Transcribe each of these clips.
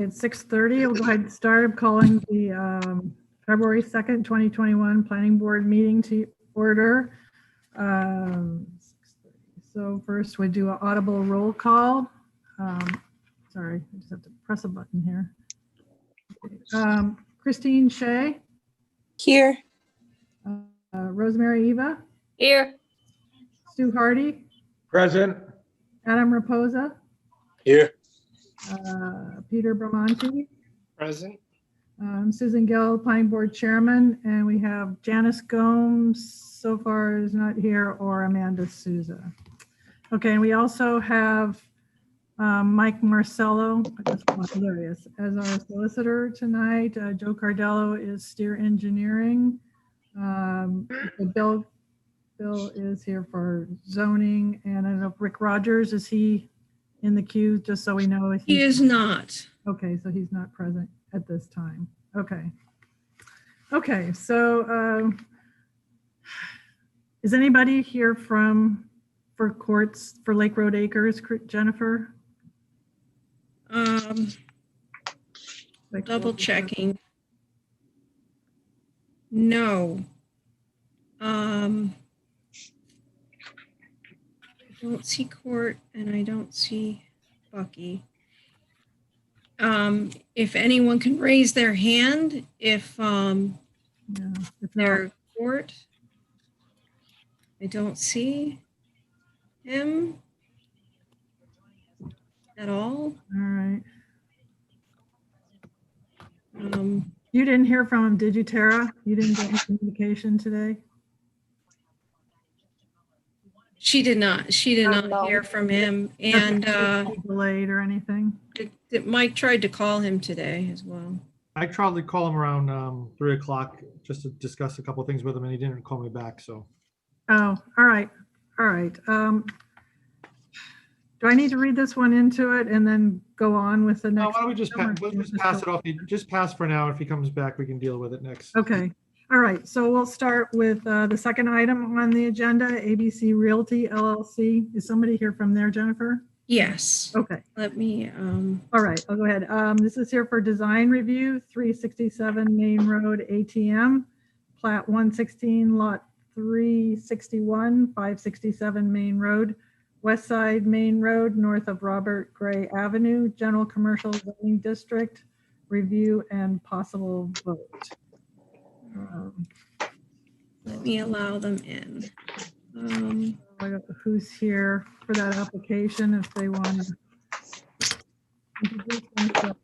It's 6:30. We'll go ahead and start. I'm calling the February 2nd, 2021 Planning Board meeting to order. So first we do an audible roll call. Sorry, I just have to press a button here. Okay. Christine Shea. Here. Rosemary Eva. Here. Stu Hardy. Present. Adam Raposa. Here. Peter Bramante. Present. Susan Gill, Planning Board Chairman, and we have Janice Gomes so far is not here, or Amanda Souza. Okay, and we also have Mike Marcello, there he is, as our solicitor tonight. Joe Cardello is Steer Engineering. Bill is here for zoning, and I don't know if Rick Rogers, is he in the queue, just so we know? If he is not. Okay, so he's not present at this time. Okay. Okay, so is anybody here for courts for Lake Road Acres, Jennifer? Double checking. No. I don't see Court and I don't see Bucky. If anyone can raise their hand, if they're Court. I don't see him at all. All right. You didn't hear from him, did you, Tara? You didn't get any communication today? She did not. She did not hear from him. And delayed or anything? Mike tried to call him today as well. I tried to call him around 3 o'clock just to discuss a couple of things with him, and he didn't call me back. So. Oh, all right. All right. Do I need to read this one into it and then go on with the next? No, why don't we just pass it off? Just pass for now. If he comes back, we can deal with it next. Okay. All right. So we'll start with the second item on the agenda, ABC Realty LLC. Is somebody here from there, Jennifer? Yes. Okay. Let me. All right. I'll go ahead. This is here for design review, 367 Main Road, ATM, Plat 116, Lot 361, 567 Main Road, West Side Main Road, north of Robert Gray Avenue, General Commercial Zoning District, review and possible vote. Let me allow them in. I don't know who's here for that application if they want to introduce themselves.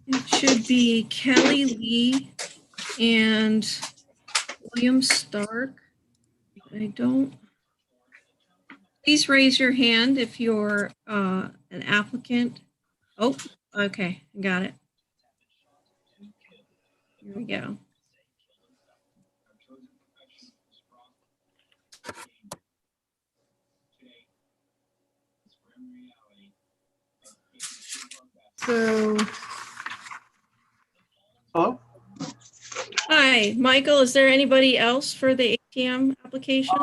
It should be Kelly Ley and William Stark. I don't. Please raise your hand if you're an applicant. Oh, okay, got it. Here we go. So, hello? Hi, Michael. Is there anybody else for the ATM application?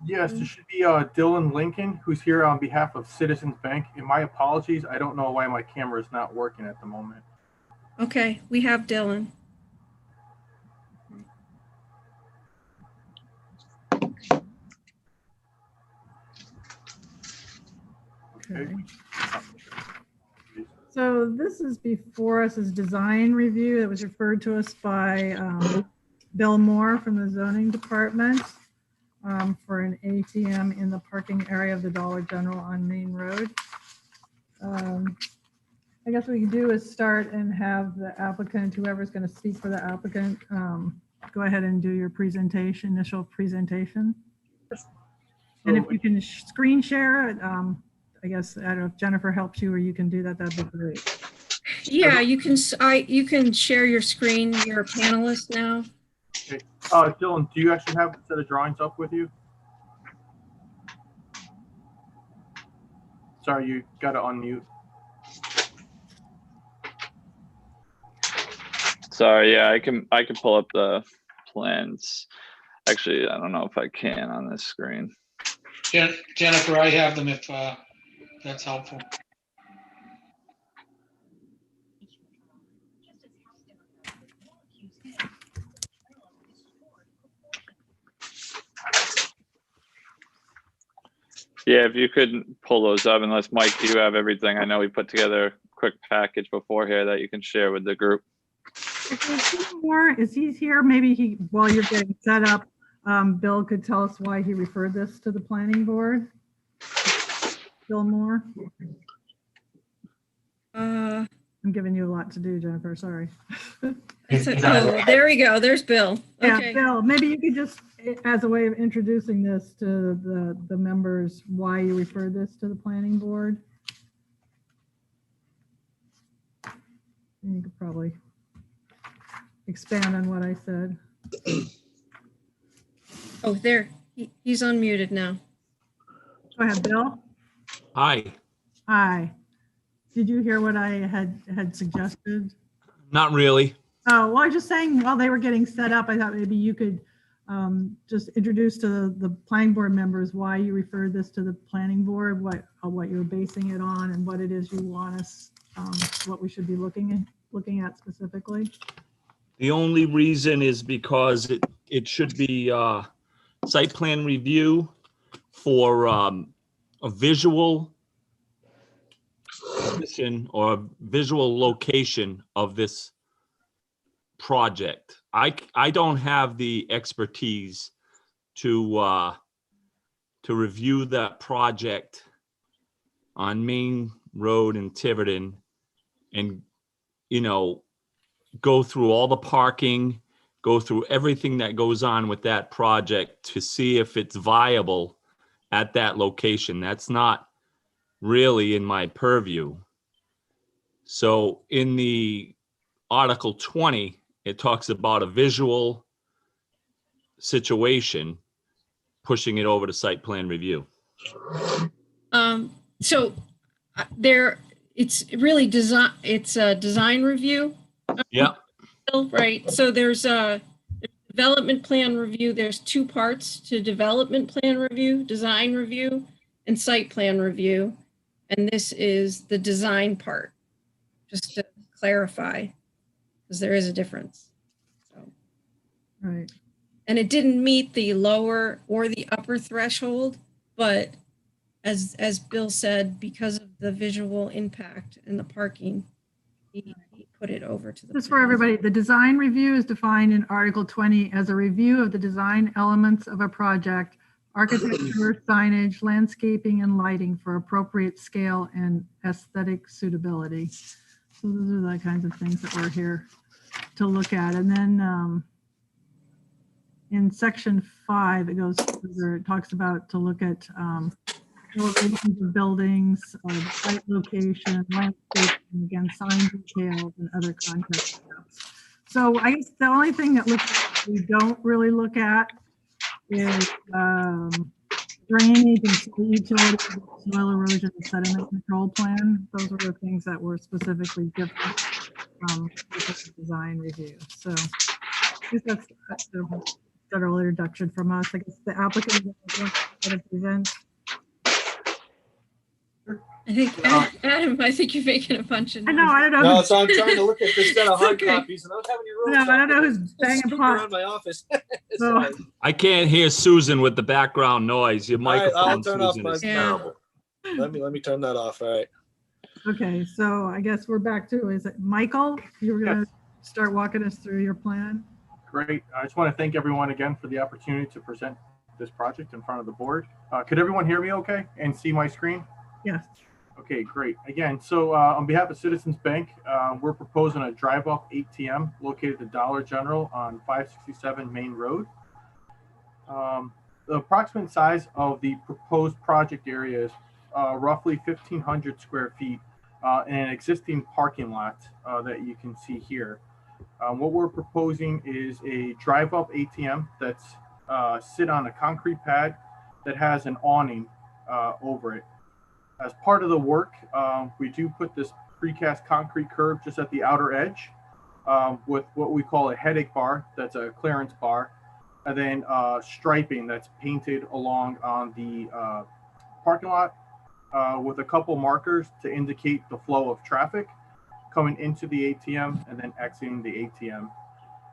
Yes, there should be Dylan Lincoln, who's here on behalf of Citizens Bank. And my apologies, I don't know why my camera is not working at the moment. Okay, we have Dylan. okay. So this is before us as design review. It was referred to us by Bill Moore from the zoning department for an ATM in the parking area of the Dollar General on Main Road. I guess what we can do is start and have the applicant, whoever's going to speak for the applicant, go ahead and do your presentation, initial presentation. And if you can screen share it, I guess, I don't know if Jennifer helps you or you can do that, that'd be great. Yeah, you can share your screen. You're a panelist now. Okay. Dylan, do you actually have a set of drawings up with you? Sorry, you got to unmute. Sorry, yeah, I can pull up the plans. Actually, I don't know if I can on this screen. Jennifer, I have them if That's helpful. Yeah, if you could pull those up, unless Mike, you have everything. I know we put together a quick package before here that you can share with the group. Is he here? Maybe while you're getting set up, Bill could tell us why he referred this to the planning board. Bill Moore. I'm giving you a lot to do, Jennifer, sorry. Oh, there we go. There's Bill. Okay. Yeah, Bill, maybe you could just, as a way of introducing this to the members, why you referred this to the planning board. And you could probably expand on what I said. Oh, there. He's unmuted now. Go ahead, Bill. Hi, Hi. Did you hear what I had suggested? not really. Oh, well, I was just saying while they were getting set up, I thought maybe you could just introduce to the planning board members why you referred this to the planning board, what you're basing it on, and what it is you want us, what we should be looking at specifically. The only reason is because it should be site plan review for a visual position or visual location of this project. I don't have the expertise to review that project on Main Road in Tiverton and, go through all the parking, go through everything that goes on with that project to see if it's viable at that location. That's not really in my purview. So in the Article 20, it talks about a visual situation, pushing it over to site plan review. So there, it's really design. It's a design review. Yeah. Right. So there's a development plan review. There's two parts to development plan review: design review and site plan review. And this is the design part, just to clarify, because there is a difference. So, Right. and it didn't meet the lower or the upper threshold, but as Bill said, because of the visual impact and the parking, he put it over to the. Just for everybody, the design review is defined in Article 20 as a review of the design elements of a project, architecture, signage, landscaping, and lighting for appropriate scale and aesthetic suitability. So those are the kinds of things that we're here to look at. And then in section 5, it goes further, it talks about to look at elevations of buildings, site location, landscaping, again, sign details and other context maps. So I guess the only thing that we don't really look at is drainage and soil utilities, soil erosion and sediment control plan. Those are the things that were specifically different with the design review. So I guess that's the general introduction from us. I guess the applicant is going to present. I think Adam, I think you're making a bunch of. I know, I don't know. No, so I'm trying to look at this set of hard Okay. copies, and I don't have any rules. No, I don't know who's banging Scooping pots. around my office. So- I can't hear Susan with the background noise. Your All right, I'll microphone, turn off Susan, my. is Yeah. terrible. Let me turn that off. All right. Okay, so I guess we're back to, is it Michael? You were going to start walking us through your plan? Great. I just want to thank everyone again for the opportunity to present this project in front of the board. Could everyone hear me okay and see my screen? Yes. Okay, great. Again, so on behalf of Citizens Bank, we're proposing a drive-up ATM located at the Dollar General on 567 Main Road. The approximate size of the proposed project area is roughly 1,500 square feet in an existing parking lot that you can see here. What we're proposing is a drive-up ATM that's sit on a concrete pad that has an awning over it. As part of the work, we do put this precast concrete curb just at the outer edge with what we call a headache bar, that's a clearance bar, and then striping that's painted along on the parking lot with a couple markers to indicate the flow of traffic coming into the ATM and then exiting the ATM.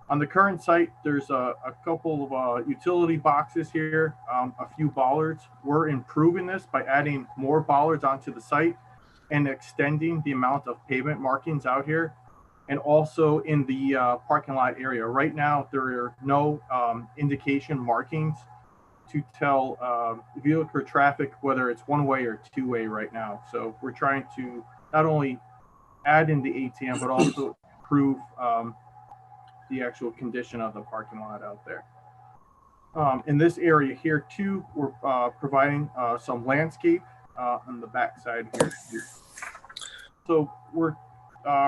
On the current site, there's a couple of utility boxes here, a few bollards. We're improving this by adding more bollards onto the site and extending the amount of pavement markings out here, and also in the parking lot area. Right now, there are no indication markings to tell vehicle traffic whether it's one-way or two-way right now. So we're trying to not only add in the ATM, but also improve the actual condition of the parking lot out there. In this area here too, we're providing some landscape on the back side here. So we're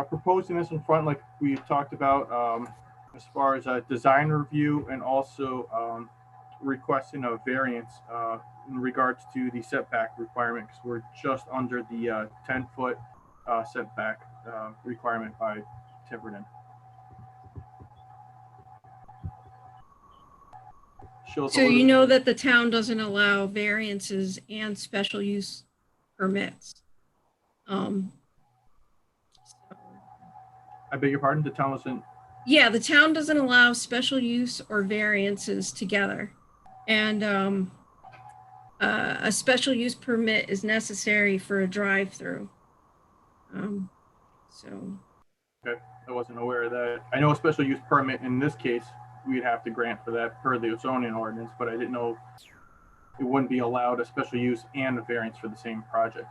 proposing this in front, like we talked about, as far as a design review, and also requesting a variance in regards to the setback requirement, because we're just under the 10-foot setback requirement by Tiverton. So you know that the town doesn't allow variances and special use permits. I beg your pardon, the town doesn't? Yeah, the town doesn't allow special use or variances together. And a special use permit is necessary for a drive-through. Okay, I wasn't aware of that. I know a special use permit in this case, we'd have to grant for that per the zoning ordinance, but I didn't know it wouldn't be allowed a special use and a variance for the same project.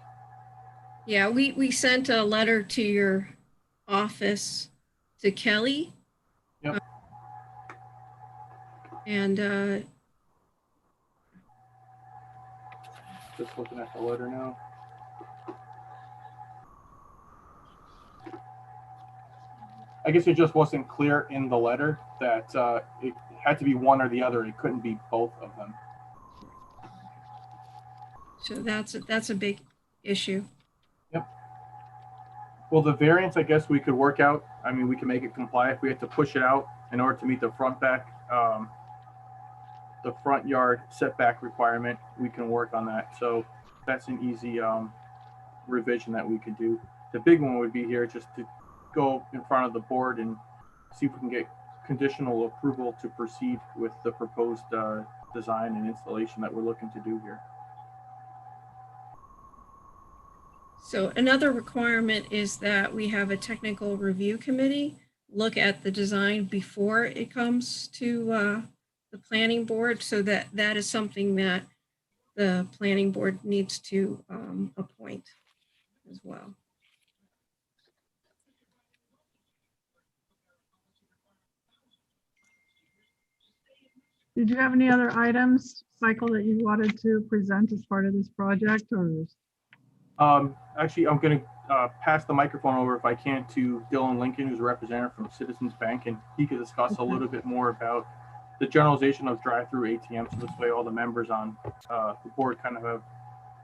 Yeah, we sent a letter to your office to Kelly. Yep. And Just looking at the letter now. I guess it just wasn't clear in the letter that it had to be one or the other. It couldn't be both of them. so that's a big issue. Yep. Well, the variance, I guess we could work out. I mean, we can make it comply if we have to push it out in order to meet the front yard setback requirement. We can work on that. So that's an easy revision that we could do. The big one would be here just to go in front of the board and see if we can get conditional approval to proceed with the proposed design and installation that we're looking to do here. So another requirement is that we have a technical review committee look at the design before it comes to the planning board. So that is something that the planning board needs to appoint as well. Did you have any other items, Michael, that you wanted to present as part of this project, or? Actually, I'm going to pass the microphone over, if I can, to Dylan Lincoln, who's a representative from Citizens Bank, and he could discuss a little bit more about the generalization of drive-through ATMs. So this way all the members on the board kind of have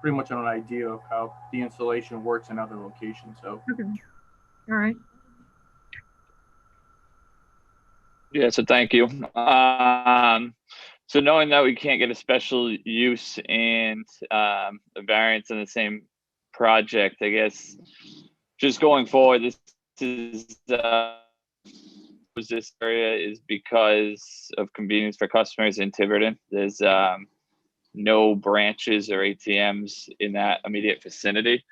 pretty much an idea of how the installation works in other locations. So, Okay. All right. Yeah, so thank you. So knowing that we can't get a special use and a variance in the same project, I guess just going forward, this area is because of convenience for customers in Tiverton. There's no branches or ATMs in that immediate vicinity.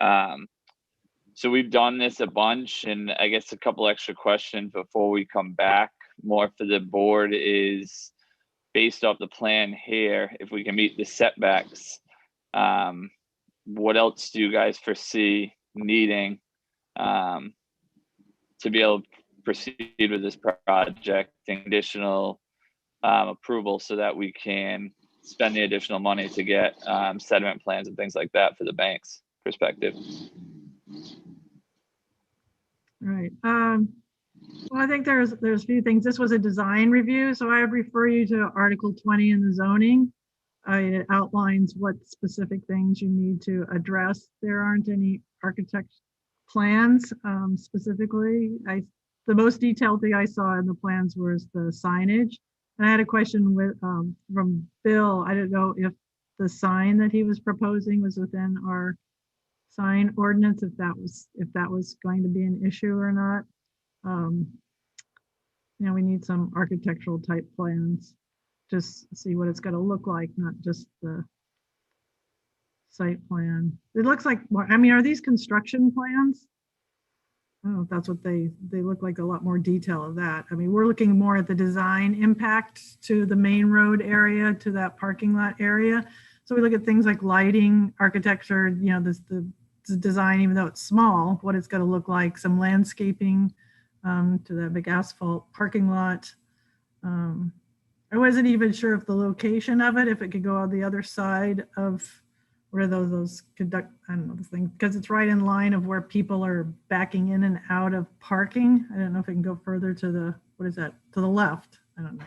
So we've done this a bunch, and I guess a couple extra questions before we come back more for the board is, based off the plan here, if we can meet the setbacks, what else do you guys foresee needing to be able to proceed with this project, additional approval, so that we can spend the additional money to get sediment plans and things like that for the bank's perspective? All right. Well, I think there's a few things. This was a design review, so I would refer you to Article 20 in the zoning. It outlines what specific things you need to address. There aren't any architect plans specifically. The most detailed thing I saw in the plans was the signage. And I had a question with from Bill. I don't know if the sign that he was proposing was within our sign ordinance, if that was going to be an issue or not. We need some architectural type plans, just see what it's gonna look like, not just the site plan. It looks like, are these construction plans? I don't know if that's what they look like, a lot more detail of that. We're looking more at the design impact to the main road area, to that parking lot area. So we look at things like lighting, architecture, the design, even though it's small, what it's going to look like, some landscaping to that big asphalt parking lot. I wasn't even sure if the location of it, if it could go on the other side of, what are those conduct, I don't know this thing, because it's right in line of where people are backing in and out of parking. I don't know if it can go further to the, what is that, to the left? I don't know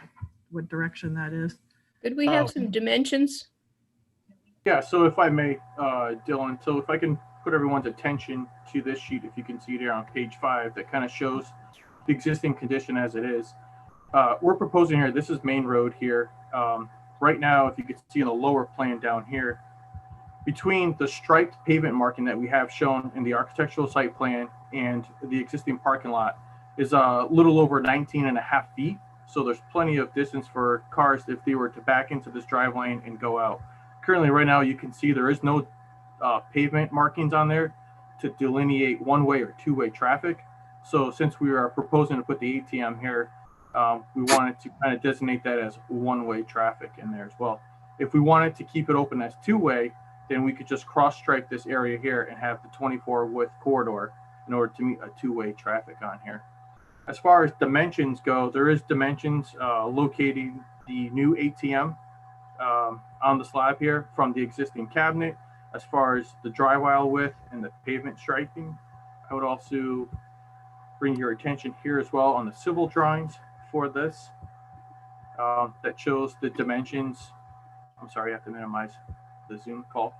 what direction that is. Could we have some dimensions? Yeah, so if I may, Dylan, so if I can put everyone's attention to this sheet, if you can see there on page 5, that kind of shows the existing condition as it is. We're proposing here, this is Main Road here. Right now, if you could see in the lower plan down here, between the striped pavement marking that we have shown in the architectural site plan and the existing parking lot is a little over 19.5 feet. So there's plenty of distance for cars if they were to back into this drive lane and go out. Currently, right now, you can see there is no pavement markings on there to delineate one-way or two-way traffic. So since we are proposing to put the ATM here, we wanted to kind of designate that as one-way traffic in there as well. If we wanted to keep it open as two-way, then we could just cross-stripe this area here and have the 24-width corridor in order to meet a two-way traffic on here. As far as dimensions go, there is dimensions locating the new ATM on the slab here from the existing cabinet. As far as the drive aisle width and the pavement striping, I would also bring your attention here as well on the civil drawings for this that shows the dimensions. I'm sorry, I have to minimize the Zoom call,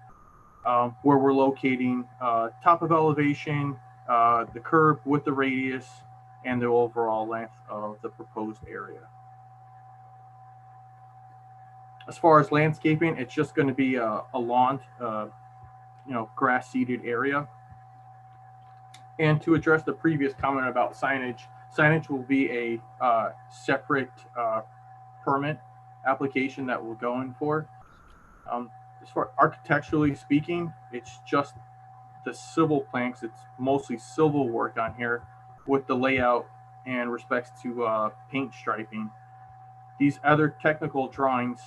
where we're locating top of elevation, the curb with the radius, and the overall length of the proposed area. As far as landscaping, it's just going to be a lawn, grass seeded area. And to address the previous comment about signage, signage will be a separate permit application that we're going for. As far architecturally speaking, it's just the civil planks. It's mostly civil work on here with the layout and respects to paint striping. These other technical drawings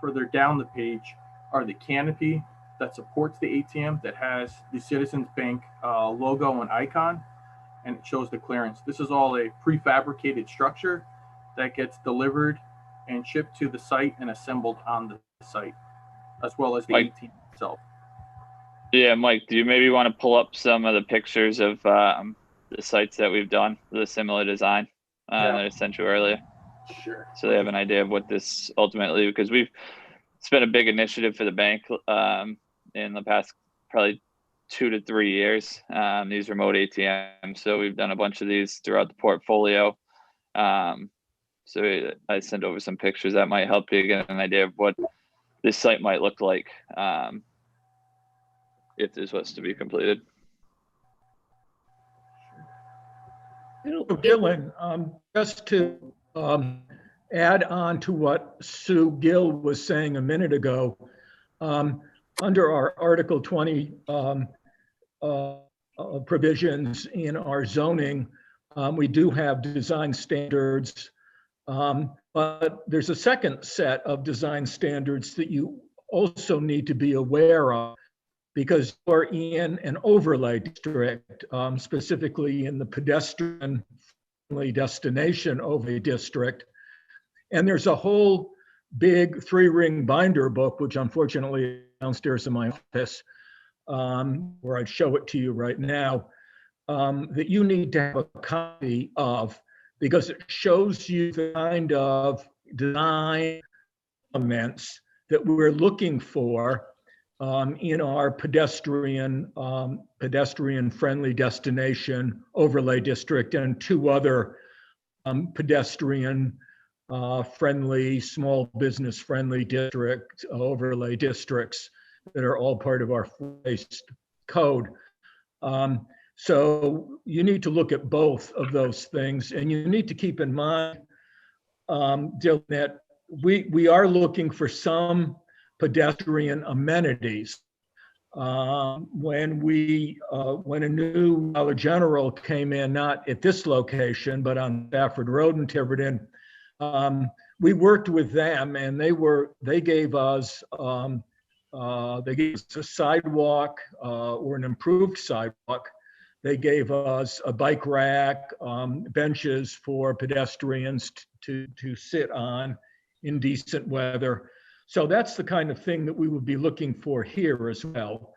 further down the page are the canopy that supports the ATM that has the Citizens Bank logo and icon, and it shows the clearance. This is all a prefabricated structure that gets delivered and shipped to the site and assembled on the site, as well as the ATM itself. Yeah, Mike, do you maybe want to pull up some of the pictures of the sites that we've done, the similar design that I sent you earlier? Sure. So they have an idea of what this ultimately, because it's been a big initiative for the bank in the past probably 2 to 3 years, these remote ATMs. So we've done a bunch of these throughout the portfolio. So I sent over some pictures that might help you get an idea of what this site might look like if this was to be completed. Dylan, just to add on to what Sue Gill was saying a minute ago, under our Article 20 provisions in our zoning, we do have design standards, but there's a second set of design standards that you also need to be aware of, because you're in an overlay district, specifically in the pedestrian-friendly destination overlay district. And there's a whole big 3-ring binder book, which unfortunately is downstairs in my office, where I'd show it to you right now, that you need to have a copy of, because it shows you the kind of design elements that we're looking for in our pedestrian-friendly destination overlay district and 2 other pedestrian friendly, small business friendly district, overlay districts that are all part of our forest code. So you need to look at both of those things, and you need to keep in mind, Dylan, that we are looking for some pedestrian amenities. When a new Dollar General came in, not at this location, but on Stafford Road in Tiverton, we worked with them, and they gave us a sidewalk or an improved sidewalk. They gave us a bike rack, benches for pedestrians to sit on in decent weather. So that's the kind of thing that we would be looking for here as well.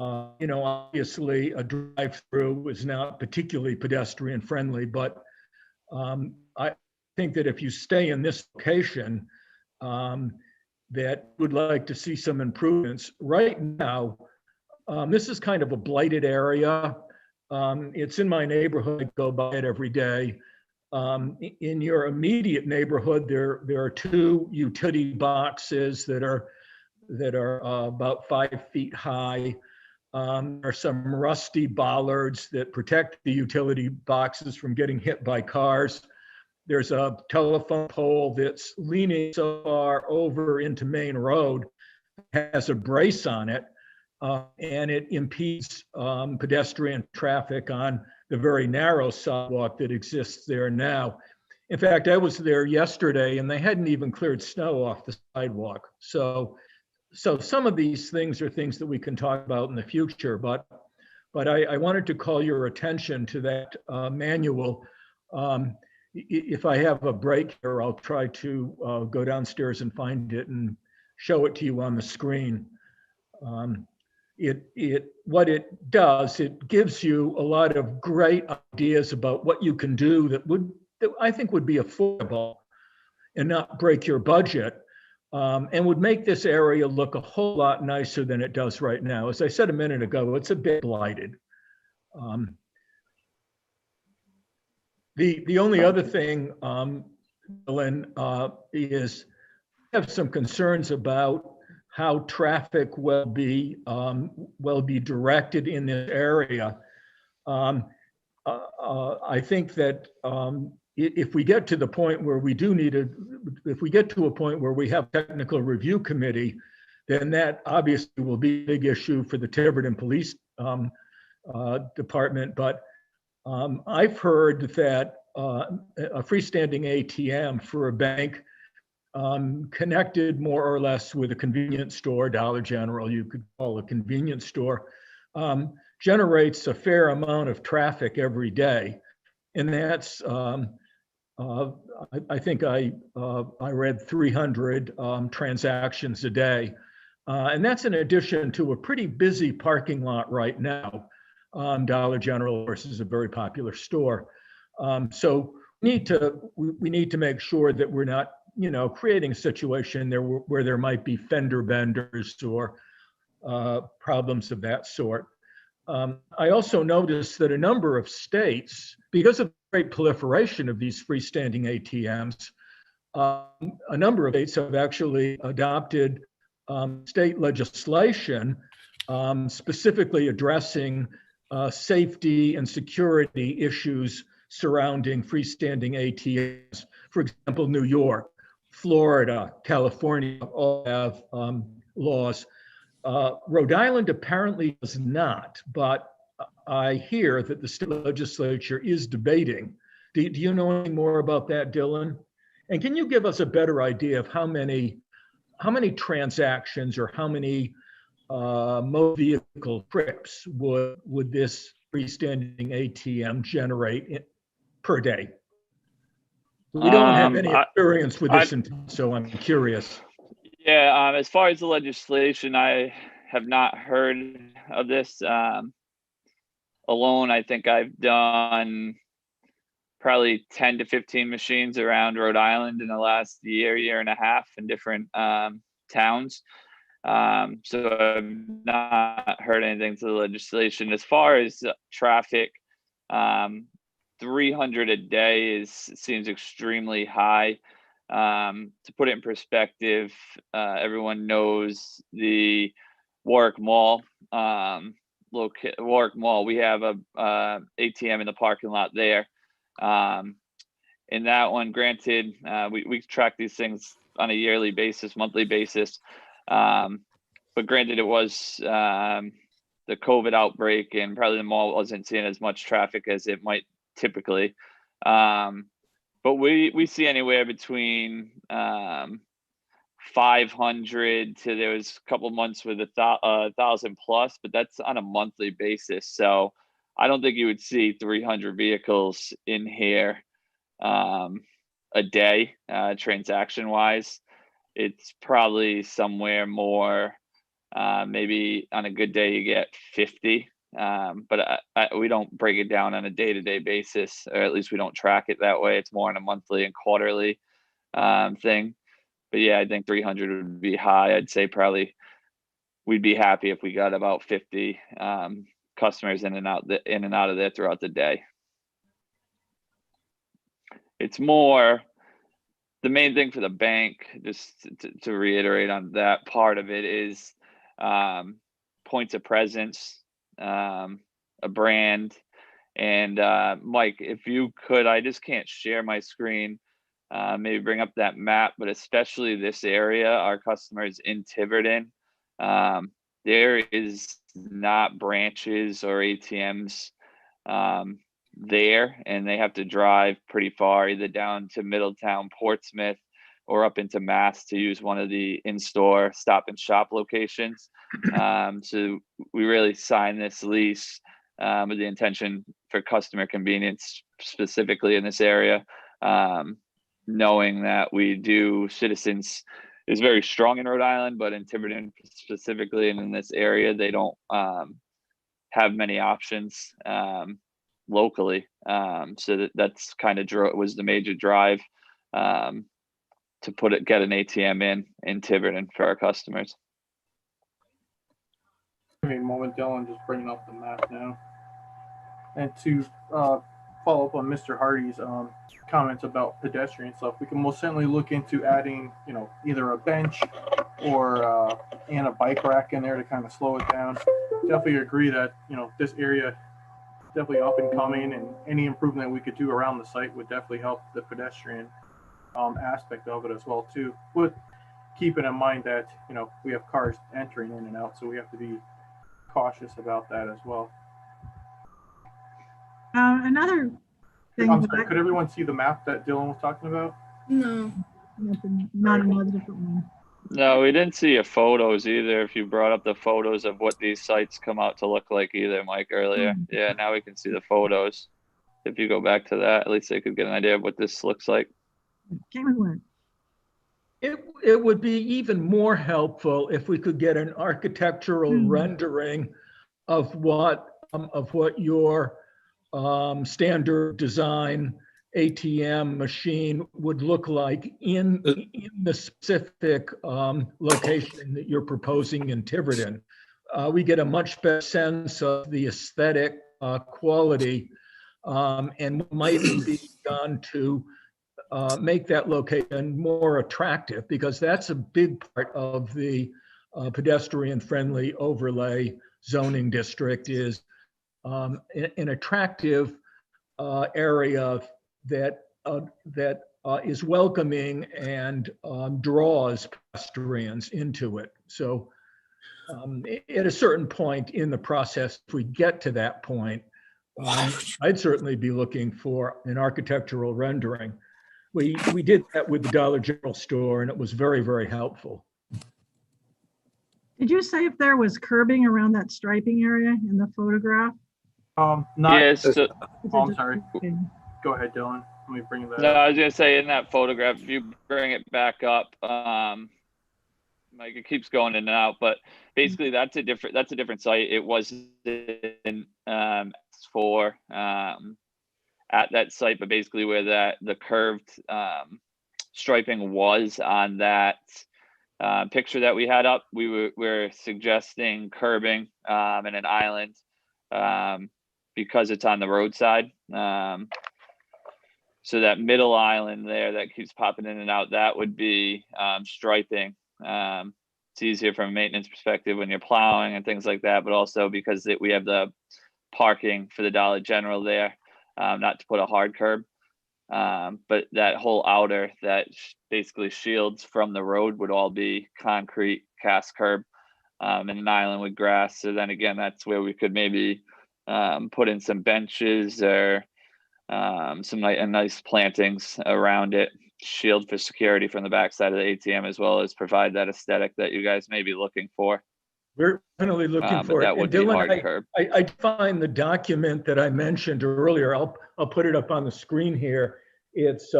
Obviously a drive-through is not particularly pedestrian friendly, but I think that if you stay in this location, that would like to see some improvements. Right now, this is kind of a blighted area. It's in my neighborhood, I go by it every day. In your immediate neighborhood, there are two utility boxes that are about 5 feet high. There are some rusty bollards that protect the utility boxes from getting hit by cars. There's a telephone pole that's leaning so far over into Main Road, has a brace on it, and it impedes pedestrian traffic on the very narrow sidewalk that exists there now. In fact, I was there yesterday and they hadn't even cleared snow off the sidewalk. So some of these things are things that we can talk about in the future, but I wanted to call your attention to that manual. If I have a break here, I'll try to go downstairs and find it and show it to you on the screen. What it does, it gives you a lot of great ideas about what you can do that I think would be affordable and not break your budget, and would make this area look a whole lot nicer than it does right now. As I said a minute ago, it's a bit blighted. The only other thing, Elaine, is I have some concerns about how traffic will be directed in this area. I think that if we get to the point where we do need if we get to a point where we have technical review committee, then that obviously will be a big issue for the Tiverton Police Department. But I've heard that a freestanding ATM for a bank connected more or less with a convenience store, Dollar General, you could call a convenience store, generates a fair amount of traffic every day. And that's, I think I read 300 transactions a day. And that's in addition to a pretty busy parking lot right now. Dollar General, of course, is a very popular store. So we need to make sure that we're not creating a situation there where there might be fender benders or problems of that sort. I also noticed that a number of states, because of the great proliferation of these freestanding ATMs, a number of states have actually adopted state legislation specifically addressing safety and security issues surrounding freestanding ATMs. For example, New York, Florida, California all have laws. Rhode Island apparently does not, but I hear that the state legislature is debating. Do you know any more about that, Dylan? And can you give us a better idea of how many transactions or how many motor vehicle trips would this freestanding ATM generate per day? We don't have any experience with this, so I'm curious. Yeah, as far as the legislation, I have not heard of this. Alone, I think I've done probably 10 to 15 machines around Rhode Island in the last year and a half in different towns. So I've not heard anything to the legislation. As far as traffic 300 a day seems extremely high. To put it in perspective, everyone knows the Warwick Mall. Warwick Mall, we have a ATM in the parking lot there. In that one, granted, we track these things on a yearly basis, monthly basis. But granted, it was the COVID outbreak, and probably the mall wasn't seeing as much traffic as it might typically. But we see anywhere between 500 to, there was a couple months with 1,000 plus, but that's on a monthly basis. So I don't think you would see 300 vehicles in here a day, transaction wise. It's probably somewhere more, maybe on a good day you get 50. But we don't break it down on a day-to-day basis, or at least we don't track it that way. It's more on a monthly and quarterly thing. But yeah, I think 300 would be high. I'd say probably we'd be happy if we got about 50 customers in and out of there throughout the day. It's more, the main thing for the bank, just to reiterate on that part of it, is points of presence, a brand. And Mike, if you could, I just can't share my screen. Maybe bring up that map, but especially this area, our customers in Tiverton, there is not branches or ATMs there, and they have to drive pretty far, either down to Middletown, Portsmouth, or up into Mass to use one of the in-store Stop and Shop locations. So we really signed this lease with the intention for customer convenience, specifically in this area. Knowing that we do, Citizens is very strong in Rhode Island, but in Tiverton specifically, and in this area, they don't have many options locally. So that's kind of was the major drive to get an ATM in Tiverton for our customers. Give me a moment, Dylan, just bringing up the map now. And to follow up on Mr. Hardy's comments about pedestrian stuff, we can most certainly look into adding, either a bench or and a bike rack in there to kind of slow it down. Definitely agree that, this area definitely up and coming, and any improvement we could do around the site would definitely help the pedestrian aspect of it as well too. But keeping in mind that, we have cars entering in and out, so we have to be cautious about that as well. Another thing. I'm sorry, could everyone see the map that Dylan was talking about? No. Not another different one. No, we didn't see your photos either. If you brought up the photos of what these sites come out to look like either, Mike, earlier. Yeah, now we can see the photos. If you go back to that, at least they could get an idea of what this looks like. It would be even more helpful if we could get an architectural rendering of what your standard design ATM machine would look like in the specific location that you're proposing in Tiverton. We get a much better sense of the aesthetic quality and might be done to make that location more attractive, because that's a big part of the pedestrian-friendly overlay zoning district, is an attractive area that is welcoming and draws pedestrians into it. So at a certain point in the process, if we get to that point, I'd certainly be looking for an architectural rendering. We did that with the Dollar General store, and it was very, very helpful. Did you say if there was curbing around that striping area in the photograph? Not. Yes. I'm sorry. Go ahead, Dylan. Let me bring that No, up. I was gonna say, in that photograph, if you bring it back up, like it keeps going in and out, but basically that's a different site. It was in S4 at that site, but basically where the curved striping was on that picture that we had up, we're suggesting curbing and an island because it's on the roadside. So that middle island there that keeps popping in and out, that would be striping. It's easier from a maintenance perspective when you're plowing and things like that, but also because we have the parking for the Dollar General there, not to put a hard curb. But that whole outer that basically shields from the road would all be concrete cast curb, and an island with grass. So then again, that's where we could maybe put in some benches or some nice plantings around it, shield for security from the backside of the ATM, as well as provide that aesthetic that you guys may be looking for. We're definitely looking But for it. that would And be Dylan, hard curb. I find the document that I mentioned earlier. I'll put it up on the screen here. It's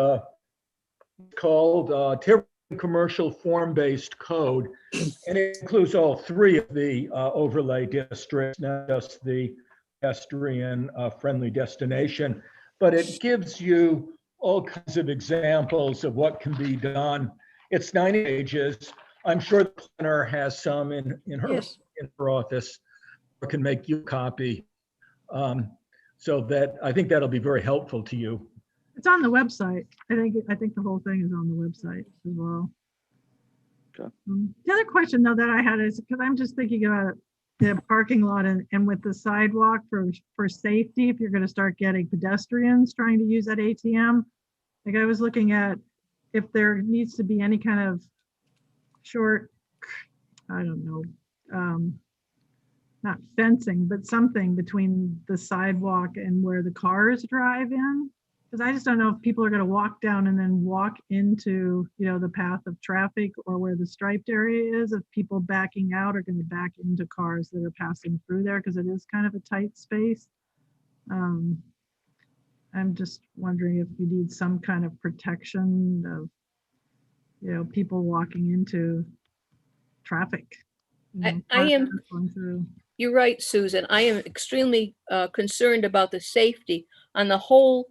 called Tiverton Commercial Form-Based Code, and it includes all three of the overlay districts, not just the pedestrian friendly destination, but it gives you all kinds of examples of what can be done. It's 90 pages. I'm sure the planner has some in her Yes. in her office, or can make you a copy. So that I think that'll be very helpful to you. It's on the website. I think the whole thing is on the website as well. Okay. The other question though that I had is because I'm just thinking about the parking lot and with the sidewalk for safety, if you're going to start getting pedestrians trying to use that ATM, like I was looking at if there needs to be any kind of short, I don't know, not fencing, but something between the sidewalk and where the cars drive in. Because I just don't know if people are going to walk down and then walk into, the path of traffic or where the striped area is. If people backing out are going to back into cars that are passing through there because it is kind of a tight space. I'm just wondering if you need some kind of protection of, people walking into traffic. I cars am- that are going through. You're right, Susan. I am extremely concerned about the safety on the whole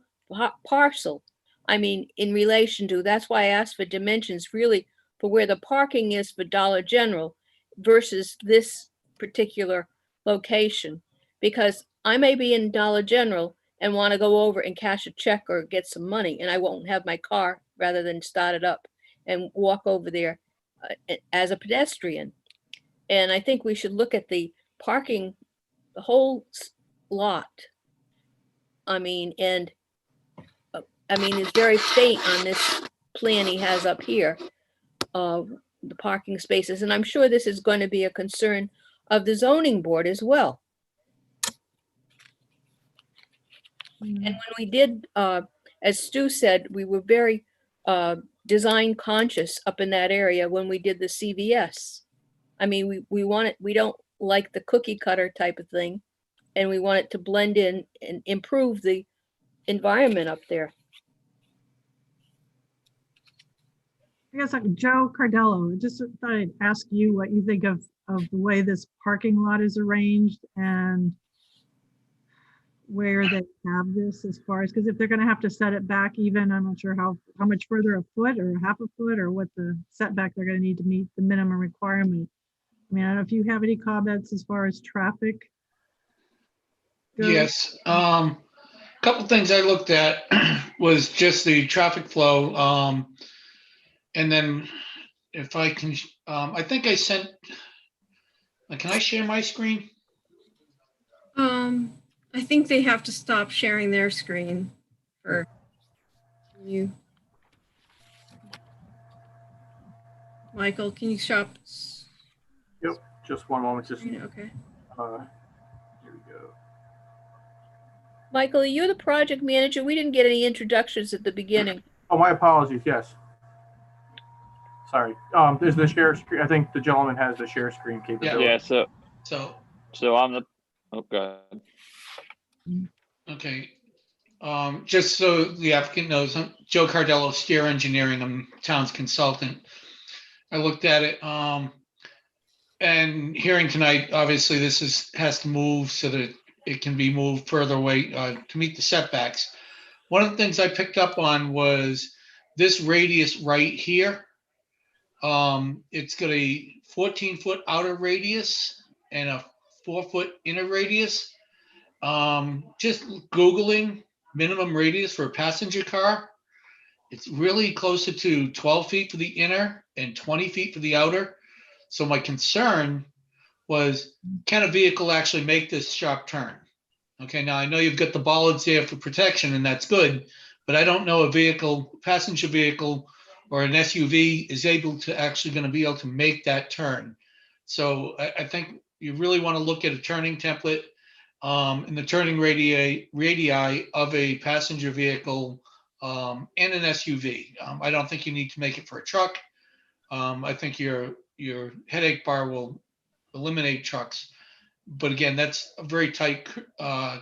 parcel. I mean, in relation to, that's why I asked for dimensions really for where the parking is for Dollar General versus this particular location. Because I may be in Dollar General and want to go over and cash a check or get some money, and I won't have my car rather than start it up and walk over there as a pedestrian. And I think we should look at the parking, the whole lot. I mean, it's very faint on this plan he has up here of the parking spaces. And I'm sure this is going to be a concern of the zoning board as well. And when we did, as Stu said, we were very design conscious up in that area when we did the CVS. I mean, we don't like the cookie cutter type of thing, and we want it to blend in and improve the environment up there. I guess like Joe Cardello, just thought I'd ask you what you think of the way this parking lot is arranged and where they have this as far as, because if they're going to have to set it back even, I'm not sure how much further, a foot or half a foot, or what the setback they're going to need to meet the minimum requirement. I mean, I don't know if you have any comments as far as traffic goes. Yes. Couple things I looked at was just the traffic flow. And then if I can, I think I sent, can I share my screen? I think they have to stop sharing their screen for you. Michael, can you shop? Yep, just one moment. Just Okay. here we go. Michael, you're the project manager. We didn't get any introductions at the beginning. Oh, my apologies. Yes. Sorry. There's the share screen. I think the gentleman has the share screen capability. Yeah. So I'm the. Oh God. okay. Just so the applicant knows, I'm Joe Cardello, Steer Engineering. I'm town's consultant. I looked at it, and hearing tonight, obviously this has to move so that it can be moved further away to meet the setbacks. One of the things I picked up on was this radius right here. It's got a 14-foot outer radius and a 4-foot inner radius. Just Googling minimum radius for a passenger car. It's really closer to 12 feet for the inner and 20 feet for the outer. So my concern was, can a vehicle actually make this sharp turn? Okay, now I know you've got the bollards there for protection and that's good, but I don't know a vehicle, passenger vehicle or an SUV is able to actually going to be able to make that turn. So I think you really want to look at a turning template and the turning radii of a passenger vehicle and an SUV. I don't think you need to make it for a truck. I think your headache bar will eliminate trucks. But again, that's a very tight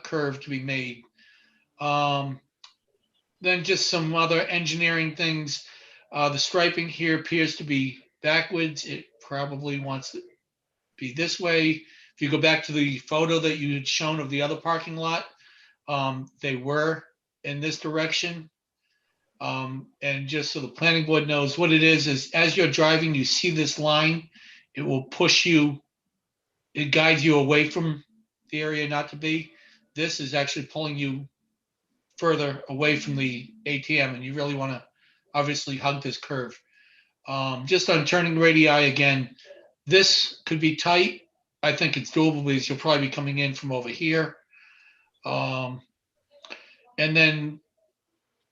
curve to be made. Then just some other engineering things. The striping here appears to be backwards. It probably wants to be this way. If you go back to the photo that you had shown of the other parking lot, they were in this direction. And just so the planning board knows what it is as you're driving, you see this line, it will push you, it guides you away from the area not to be. This is actually pulling you further away from the ATM, and you really want to obviously hug this curve. Just on turning radii again, this could be tight. I think it's doable because you'll probably be coming in from over here. And then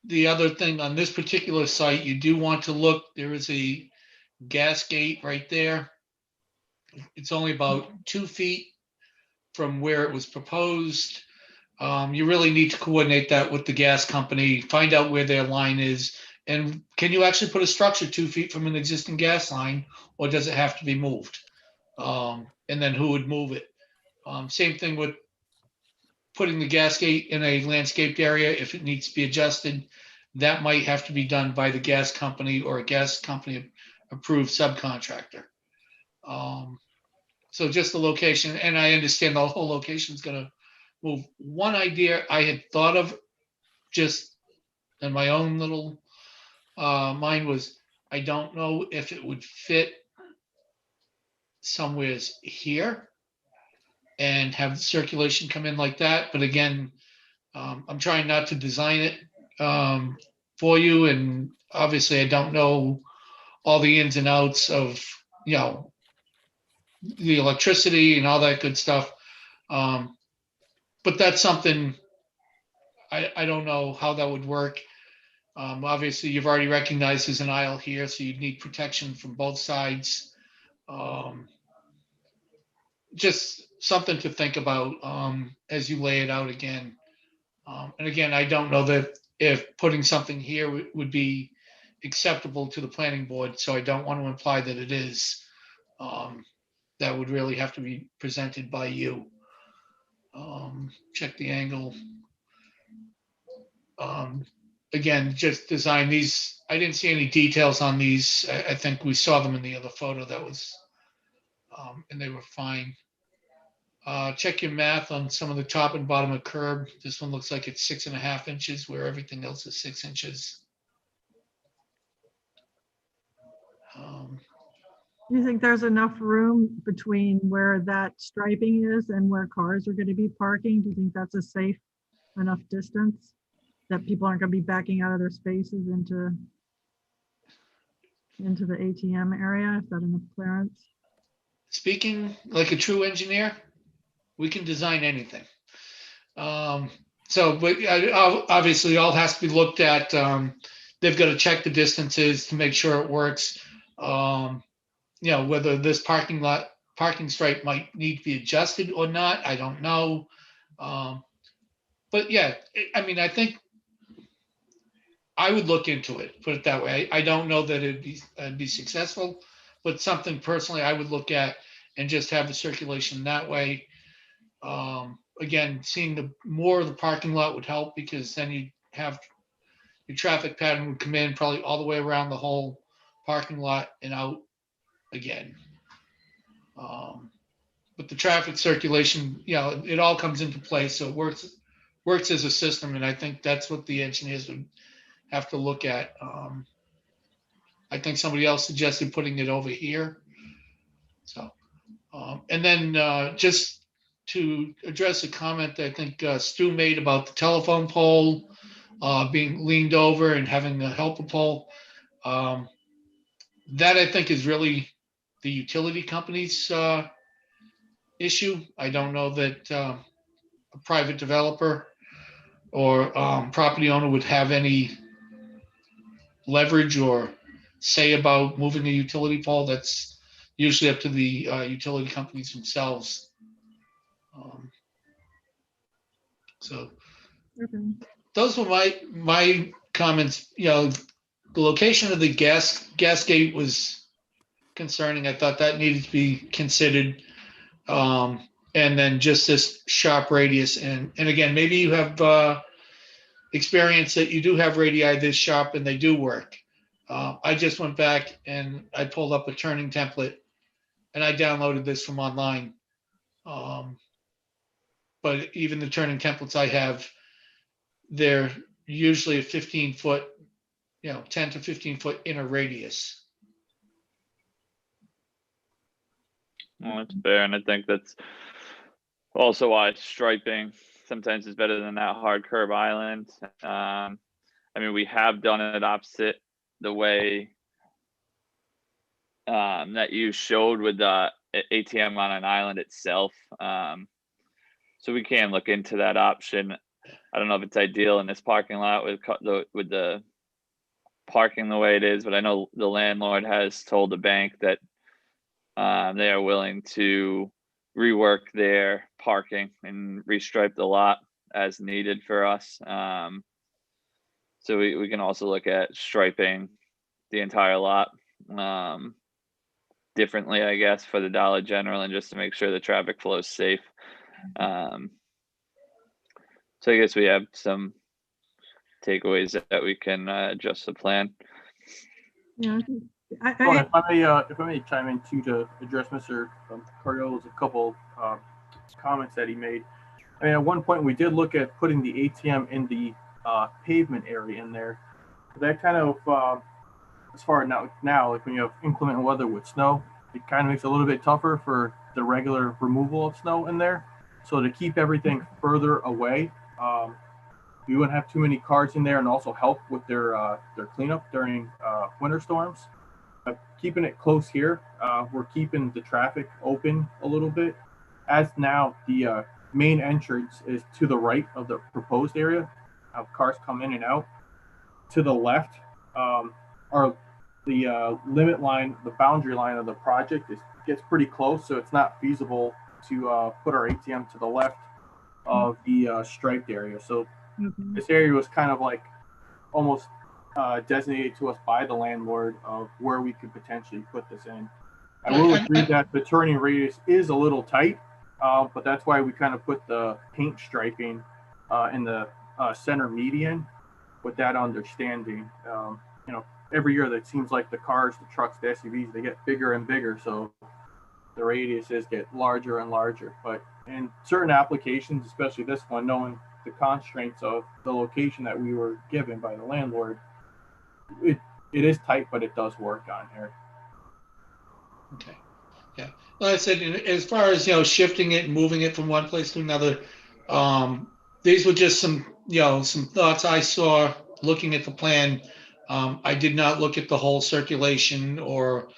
the other thing on this particular site, you do want to look, there is a gas gate right there. It's only about 2 feet from where it was proposed. You really need to coordinate that with the gas company, find out where their line is. And can you actually put a structure 2 feet from an existing gas line, or does it have to be moved? And then who would move it? Same thing with putting the gas gate in a landscaped area. If it needs to be adjusted, that might have to be done by the gas company or a gas company approved subcontractor. So just the location, and I understand the whole location is going to move. One idea I had thought of just in my own little mind was, I don't know if it would fit somewheres here and have circulation come in like that. But again, I'm trying not to design it for you. And obviously I don't know all the ins and outs of, you know, the electricity and all that good stuff. But that's something I don't know how that would work. Obviously you've already recognized there's an aisle here, so you'd need protection from both sides. Just something to think about as you lay it out again. And again, I don't know that if putting something here would be acceptable to the planning board, so I don't want to imply that it is. That would really have to be presented by you. Check the angle. Again, just design these. I didn't see any details on these. I think we saw them in the other photo that was, and they were fine. Check your math on some of the top and bottom of curb. This one looks like it's 6.5 inches where everything else is 6 inches. Do you think there's enough room between where that striping is and where cars are going to be parking? Do you think that's a safe enough distance that people aren't going to be backing out of their spaces into the ATM area? Is that enough clearance? Speaking like a true engineer, we can design anything. But obviously all has to be looked at. They've got to check the distances to make sure it works. You know, whether this parking stripe might need to be adjusted or not, I don't know. But yeah, I mean, I think I would look into it, put it that way. I don't know that it'd be successful, but something personally I would look at and just have the circulation that way. Again, seeing the more of the parking lot would help, because then you have your traffic pattern would come in probably all the way around the whole parking lot and out again. But the traffic circulation, you know, it all comes into play, so it works as a system, and I think that's what the engineers would have to look at. I think somebody else suggested putting it over here. So, and then just to address a comment that I think Stu made about the telephone pole being leaned over and having a helper pole. That I think is really the utility company's issue. I don't know that a private developer or property owner would have any leverage or say about moving a utility pole. That's usually up to the utility companies themselves. So Okay. those were my comments. You know, the location of the gas gate was concerning. I thought that needed to be considered. And then just this sharp radius. And again, maybe you have experience that you do have radii this sharp and they do work. I just went back and I pulled up a turning template and I downloaded this from online. But even the turning templates I have, they're usually a 15-foot, 10 to 15-foot inner radius. Well, that's fair, and I think that's also why striping sometimes is better than that hard curb island. I mean, we have done it opposite the way that you showed with the ATM on an island itself. So we can look into that option. I don't know if it's ideal in this parking lot with the parking the way it is, but I know the landlord has told the bank that they are willing to rework their parking and restripe the lot as needed for us. So we can also look at striping the entire lot differently, I guess, for the Dollar General and just to make sure the traffic flow is safe. So I guess we have some takeaways that we can adjust the plan. Yeah. If I may chime in too to address Mr. Cardiolo's a couple comments that he made. I mean, at one point we did look at putting the ATM in the pavement area in there. That kind of, as far now, like when you have inclement weather with snow, it kind of makes it a little bit tougher for the regular removal of snow in there. So to keep everything further away, we wouldn't have too many cars in there, and also help with their cleanup during winter storms. Keeping it close here, we're keeping the traffic open a little bit. As now the main entrance is to the right of the proposed area. Cars come in and out. To the left, are the limit line, the boundary line of the project gets pretty close, so it's not feasible to put our ATM to the left of the striped area. So this area was kind of like almost designated to us by the landlord of where we could potentially put this in. I will agree that the turning radius is a little tight, but that's why we kind of put the paint striping in the center median with that understanding. Every year that seems like the cars, the trucks, the SUVs, they get bigger and bigger, so the radiuses get larger and larger. But in certain applications, especially this one, knowing the constraints of the location that we were given by the landlord, it is tight, but it does work on here. Okay. Yeah. Like I said, as far as, shifting it and moving it from one place to another, these were just some thoughts I saw looking at the plan. I did not look at the whole circulation or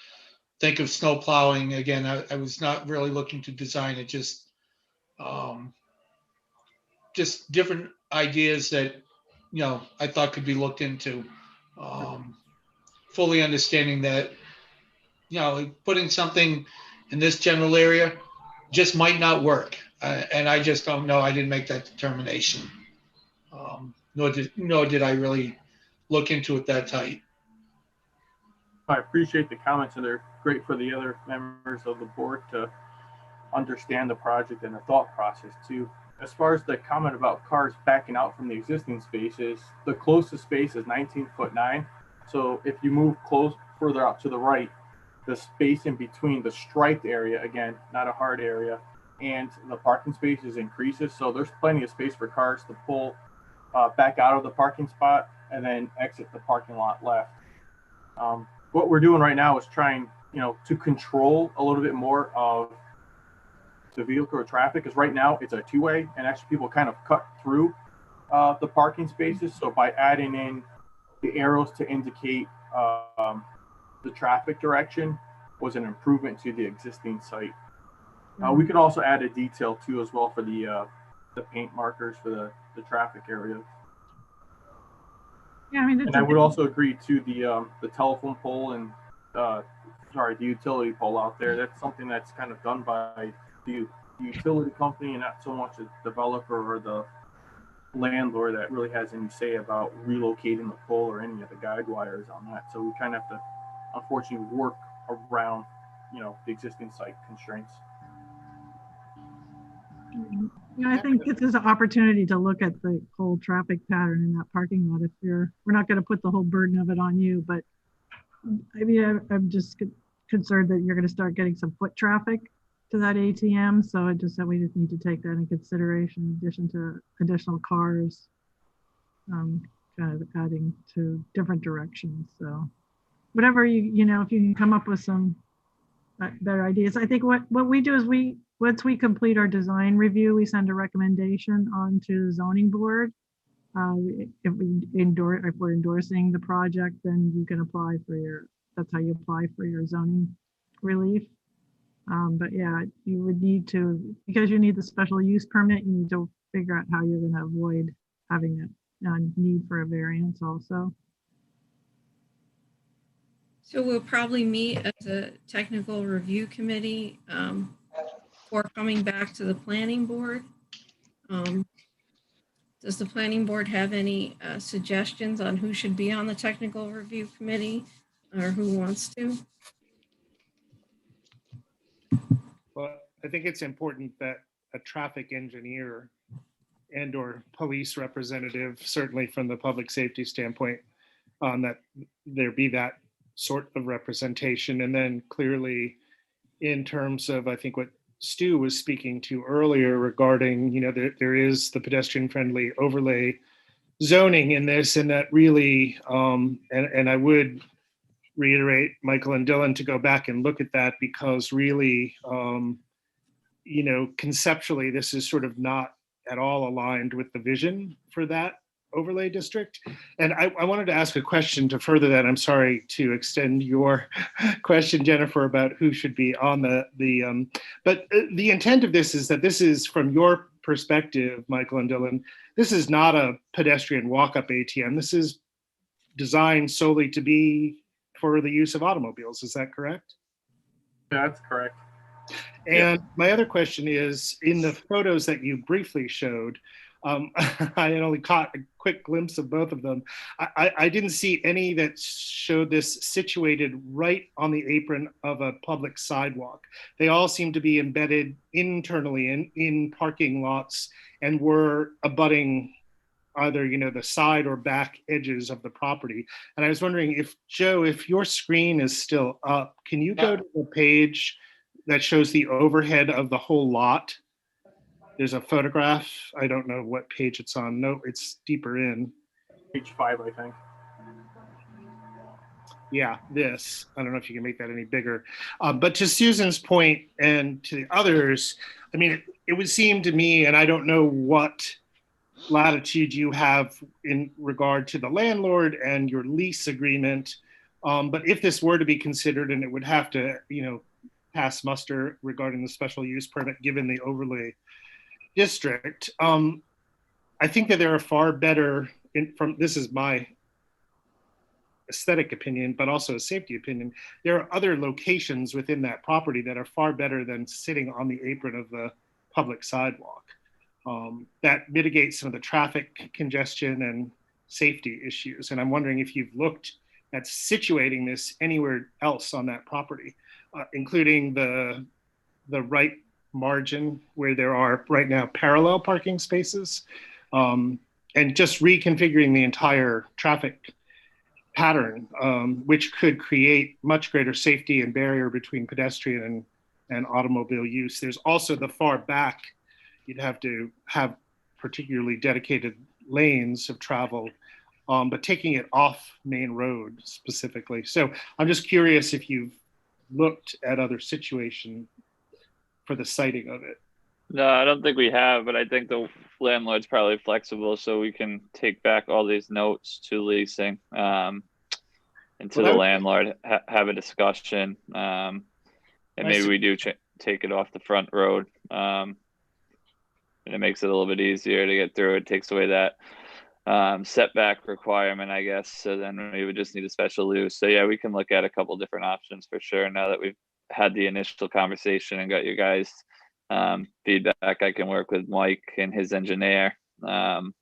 think of snow plowing. Again, I was not really looking to design it, just different ideas that, I thought could be looked into. Fully understanding that, putting something in this general area just might not work. And I just don't know. I didn't make that determination. Nor did I really look into it that tight. I appreciate the comments, and they're great for the other members of the board to understand the project and the thought process too. As far as the comment about cars backing out from the existing spaces, the closest space is 19'9". So if you move further out to the right, the space in between the striped area, again, not a hard area, and the parking spaces increases. So there's plenty of space for cars to pull back out of the parking spot and then exit the parking lot left. What we're doing right now is trying, to control a little bit more of the vehicle or traffic, because right now it's a two-way, and actually people kind of cut through the parking spaces. So by adding in the arrows to indicate the traffic direction was an improvement to the existing site. We could also add a detail too as well for the paint markers for the traffic area. Yeah, I mean, And I would also agree to the telephone pole and the utility pole out there. That's something that's kind of done by the utility company and not so much the developer or the landlord that really has any say about relocating the pole or any of the guide wires on that. So we kind of have to, unfortunately, work around, the existing site constraints. Yeah, I think this is an opportunity to look at the whole traffic pattern in that parking lot. We're not going to put the whole burden of it on you, but I mean, I'm just concerned that you're going to start getting some foot traffic to that ATM. So we just need to take that in consideration in addition to additional cars, kind of adding to different directions. So whatever if you can come up with some better ideas. I think what we do is once we complete our design review, we send a recommendation on to the zoning board. If we're endorsing the project, then you can apply for that's how you apply for your zoning relief. But yeah, you would need to, because you need the special use permit, you need to figure out how you're going to avoid having that need for a variance also. So we'll probably meet as a technical review committee for coming back to the planning board. Does the planning board have any suggestions on who should be on the technical review committee or who wants to? Well, I think it's important that a traffic engineer and or police representative, certainly from the public safety standpoint, that there be that sort of representation. And then clearly in terms of, I think what Stu was speaking to earlier regarding, there is the pedestrian friendly overlay zoning in this, and that really, and I would reiterate Michael and Dylan to go back and look at that, because really, conceptually, this is sort of not at all aligned with the vision for that overlay district. And I wanted to ask a question to further that. I'm sorry to extend your question, Jennifer, about who should be on but the intent of this is that this is, from your perspective, Michael and Dylan, this is not a pedestrian walk-up ATM. This is designed solely to be for the use of automobiles. Is that correct? That's correct. And my other question is, in the photos that you briefly showed, I only caught a quick glimpse of both of them. I didn't see any that showed this situated right on the apron of a public sidewalk. They all seem to be embedded internally in parking lots and were abutting either, the side or back edges of the property. And I was wondering if, Joe, if your screen is still up, can you go to the page that shows the overhead of the whole lot? There's a photograph. I don't know what page it's on. No, it's deeper in. Page 5, I think. Yeah, this. I don't know if you can make that any bigger. But to Susan's point and to the others, I mean, it would seem to me, and I don't know what latitude you have in regard to the landlord and your lease agreement, but if this were to be considered, and it would have to, pass muster regarding the special use permit given the overlay district, I think that there are far better, this is my aesthetic opinion, but also a safety opinion, there are other locations within that property that are far better than sitting on the apron of the public sidewalk. That mitigates some of the traffic congestion and safety issues. And I'm wondering if you've looked at situating this anywhere else on that property, including the right margin where there are right now parallel parking spaces, and just reconfiguring the entire traffic pattern, which could create much greater safety and barrier between pedestrian and automobile use. There's also the far back, you'd have to have particularly dedicated lanes of travel, but taking it off main road specifically. So I'm just curious if you've looked at other situations for the siting of it. No, I don't think we have, but I think the landlord's probably flexible, so we can take back all these notes to leasing, and to Well, the that- landlord, have a discussion, and I maybe see. we do take it off the front road, and it makes it a little bit easier to get through. It takes away that setback requirement, I guess. So then we would just need a special use. So yeah, we can look at a couple different options for sure. Now that we've had the initial conversation and got you guys feedback, I can work with Mike and his engineer, and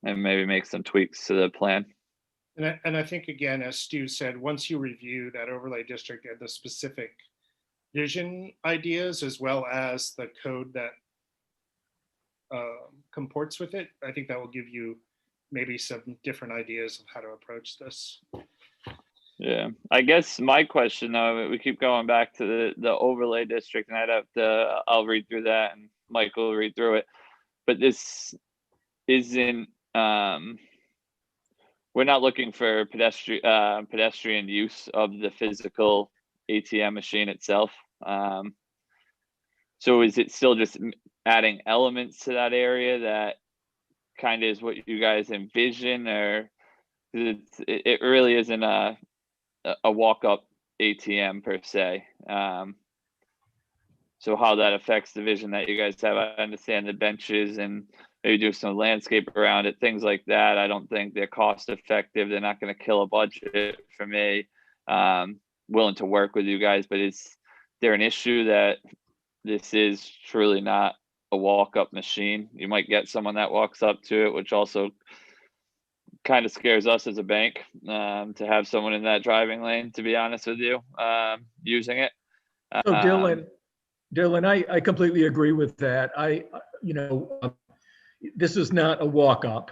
maybe make some tweaks to the plan. And I think, again, as Stu said, once you review that overlay district and the specific vision ideas, as well as the code that comports with it, I think that will give you maybe some different ideas of how to approach this. Yeah, I guess my question though, we keep going back to the overlay district, and I'll read through that, and Mike will read through it. But this isn't, we're not looking for pedestrian use of the physical ATM machine itself. So is it still just adding elements to that area that kind of is what you guys envision, or it really isn't a walk-up ATM per se? So how that affects the vision that you guys have, I understand the benches and maybe do some landscape around it, things like that. I don't think they're cost effective. They're not going to kill a budget for me. Willing to work with you guys, but is there an issue that this is truly not a walk-up machine? You might get someone that walks up to it, which also kind of scares us as a bank, to have someone in that driving lane, to be honest with you, using it. So Dylan, I completely agree with that. This is not a walk-up.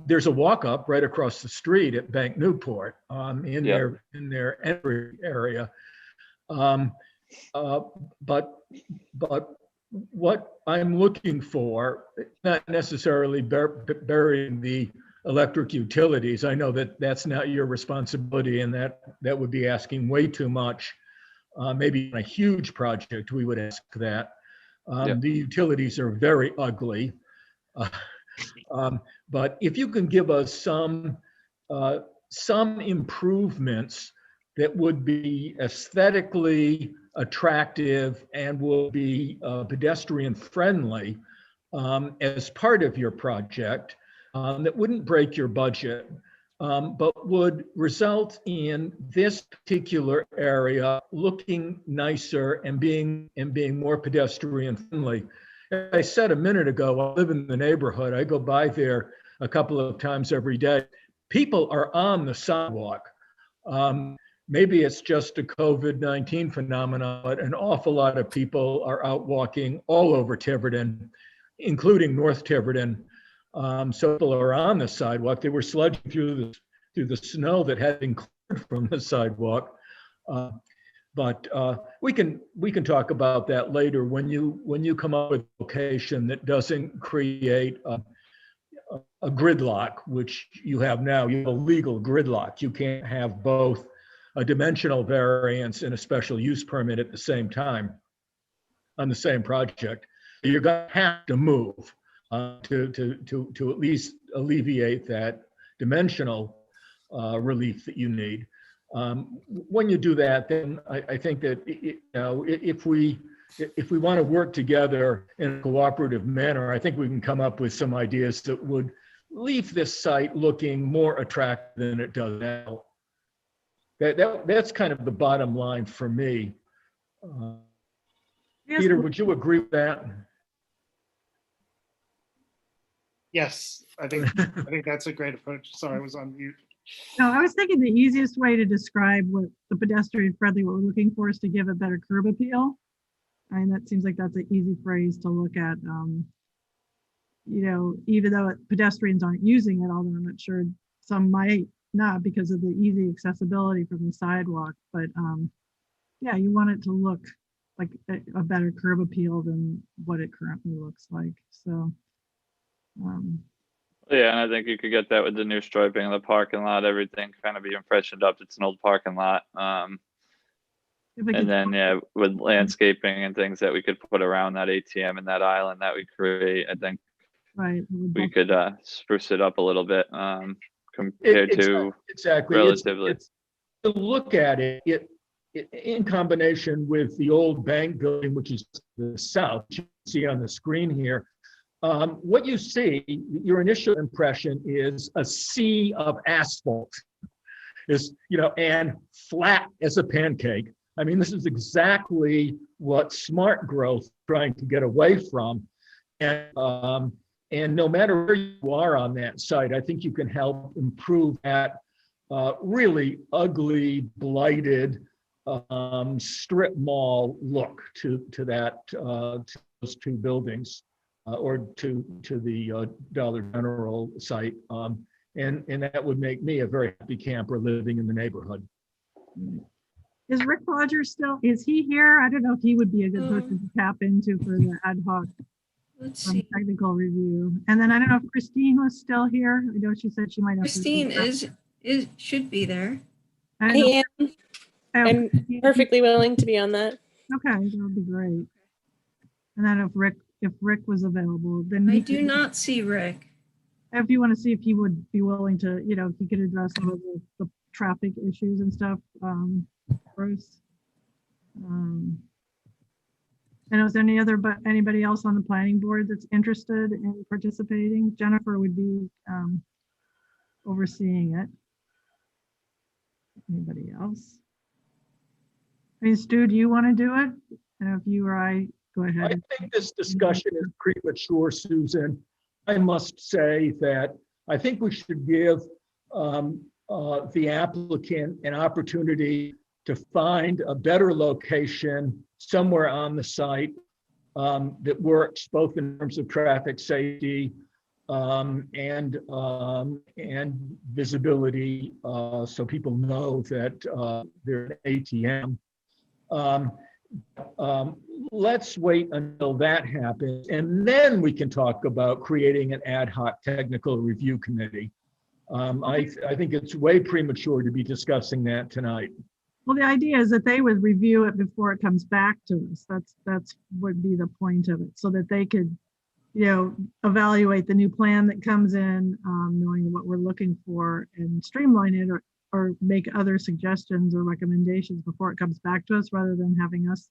There's a walk-up right across the street at Bank Newport, in their entry area. But what I'm looking for, not necessarily burying the electric utilities. I know that that's not your responsibility, and that would be asking way too much. Maybe in a huge project, we would ask that. The utilities are very ugly. But if you can give us some improvements that would be aesthetically attractive and will be pedestrian friendly as part of your project, that wouldn't break your budget, but would result in this particular area looking nicer and being more pedestrian friendly. As I said a minute ago, I live in the neighborhood. I go by there a couple of times every day. People are on the sidewalk. Maybe it's just a COVID-19 phenomenon, but an awful lot of people are out walking all over Tiverton, including North Tiverton. So people are on the sidewalk. They were sludging through the snow that had been cleared from the sidewalk. But we can talk about that later when you come up with a location that doesn't create a gridlock, which you have now. You have a legal gridlock. You can't have both a dimensional variance and a special use permit at the same time on the same project. You're going to have to move to at least alleviate that dimensional relief that you need. When you do that, then I think that if we want to work together in a cooperative manner, I think we can come up with some ideas that would leave this site looking more attractive than it does now. That's kind of the bottom line for me. Yes. Peter, would you agree with that? Yes, I think that's a great approach. Sorry, I was on mute. No, I was thinking the easiest way to describe what the pedestrian friendly, what we're looking for, is to give a better curb appeal. And that seems like that's an easy phrase to look at. Even though pedestrians aren't using it, although I'm not sure some might not because of the easy accessibility from the sidewalk. But yeah, you want it to look like a better curb appeal than what it currently looks like. So. Yeah, and I think you could get that with the new striping of the parking lot, everything kind of being freshened up. It's an old parking lot. If it And gets- then, yeah, with landscaping and things that we could put around that ATM and that island that we create, I think Right. it would we bump- could spruce it up a little bit compared to Exactly. relatively. To look at it, in combination with the old bank building, which is the south, you can see on the screen here, what you see, your initial impression is a sea of asphalt, and flat as a pancake. I mean, this is exactly what smart growth is trying to get away from. And no matter where you are on that site, I think you can help improve that really ugly, blighted strip mall look to those two buildings or to the Dollar General site. And that would make me a very happy camper living in the neighborhood. Is Rick Rogers still, is he here? I don't know if he would be a good person to tap into for the ad hoc Let's see. technical review. And then I don't know if Christine was still here. I know she said she might have. to- Christine should be there. I don't I know. am. I'm perfectly willing to be on that. Okay, that would be great. And then if Rick was available, then I he do could- not see Rick. If you want to see if he would be willing to, if he could address some of the traffic issues and stuff, Bruce. And is there anybody else on the planning board that's interested in participating? Jennifer would be overseeing it. Anybody else? I mean, Stu, do you want to do it? And if you or I, go I ahead. think this discussion is premature, Susan. I must say that I think we should give the applicant an opportunity to find a better location somewhere on the site that works both in terms of traffic safety and visibility, so people know that they're an ATM. Let's wait until that happens, and then we can talk about creating an ad hoc technical review committee. I think it's way premature to be discussing that tonight. Well, the idea is that they would review it before it comes back to us. That's would be the point of it, so that they could, evaluate the new plan that comes in, knowing what we're looking for, and streamline it or make other suggestions or recommendations before it comes back to us, rather than having us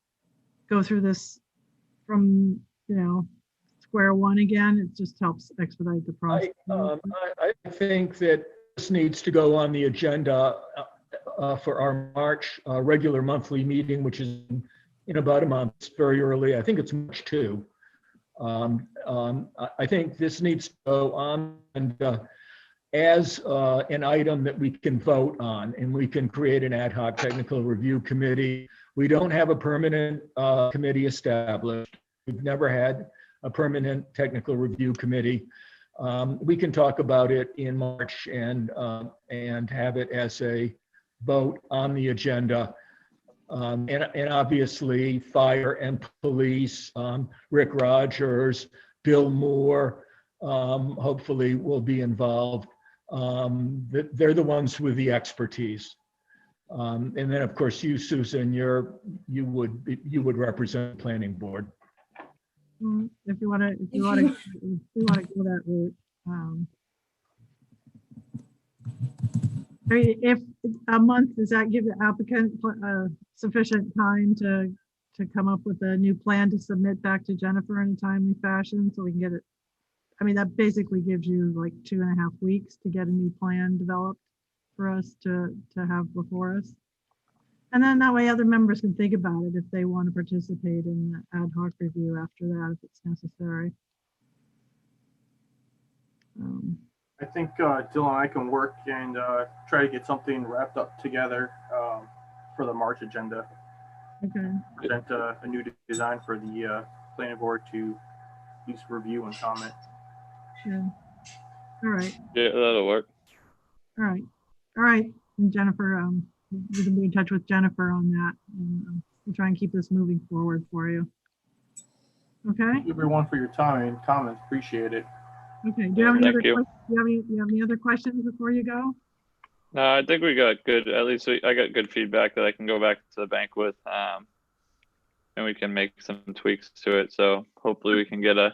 go through this from, square one again. It just helps expedite the process. I think that this needs to go on the agenda for our March regular monthly meeting, which is in about a month. It's very early. I think it's March 2. I think this needs to go on and as an item that we can vote on, and we can create an ad hoc technical review committee. We don't have a permanent committee established. We've never had a permanent technical review committee. We can talk about it in March and have it as a vote on the agenda. And obviously fire and police, Rick Rogers, Bill Moore, hopefully will be involved. They're the ones with the expertise. And then of course you, Susan, you would represent the planning board. If you want to go that route. I mean, if a month, does that give the applicant sufficient time to come up with a new plan to submit back to Jennifer in a timely fashion, so we can get it? I mean, that basically gives you like 2.5 weeks to get a new plan developed for us to have before us. And then that way other members can think about it if they want to participate in the ad hoc review after that, if it's necessary. I think Dylan and I can work and try to get something wrapped up together for the March agenda. Okay. Present a new design for the planning board to at least review and comment. Yeah. All right. Yeah, that'll work. All right. All right. And Jennifer, we can be in touch with Jennifer on that, and we'll try and keep this moving forward for you. Okay. Thank you everyone for your time and comments. Appreciate it. Okay. Do you have any Thank other you. questions? Do you have any other questions before you go? No, I think we got good, at least I got good feedback that I can go back to the bank with, and we can make some tweaks to it. So hopefully we can get a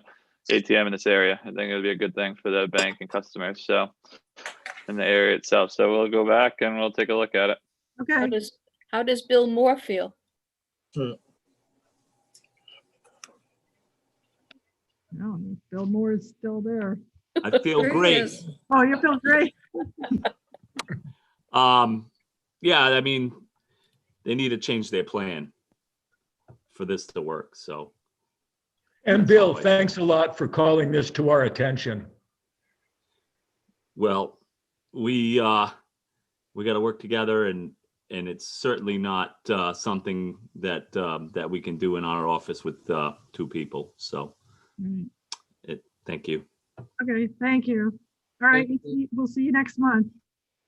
ATM in this area. I think it'll be a good thing for the bank and customers. So in the area itself. So we'll go back and we'll take a look at it. Okay. How does Bill Moore feel? No, Bill Moore is still there. I feel There he great. is. Oh, you feel great. Yeah, I mean, they need to change their plan for this to work, so. And That's Bill, all I- thanks a lot for calling this to our attention. Well, we got to work together, and it's certainly not something that that we can do in our office with two people. So, Mm. thank you. Okay, thank you. All right, we'll see you next month.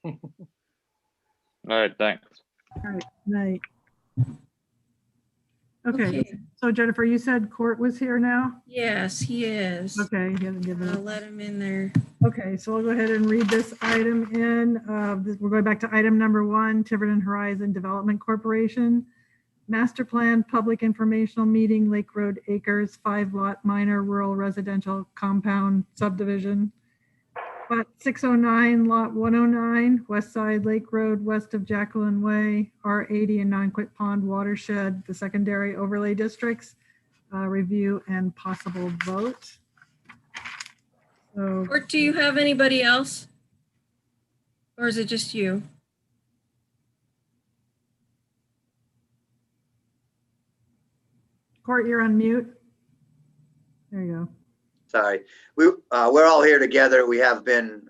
All right, thanks. All right, night. Okay, Okay. so Jennifer, you said Court was here now? Yes, he is. Okay, he hasn't given I'll us. let him in there. Okay, so I'll go ahead and read this item in. We're going back to item number 1, Tiverton Horizon Development Corporation. Master Plan Public Informational Meeting, Lake Road Acres, 5-lot minor rural residential compound subdivision. Plat 609, lot 109, west side Lake Road, west of Jacqueline Way, R80 and Nonquit Pond Watershed, the secondary overlay districts. Review and possible vote. So, Or do you have anybody else? Or is it just you? Court, you're on mute. There you go. Sorry, we're all here together. We have been,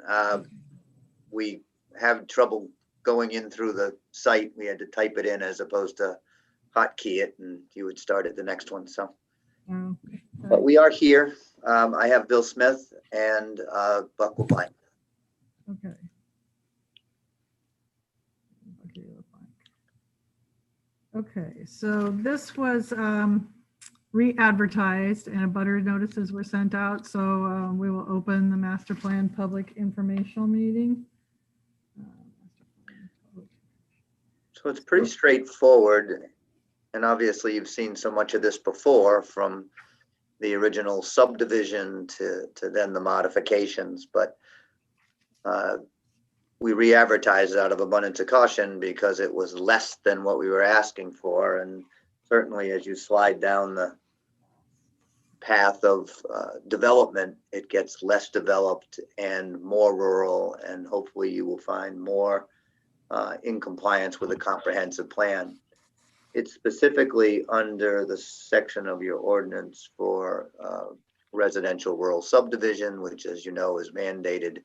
we have trouble going in through the site. We had to type it in as opposed to hotkey it, and you would start at the next one. So, Oh, but we are here. I have Bill Smith and Buck White. okay. Okay, so this was re-advertised and abutter notices were sent out. So we will open the master plan public informational meeting. So it's pretty straightforward. And obviously you've seen so much of this before, from the original subdivision to then the modifications, but we re-advertised out of abundance of caution because it was less than what we were asking for. And certainly as you slide down the path of development, it gets less developed and more rural, and hopefully you will find more in compliance with a comprehensive plan. It's specifically under the section of your ordinance for residential rural subdivision, which, as you know, is mandated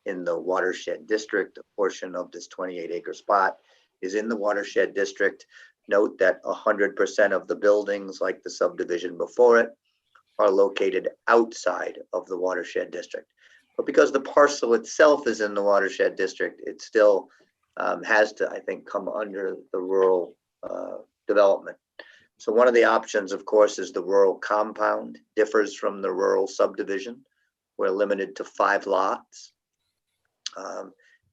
in the Watershed District. A portion of this 28-acre spot is in the Watershed District. Note that 100% of the buildings, like the subdivision before it, are located outside of the Watershed District. But because the parcel itself is in the Watershed District, it still has to, I think, come under the rural development. So one of the options, of course, is the rural compound. Differs from the rural subdivision. We're limited to 5 lots.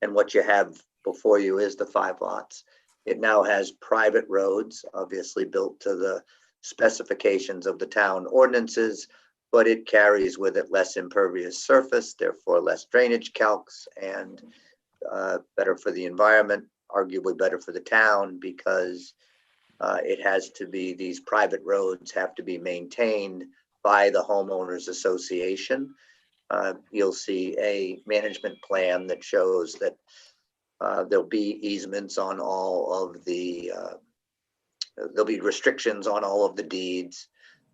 And what you have before you is the 5 lots. It now has private roads, obviously built to the specifications of the town ordinances, but it carries with it less impervious surface, therefore less drainage calcs, and better for the environment, arguably better for the town, because it has to be, these private roads have to be maintained by the homeowners association. You'll see a management plan that shows that there'll be easements on all of the, there'll be restrictions on all of the deeds.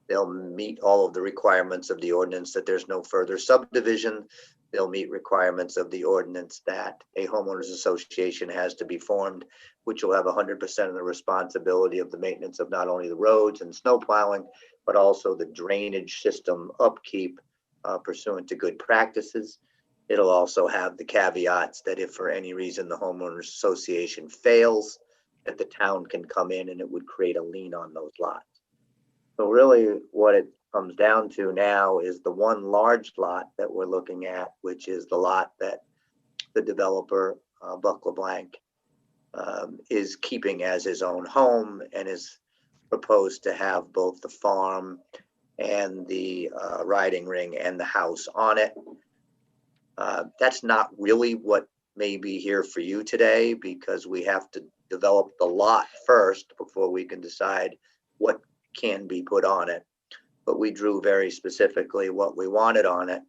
They'll meet all of the requirements of the ordinance that there's no further subdivision. They'll meet requirements of the ordinance that a homeowners association has to be formed, which will have 100% of the responsibility of the maintenance of not only the roads and snow plowing, but also the drainage system upkeep pursuant to good practices. It'll also have the caveats that if for any reason the homeowners association fails, that the town can come in and it would create a lien on those lots. So really what it comes down to now is the one large lot that we're looking at, which is the lot that the developer Buck LeBlanc, is keeping as his own home and is proposed to have both the farm and the riding ring and the house on it. That's not really what may be here for you today, because we have to develop the lot first before we can decide what can be put on it. But we drew very specifically what we wanted on it.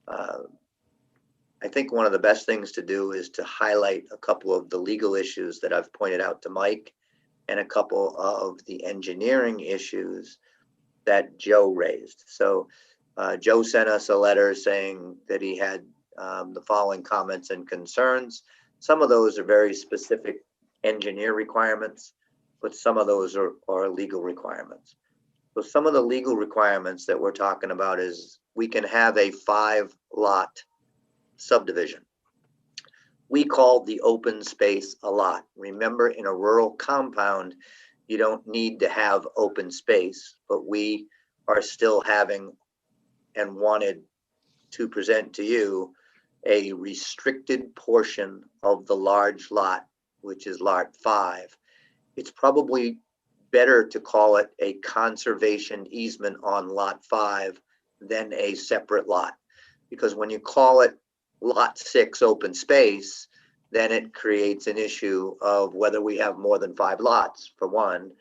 I think one of the best things to do is to highlight a couple of the legal issues that I've pointed out to Mike, and a couple of the engineering issues that Joe raised. So Joe sent us a letter saying that he had the following comments and concerns. Some of those are very specific engineer requirements, but some of those are legal requirements. So some of the legal requirements that we're talking about is we can have a 5-lot subdivision. We called the open space a lot. Remember, in a rural compound, you don't need to have open space, but we are still having and wanted to present to you a restricted portion of the large lot, which is lot 5. It's probably better to call it a conservation easement on lot 5 than a separate lot, because when you call it lot 6 open space, then it creates an issue of whether we have more than 5 lots. For one,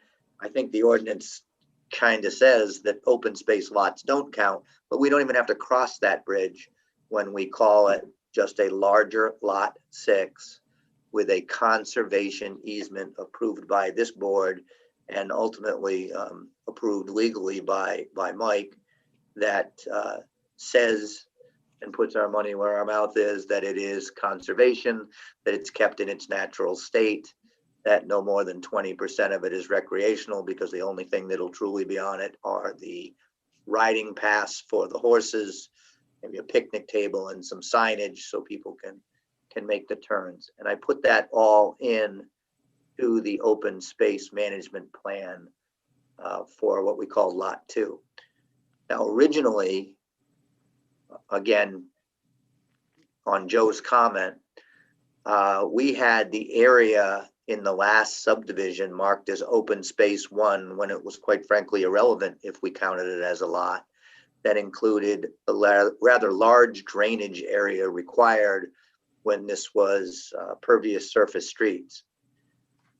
I think the ordinance kind of says that open space lots don't count, but we don't even have to cross that bridge when we call it just a larger lot 6 with a conservation easement approved by this board and ultimately approved legally by Mike, that says and puts our money where our mouth is, that it is conservation, that it's kept in its natural state, that no more than 20% of it is recreational, because the only thing that'll truly be on it are the riding paths for the horses, maybe a picnic table and some signage so people can make the turns. And I put that all in to the open space management plan for what we call lot 2. Now, originally, again, on Joe's comment, we had the area in the last subdivision marked as open space 1 when it was quite frankly irrelevant if we counted it as a lot. That included a rather large drainage area required when this was pervious surface streets.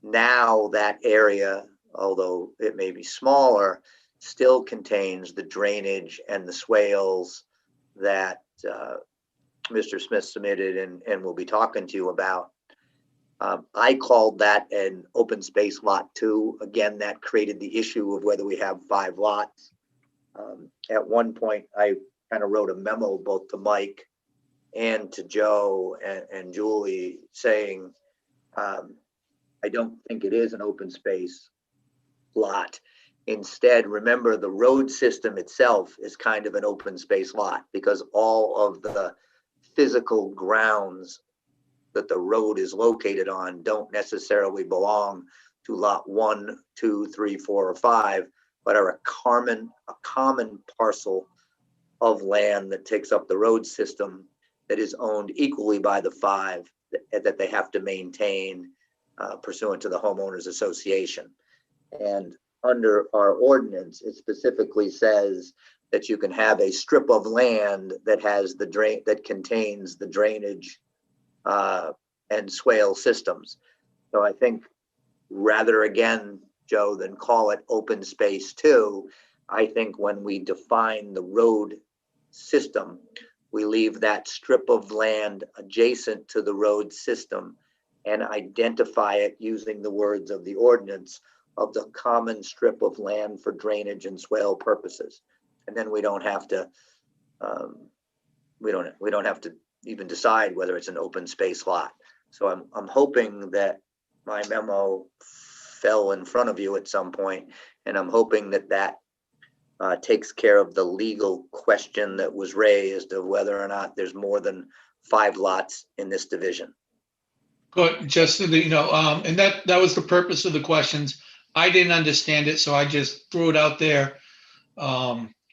Now that area, although it may be smaller, still contains the drainage and the swales that Mr. Smith submitted and we'll be talking to you about. I called that an open space lot 2. Again, that created the issue of whether we have 5 lots. At one point, I kind of wrote a memo both to Mike and to Joe and Julie saying, I don't think it is an open space lot. Instead, remember, the road system itself is kind of an open space lot, because all of the physical grounds that the road is located on don't necessarily belong to lot 1, 2, 3, 4, or 5, but are a common parcel of land that takes up the road system that is owned equally by the 5 that they have to maintain pursuant to the homeowners association. And under our ordinance, it specifically says that you can have a strip of land that has that contains the drainage and swale systems. So I think rather, again, Joe, than call it open space 2, I think when we define the road system, we leave that strip of land adjacent to the road system and identify it using the words of the ordinance of the common strip of land for drainage and swale purposes. And then we don't have to we don't have to even decide whether it's an open space lot. So I'm hoping that my memo fell in front of you at some point, and I'm hoping that takes care of the legal question that was raised of whether or not there's more than 5 lots in this division. Good, just so that you know, and that was the purpose of the questions. I didn't understand it, so I just threw it out there,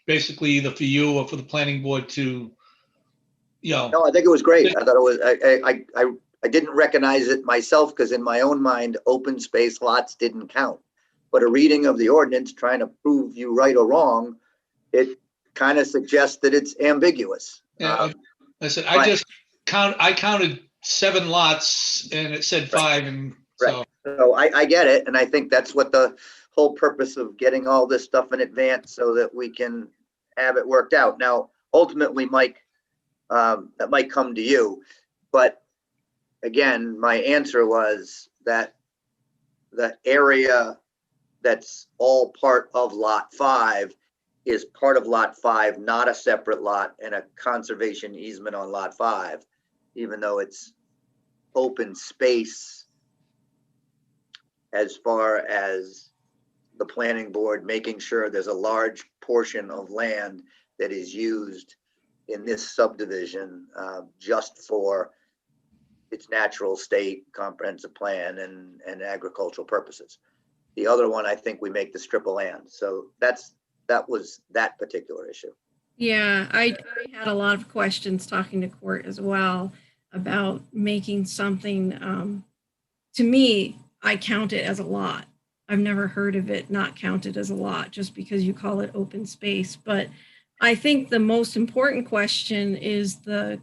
basically either for you or for the planning board to, you know. No, I think it was great. I thought it was, I didn't recognize it myself because in my own mind, open space lots didn't count. But a reading of the ordinance trying to prove you right or wrong, it kind of suggests that it's ambiguous. Yeah, listen, but- I counted 7 lots and it said 5, and so. Right. So I get it. And I think that's what the whole purpose of getting all this stuff in advance so that we can have it worked out. Now, ultimately, Mike, that might come to you, but again, my answer was that the area that's all part of lot 5 is part of lot 5, not a separate lot and a conservation easement on lot 5, even though it's open space as far as the planning board making sure there's a large portion of land that is used in this subdivision just for its natural state comprehensive plan and agricultural purposes. The other one, I think we make the strip of land. So that was that particular issue. Yeah, I had a lot of questions talking to court as well about making something, to me, I count it as a lot. I've never heard of it not counted as a lot just because you call it open space. But I think the most important question is the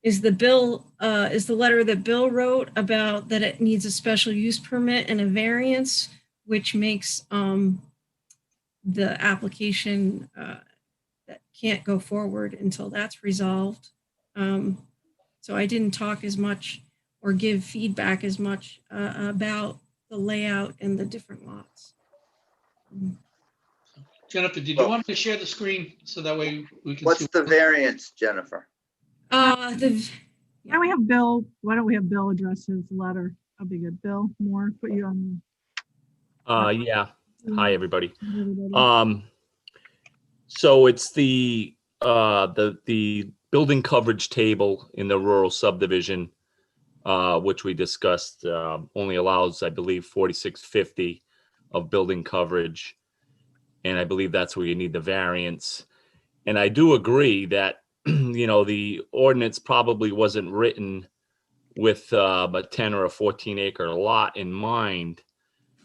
letter that Bill wrote about that it needs a special use permit and a variance, which makes the application that can't go forward until that's resolved. So I didn't talk as much or give feedback as much about the layout and the different lots. Jennifer, did you want me to share the screen so that way we can see? What's the variance, Jennifer? Why don't we have Bill address his letter? That'll be good. Bill Moore, put you on. Yeah. Hi, everybody. Everybody. So it's the building coverage table in the rural subdivision, which we discussed, only allows, I believe, 4650 of building coverage. And I believe that's where you need the variance. And I do agree that, the ordinance probably wasn't written with a 10 or a 14 acre lot in mind.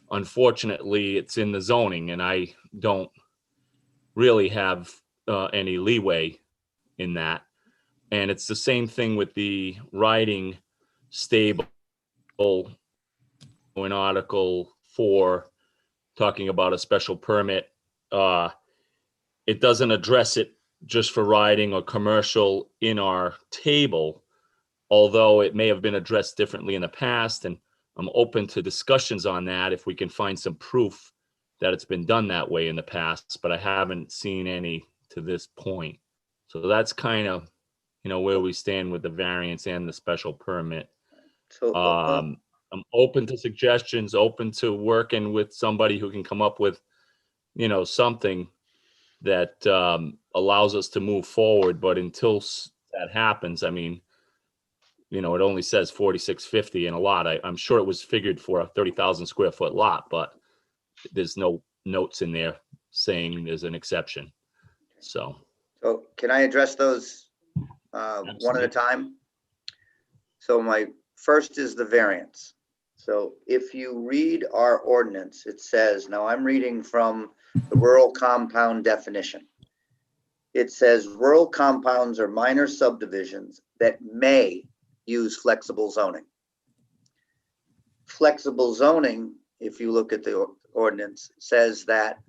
Unfortunately, it's in the zoning and I don't really have any leeway in that. And it's the same thing with the riding stable in Article 4, talking about a special permit. It doesn't address it just for riding or commercial in our table, although it may have been addressed differently in the past. And I'm open to discussions on that if we can find some proof that it's been done that way in the past, but I haven't seen any to this point. So that's kind of, where we stand with the variance and the special permit. So I'm open to suggestions, open to working with somebody who can come up with, something that allows us to move forward. But until that happens, I mean, it only says 4650 in a lot. I'm sure it was figured for a 30,000 square foot lot, but there's no notes in there saying there's an exception. So can I address those one at a time? So my first is the variance. So if you read our ordinance, it says, now I'm reading from the rural compound definition. It says rural compounds are minor subdivisions that may use flexible zoning. Flexible zoning, if you look at the ordinance, says that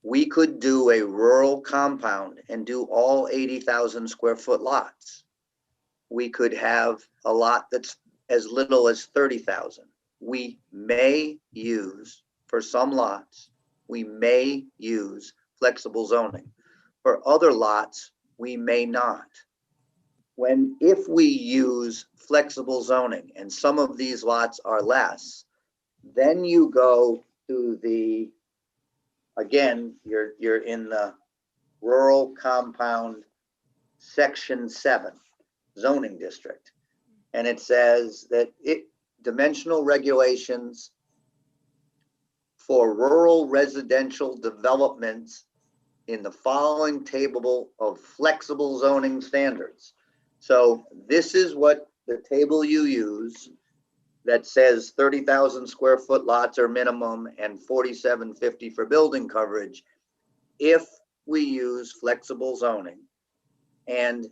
we could do a rural compound and do all 80,000 square foot lots. We could have a lot that's as little as 30,000. We may use, for some lots, we may use flexible zoning. For other lots, we may not. If we use flexible zoning and some of these lots are less, then you go to the, again, you're in the rural compound section 7 zoning district. And it says that dimensional regulations for rural residential developments in the following table of flexible zoning standards. So this is what the table you use that says 30,000 square foot lots are minimum and 4750 for building coverage, if we use flexible zoning. And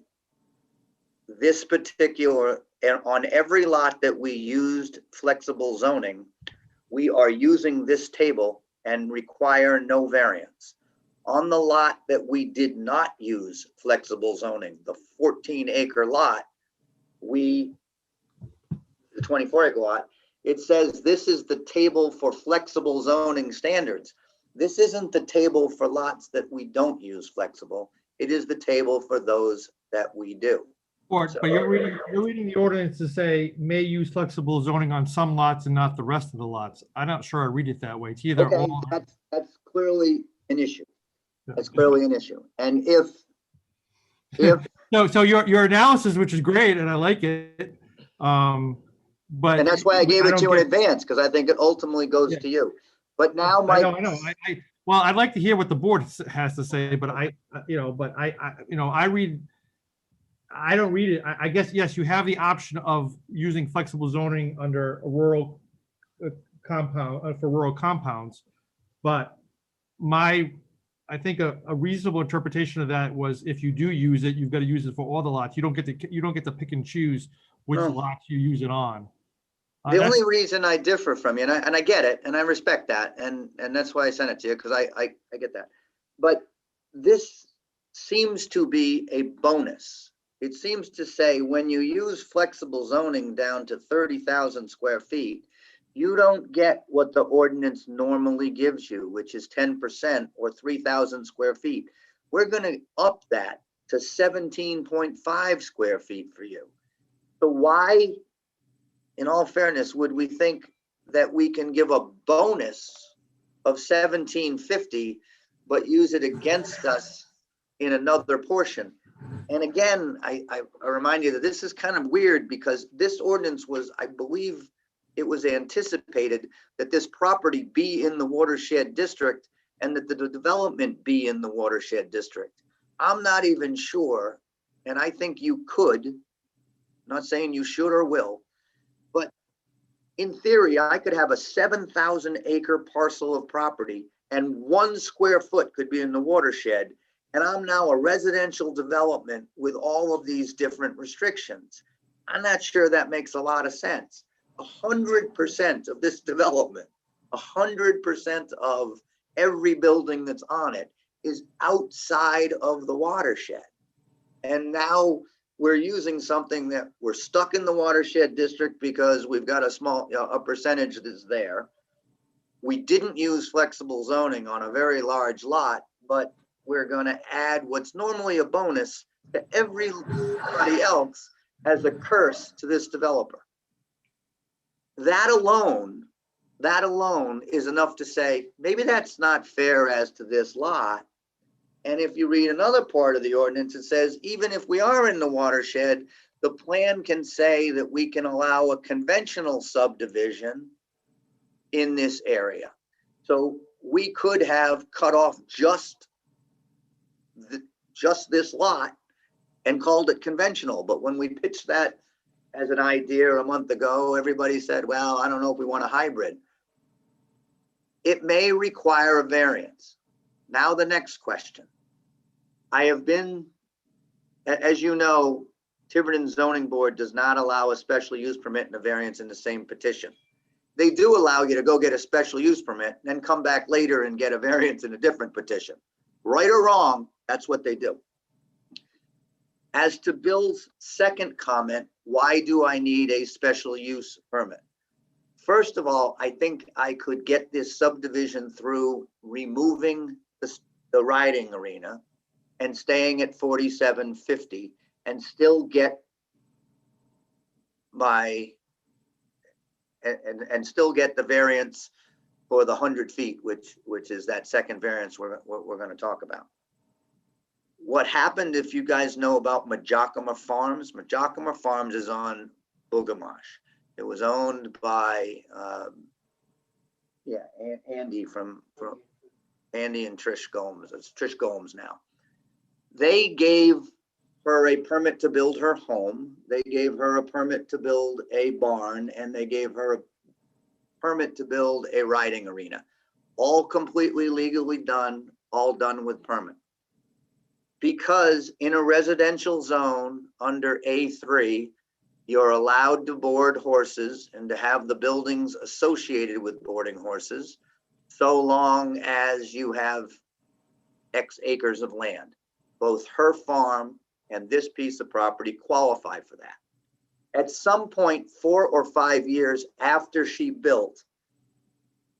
this particular, and on every lot that we used flexible zoning, we are using this table and require no variance. On the lot that we did not use flexible zoning, the 14-acre lot, the 24-acre lot, it says this is the table for flexible zoning standards. This isn't the table for lots that we don't use flexible. It is the table for those that we do. But you're reading the ordinance to say may use flexible zoning on some lots and not the rest of the lots. I'm not sure I read it that way. It's either Okay, or. that's clearly an issue. That's clearly an issue. And if so your analysis, which is great, and I like it. But and that's why I gave it to you in get- advance, because I think it ultimately goes to you. But now, I Mike, know. Well, I'd like to hear what the board has to say, but I don't read it. I guess, yes, you have the option of using flexible zoning under a rural compound for rural compounds. But I think a reasonable interpretation of that was if you do use it, you've got to use it for all the lots. You don't get to pick and choose which lots you use it on. the only reason I differ from you, and I get it, and I respect that, and that's why I sent it to you, because I get that. But this seems to be a bonus. It seems to say when you use flexible zoning down to 30,000 square feet, you don't get what the ordinance normally gives you, which is 10% or 3,000 square feet. We're going to up that to 17.5 square feet for you. So why, in all fairness, would we think that we can give a bonus of 1750, but use it against us in another portion? And again, I remind you that this is kind of weird because this ordinance was, I believe it was anticipated that this property be in the watershed district and that the development be in the watershed district. I'm not even sure, and I think you could, not saying you should or will, but in theory, I could have a 7,000 acre parcel of property and 1 square foot could be in the watershed. And I'm now a residential development with all of these different restrictions. I'm not sure that makes a lot of sense. 100% of this development, 100% of every building that's on it is outside of the watershed. And now we're using something that we're stuck in the watershed district because we've got a percentage that's there. We didn't use flexible zoning on a very large lot, but we're going to add what's normally a bonus to everybody else as a curse to this developer. That alone is enough to say, maybe that's not fair as to this lot. And if you read another part of the ordinance, it says, even if we are in the watershed, the plan can say that we can allow a conventional subdivision in this area. So we could have cut off just this lot and called it conventional. But when we pitched that as an idea a month ago, everybody said, well, I don't know if we want a hybrid. It may require a variance. Now the next question. I have been, as you know, Tiverton Zoning Board does not allow a special use permit and a variance in the same petition. They do allow you to go get a special use permit and then come back later and get a variance in a different petition. Right or wrong, that's what they do. As to Bill's second comment, why do I need a special use permit? First of all, I think I could get this subdivision through removing the riding arena and staying at 4750 and still get and still get the variance for the 100 feet, which is that second variance we're going to talk about. What happened, if you guys know about Majacama Farms? Majacama Farms is on Bugamash. It was owned by Andy from Andy and Trish Gomes. It's Trish Gomes now. They gave her a permit to build her home. They gave her a permit to build a barn, and they gave her a permit to build a riding arena. All completely legally done, all done with permit. Because in a residential zone under A3, you're allowed to board horses and to have the buildings associated with boarding horses, so long as you have X acres of land. Both her farm and this piece of property qualify for that. At some point, 4 or 5 years after she built,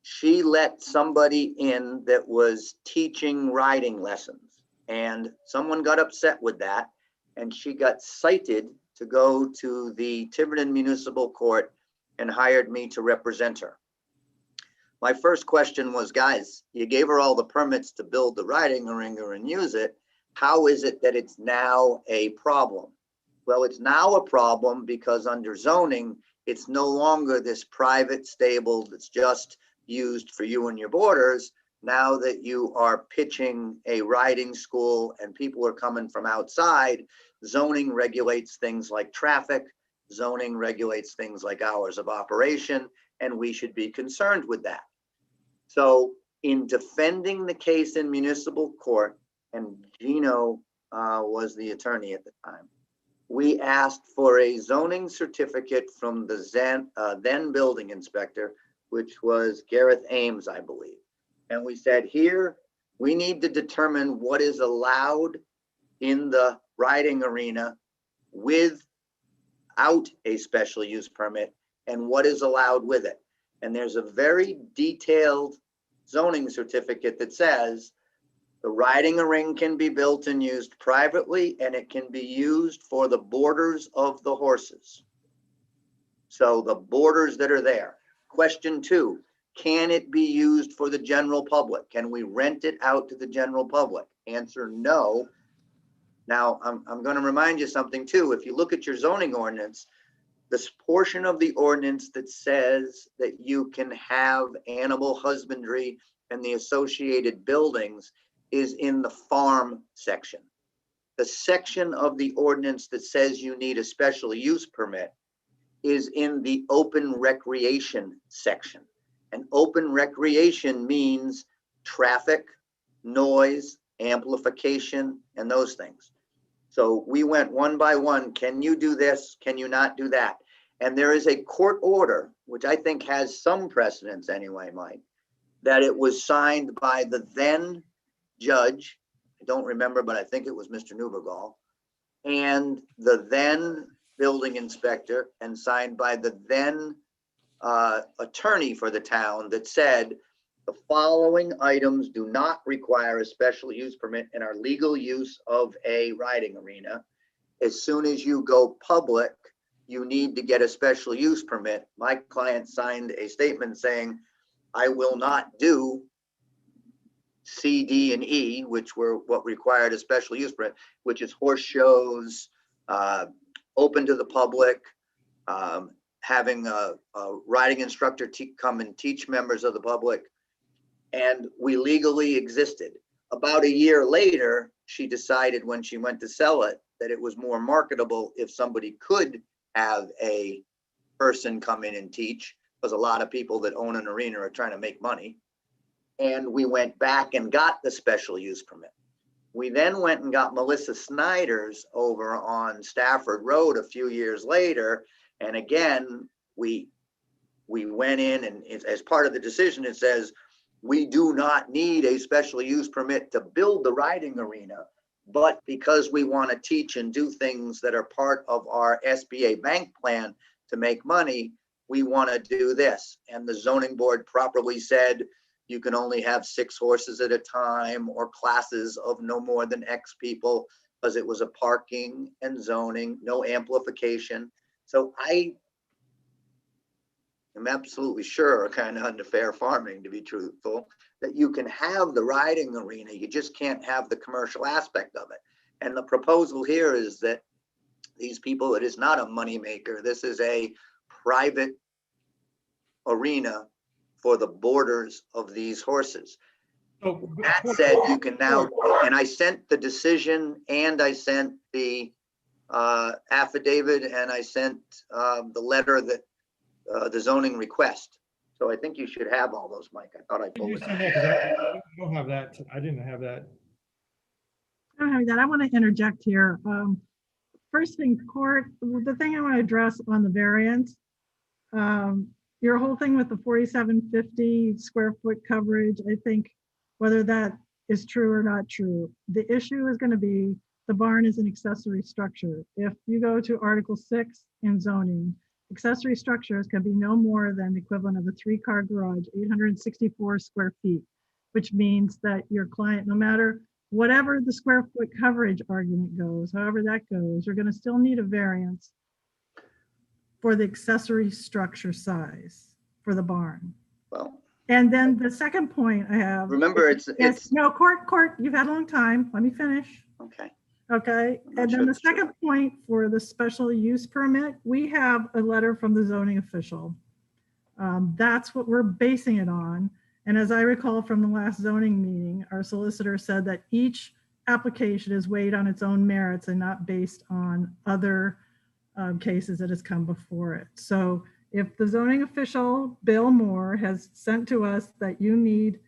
she let somebody in that was teaching riding lessons, and someone got upset with that, and she got cited to go to the Tiverton Municipal Court and hired me to represent her. My first question was, guys, you gave her all the permits to build the riding arena and use it. How is it that it's now a problem? Well, it's now a problem because under zoning, it's no longer this private stable that's just used for you and your boarders. Now that you are pitching a riding school and people are coming from outside, zoning regulates things like traffic, zoning regulates things like hours of operation, and we should be concerned with that. So in defending the case in municipal court, and Gino was the attorney at the time, we asked for a zoning certificate from the then building inspector, which was Gareth Ames, I believe. And we said, here, we need to determine what is allowed in the riding arena without a special use permit and what is allowed with it. And there's a very detailed zoning certificate that says the riding ring can be built and used privately, and it can be used for the boarders of the horses. So the boarders that are there. Question 2, can it be used for the general public? Can we rent it out to the general public? Answer, no. Now, I'm going to remind you something too. If you look at your zoning ordinance, this portion of the ordinance that says that you can have animal husbandry and the associated buildings is in the farm section. The section of the ordinance that says you need a special use permit is in the open recreation section. And open recreation means traffic, noise, amplification, and those things. So we went one by one. Can you do this? Can you not do that? And there is a court order, which I think has some precedence anyway, Mike, that it was signed by the then judge. I don't remember, but I think it was Mr. Newbergall, and the then building inspector, and signed by the then attorney for the town, that said the following items do not require a special use permit and are legal use of a riding arena. As soon as you go public, you need to get a special use permit. My client signed a statement saying, I will not do C, D, and E, which were what required a special use permit, which is horse shows, open to the public, having a riding instructor come and teach members of the public. And we legally existed. About a year later, she decided when she went to sell it that it was more marketable if somebody could have a person come in and teach, because a lot of people that own an arena are trying to make money. And we went back and got the special use permit. We then went and got Melissa Snyder's over on Stafford Road a few years later. And again, we went in, and as part of the decision, it says, we do not need a special use permit to build the riding arena, but because we want to teach and do things that are part of our SBA bank plan to make money, we want to do this. And the zoning board properly said, you can only have 6 horses at a time or classes of no more than X people, because it was a parking and zoning, no amplification. So I am absolutely sure, kind of under fair farming, to be truthful, that you can have the riding arena, you just can't have the commercial aspect of it. And the proposal here is that these people, it is not a moneymaker. This is a private arena for the boarders of these horses. So That said, you can now, and I sent the decision and I sent the affidavit and I sent the letter that the zoning request. So I think you should have all those, Mike. I thought I Can told you you. send that? 'Cause I don't have that. I didn't have that. I don't have that. I want to interject here. First thing, Court, the thing I want to address on the variance, your whole thing with the 4,750 square foot coverage, I think whether that is true or not true, the issue is going to be the barn is an accessory structure. If you go to Article 6 in zoning, accessory structures can be no more than the equivalent of a 3-car garage, 864 square feet, which means that your client, no matter whatever the square foot coverage argument goes, however that goes, you're going to still need a variance for the accessory structure size for the barn. Well, And then the second point I have. remember, it's No, Court, you've had a long time. Let me finish. okay. Okay, I'm not and sure then the that's true. second point for the special use permit, we have a letter from the zoning official. That's what we're basing it on. And as I recall from the last zoning meeting, our solicitor said that each application is weighed on its own merits and not based on other cases that has come before it. So if the zoning official, Bill Moore, has sent to us that you need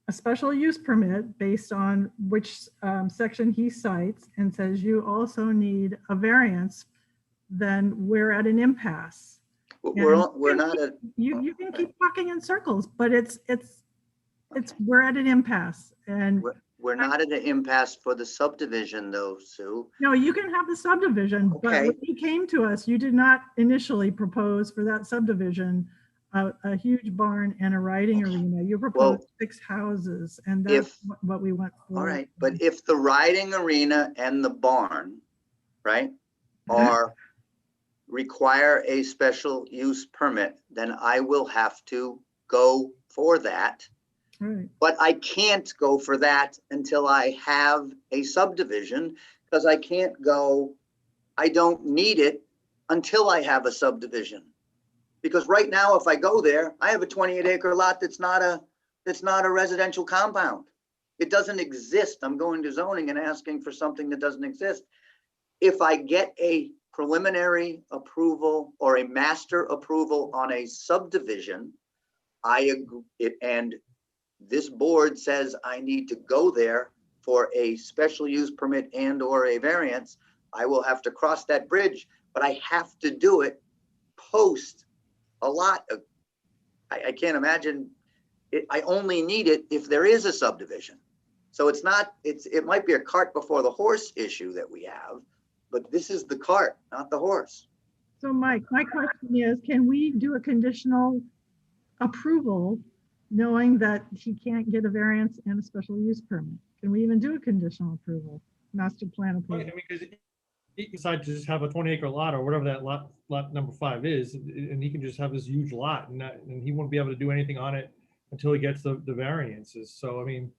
a special use permit based on which section he cites and says you also need a variance, then we're at an impasse. We're not at, You can keep talking in circles, but we're at an impasse. And we're not at an impasse for the subdivision though, Sue. no, you can have the subdivision, but Okay. when you came to us, you did not initially propose for that subdivision a huge barn and a riding arena. You proposed 6 houses, and that's what we went for. All right, but if the riding arena and the barn, right, require a special use permit, then I will have to go for that. Right. But I can't go for that until I have a subdivision, because I can't go, I don't need it until I have a subdivision. Because right now, if I go there, I have a 28-acre lot that's not a residential compound. It doesn't exist. I'm going to zoning and asking for something that doesn't exist. If I get a preliminary approval or a master approval on a subdivision, I agree, and this board says I need to go there for a special use permit and or a variance, I will have to cross that bridge, but I have to do it post a lot of, I can't imagine it. I only need it if there is a subdivision. So it's not, it might be a cart before the horse issue that we have, but this is the cart, not the horse. So Mike, my question is, can we do a conditional approval knowing that he can't get a variance and a special use permit? Can we even do a conditional approval, master plan I approval? mean, because he decides to just have a 20-acre lot or whatever that lot number 5 is, and he can just have this huge lot, and he won't be able to do anything on it until he gets the variances. So, I mean,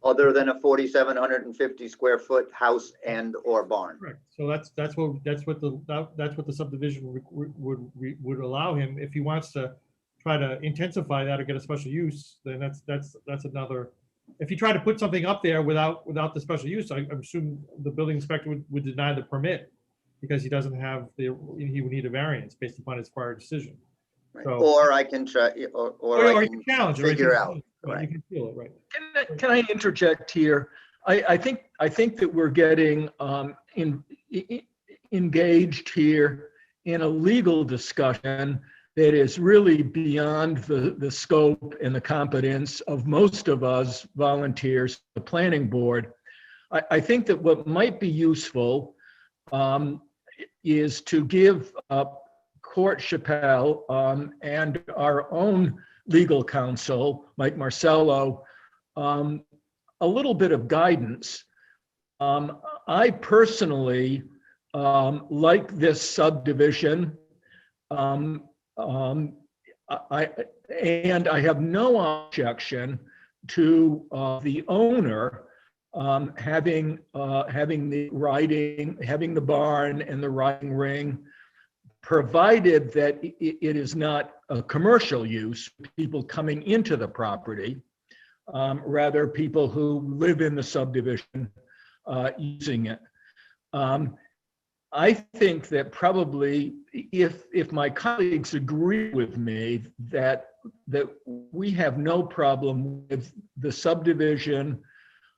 Other than a 4,750 square foot house and or barn. correct. So that's what the subdivision would allow him. If he wants to try to intensify that or get a special use, then that's another. If he tried to put something up there without the special use, I'm assuming the building inspector would deny the permit because he doesn't have he would need a variance based upon his prior decision. Right. So, Or I can try, or I you can challenge it, right? figure out. Right. You can feel it, right? Can I interject here? I think that we're getting engaged here in a legal discussion that is really beyond the scope and the competence of most of us volunteers, the planning board. I think that what might be useful is to give Court Chappelle and our own legal counsel, Mike Marcello, a little bit of guidance. I personally like this subdivision. I have no objection to the owner having the barn and the riding ring, provided that it is not a commercial use, people coming into the property. rather people who live in the subdivision using it. I think that probably if my colleagues agree with me that we have no problem with the subdivision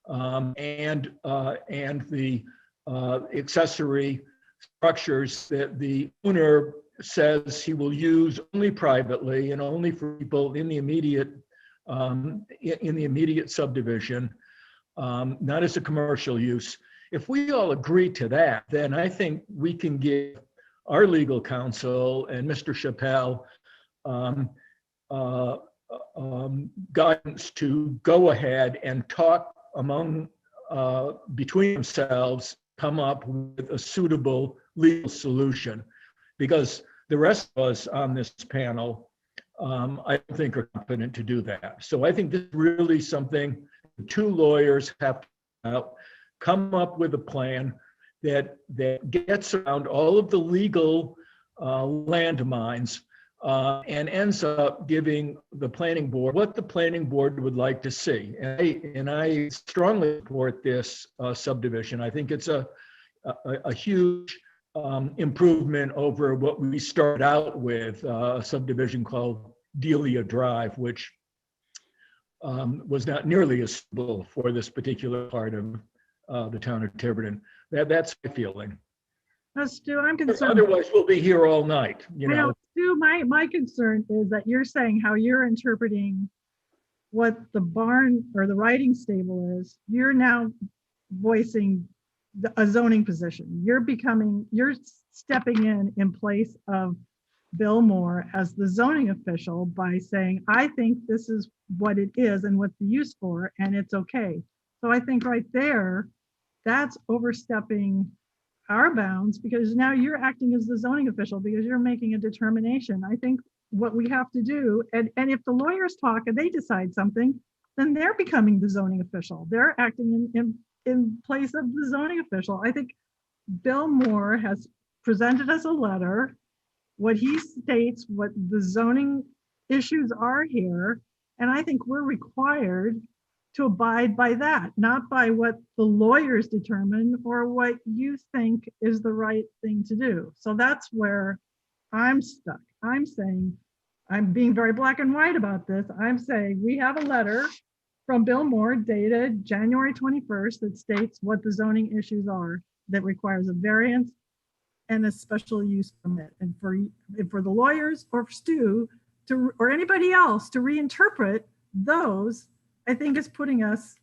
and the accessory structures that the owner says he will use only privately and only for people in the immediate subdivision, not as a commercial use. If we all agree to that, then I think we can give our legal counsel and Mr. Chappelle guidance to go ahead and talk between themselves, come up with a suitable legal solution. Because the rest of us on this panel, I don't think are competent to do that. So I think this is really something the two lawyers have to come up with a plan that gets around all of the legal landmines and ends up giving the planning board what the planning board would like to see. And I strongly support this subdivision. I think it's a huge improvement over what we started out with, a subdivision called Delia Drive, which was not nearly as suitable for this particular part of the town of Tiverton. That's my feeling. Now, Stu, I'm concerned. Otherwise, we'll be here all night. I know, Stu, my concern is that you're saying how you're interpreting what the barn or the riding stable is. You're now voicing a zoning position. You're stepping in place of Bill Moore as the zoning official by saying, I think this is what it is and what's the use for, and it's okay. So I think right there, that's overstepping our bounds, because now you're acting as the zoning official because you're making a determination. I think what we have to do, and if the lawyers talk and they decide something, then they're becoming the zoning official. They're acting in place of the zoning official. I think Bill Moore has presented us a letter, what he states, what the zoning issues are here, and I think we're required to abide by that, not by what the lawyers determine or what you think is the right thing to do. So that's where I'm stuck. I'm saying, I'm being very black and white about this. I'm saying we have a letter from Bill Moore dated January 21st that states what the zoning issues are that requires a variance and a special use permit. And for the lawyers or for Stu or anybody else to reinterpret those, I think it's putting us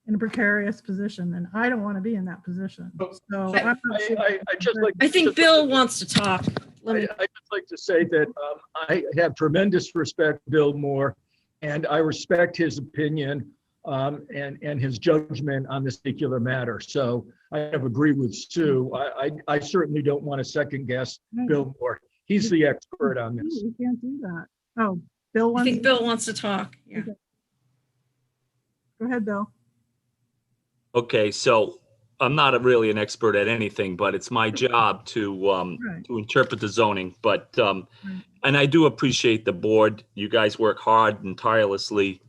in a precarious position, and I don't want to be in that position. So I think Bill wants to talk. I'd just like to say that I have tremendous respect for Bill Moore, and I respect his opinion and his judgment on this particular matter. So I have agreed with Sue. I certainly don't want to second guess Bill Moore. He's the expert on this. We can't do that. Oh, Bill wants. I think Bill wants to talk. Yeah. Okay. Go ahead, Bill. Okay, so I'm not really an expert at anything, but it's my job to interpret the zoning. But and I do appreciate the board. You guys work hard and tirelessly,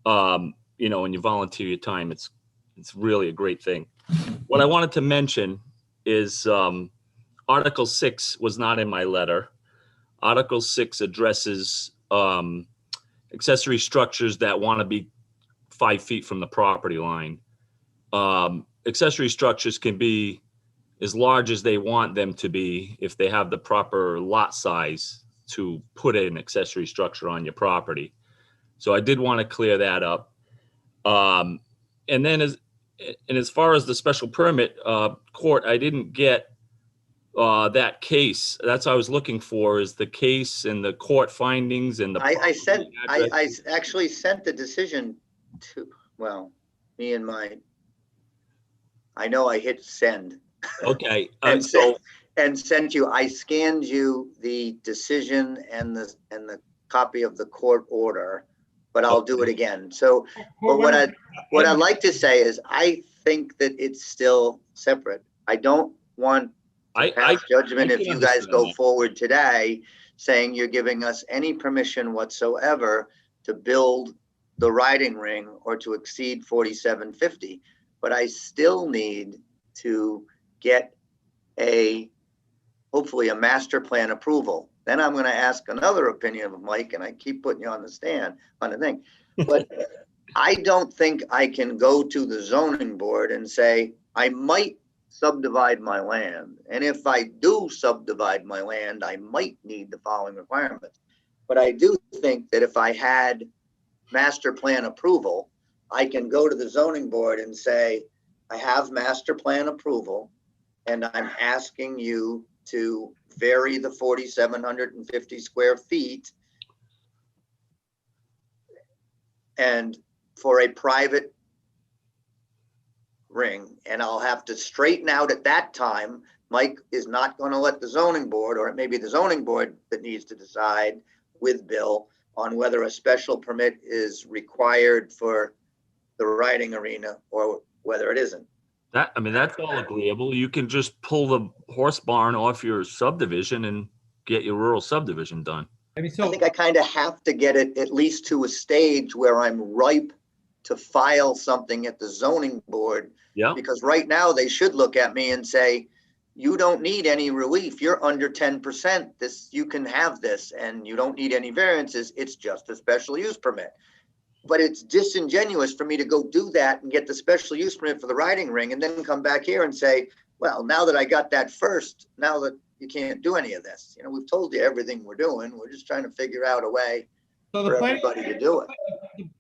and you volunteer your time. It's really a great thing. What I wanted to mention is Article 6 was not in my letter. Article 6 addresses accessory structures that want to be 5 feet from the property line. Accessory structures can be as large as they want them to be if they have the proper lot size to put an accessory structure on your property. So I did want to clear that up. And then as far as the special permit court, I didn't get that case. That's what I was looking for, is the case and the court findings and the. I actually sent the decision to, well, me and I know I hit send. Okay. and sent you, I scanned you the decision and the copy of the court order, but I'll do it again. So, but what I'd like to say is I think that it's still separate. I don't want to pass judgment if you guys go forward today saying you're giving us any permission whatsoever to build the riding ring or to exceed 4750, but I still need to get hopefully a master plan approval. Then I'm going to ask another opinion of Mike, and I keep putting you on the stand on the thing, but I don't think I can go to the zoning board and say, I might subdivide my land. And if I do subdivide my land, I might need the following requirements. But I do think that if I had master plan approval, I can go to the zoning board and say, I have master plan approval, and I'm asking you to vary the 4,750 square feet and for a private ring. And I'll have to straighten out at that time. Mike is not going to let the zoning board, or it may be the zoning board that needs to decide with Bill on whether a special permit is required for the riding arena or whether it isn't. That, I mean, that's all agreeable. You can just pull the horse barn off your subdivision and get your rural subdivision done. I mean, I so think I kind of have to get it at least to a stage where I'm ripe to file something at the zoning board. Yeah. Because right now they should look at me and say, you don't need any relief. You're under 10%. This, you can have this and you don't need any variances. It's just a special use permit. But it's disingenuous for me to go do that and get the special use permit for the riding ring and then come back here and say, well, now that I got that first, now that you can't do any of this. You know, we've told you everything we're doing. We're just trying to figure out a way so for everybody to do it.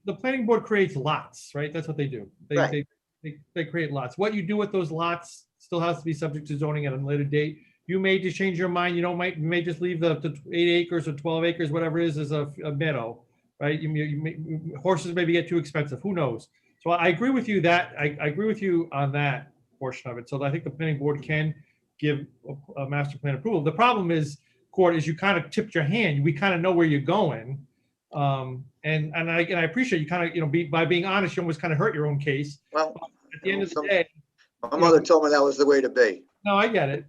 the planning board creates lots, right? That's what they do. Right. They create lots. What you do with those lots still has to be subject to zoning at a later date. You may just change your mind. You may just leave the 8 acres or 12 acres, whatever it is, as a meadow, right? Horses maybe get too expensive. Who knows? So I agree with you that I agree with you on that portion of it. So I think the planning board can give a master plan approval. The problem is, Court, is you kind of tipped your hand. We kind of know where you're going. And I appreciate you kind of, by being honest, you almost kind of hurt your own case. Well, at the end of the day, my mother told me that was the way to be. no, I get it.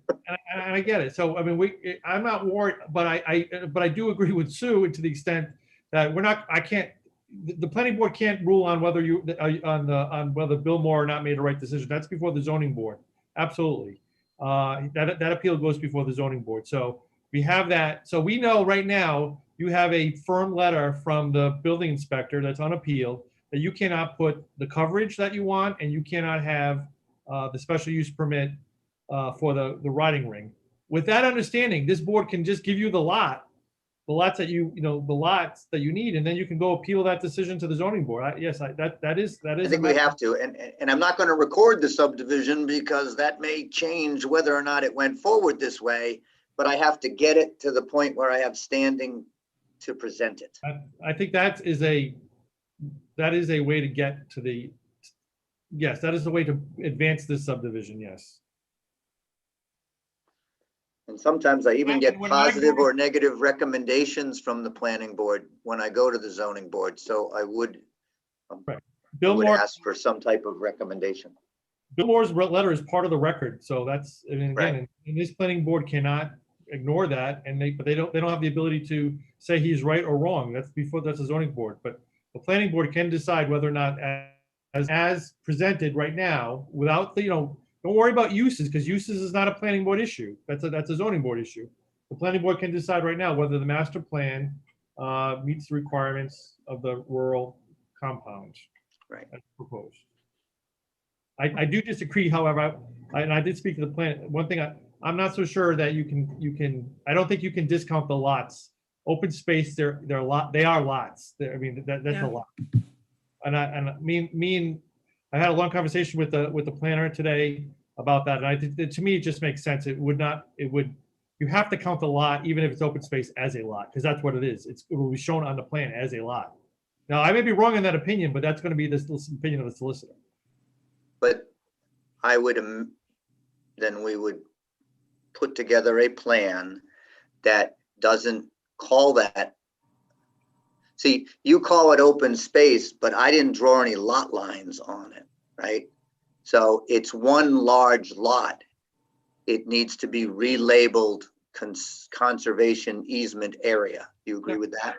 And I get it. So, I mean, I'm not worried, but I do agree with Sue to the extent that the planning board can't rule on whether on whether Bill Moore or not made the right decision. That's before the zoning board. Absolutely. That appeal goes before the zoning board. So we have that. So we know right now you have a firm letter from the building inspector that's on appeal that you cannot put the coverage that you want, and you cannot have the special use permit for the riding ring. With that understanding, this board can just give you the lots that the lots that you need, and then you can go appeal that decision to the zoning board. That is. I think we have to, and I'm not going to record the subdivision because that may change whether or not it went forward this way, but I have to get it to the point where I have standing to present it. I think that is a way to get to the, yes, that is the way to advance this subdivision, yes. And sometimes I even get positive or negative recommendations from the planning board when I go to the zoning board. So I would, ask for some type of recommendation. Bill Moore's letter is part of the record. So that's, I mean, again, and this planning board cannot ignore that, but they don't have the ability to say he's right or wrong. That's the zoning board. But the planning board can decide whether or not, as presented right now, without the, don't worry about uses, because uses is not a planning board issue. That's a zoning board issue. The planning board can decide right now whether the master plan meets the requirements of the rural compound. Right. As proposed. I do disagree, however, and I did speak to the plan. One thing I'm not so sure that you can. I don't think you can discount the lots. Open space, they are lots. I mean, that's a lot. And I had a long conversation with the planner today about that, and to me it just makes sense. You have to count the lot even if it's open space as a lot, because that's what it is. It will be shown on the plan as a lot. Now I may be wrong in that opinion, but that's going to be the opinion of the solicitor. But I would, then we would put together a plan that doesn't call that. See, you call it open space, but I didn't draw any lot lines on it, right? So it's one large lot. It needs to be relabeled conservation easement area. Do you agree with that?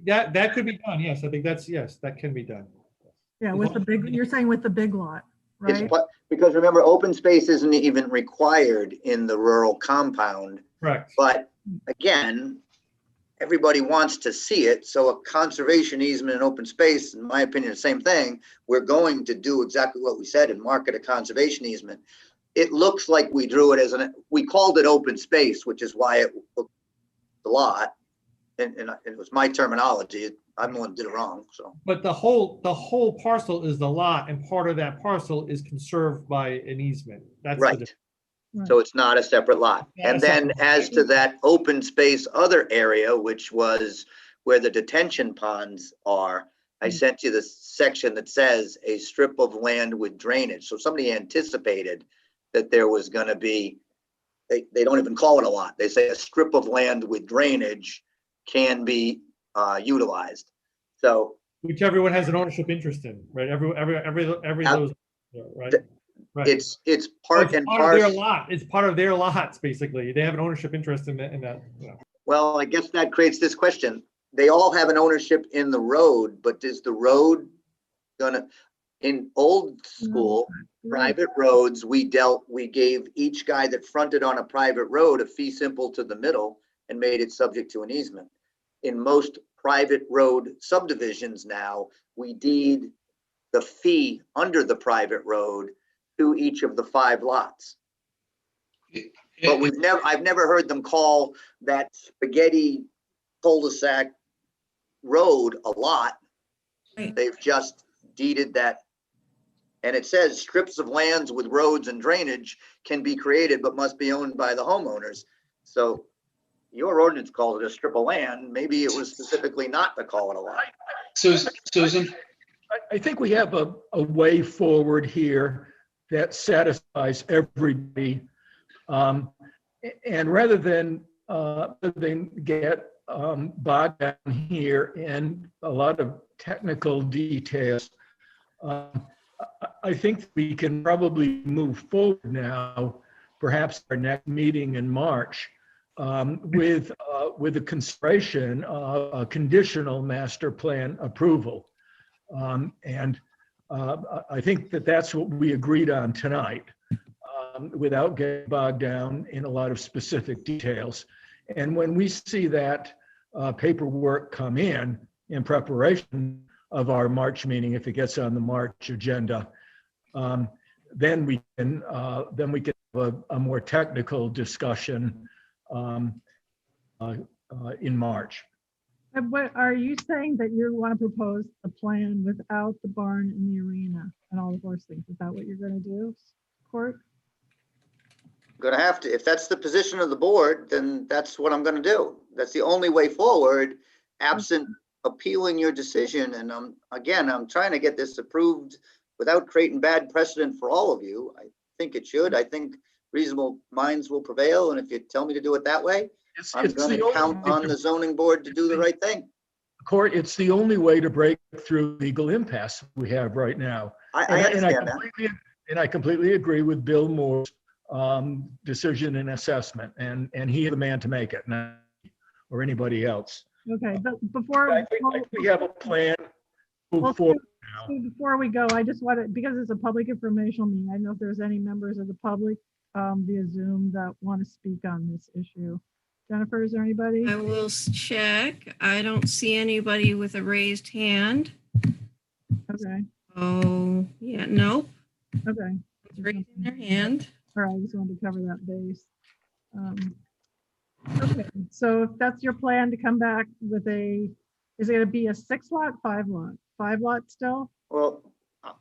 That could be done, yes, I think yes, that can be done. Yeah, with the big, you're saying with the big lot, right? Because remember, open space isn't even required in the rural compound. Correct. But again, everybody wants to see it. So a conservation easement and open space, in my opinion, the same thing. We're going to do exactly what we said and market a conservation easement. It looks like we drew it as we called it open space, which is why it looked a lot. And it was my terminology. I'm the one who did it wrong, so. But the whole parcel is the lot, and part of that parcel is conserved by an easement. That's right. So it's not a separate lot. And then as to that open space other area, which was where the detention ponds are, I sent you the section that says a strip of land with drainage. So somebody anticipated that there was going to be, they don't even call it a lot. They say a strip of land with drainage can be utilized. So which everyone has an ownership interest in, right? Every those, right? Right. It's part and parcel. Of their lot. It's part of their lots, basically. They have an ownership interest in that. Yeah. Well, I guess that creates this question. They all have an ownership in the road, but is the road gonna, in old school, private roads, we gave each guy that fronted on a private road a fee simple to the middle and made it subject to an easement. In most private road subdivisions now, we deed the fee under the private road to each of the 5 lots. But I've never heard them call that spaghetti cul-de-sac road a lot. Right. They've just deeded that. And it says strips of lands with roads and drainage can be created, but must be owned by the homeowners. So your ordinance calls it a strip of land. Maybe it was specifically not to call it a lot. Susan? I think we have a way forward here that satisfies everybody. And rather than get bogged down here in a lot of technical details, I think we can probably move forward now, perhaps our next meeting in March, with the consideration of a conditional master plan approval. I think that's what we agreed on tonight, without getting bogged down in a lot of specific details. And when we see that paperwork come in preparation of our March meeting, if it gets on the March agenda, then we can have a more technical discussion in March. What are you saying, that you want to propose a plan without the barn and the arena and all the horse things? Is that what you're going to do, Court? I'm gonna have to, if that's the position of the board, then that's what I'm gonna do. That's the only way forward, absent appealing your decision. And I'm trying to get this approved without creating bad precedent for all of you. I think it should. I think reasonable minds will prevail. And if you tell me to do it that way, I'm going to count on the zoning board to do the right thing. Court, it's the only way to break through legal impasse we have right now. I understand that. And I completely agree with Bill Moore's decision and assessment, and he is the man to make it, not or anybody else. Okay, but before I think we have a plan. Before we go, I just want to, because it's a public informational meeting, I don't know if there's any members of the public via Zoom that want to speak on this issue. Jennifer, is there anybody? I will check. I don't see anybody with a raised hand. Okay. Oh, yeah, nope. Okay. It's raising their hand. All right, I just wanted to cover that base. Okay, so if that's your plan to come back with is it going to be a 6 lot, 5 lot? 5 lot still? Well,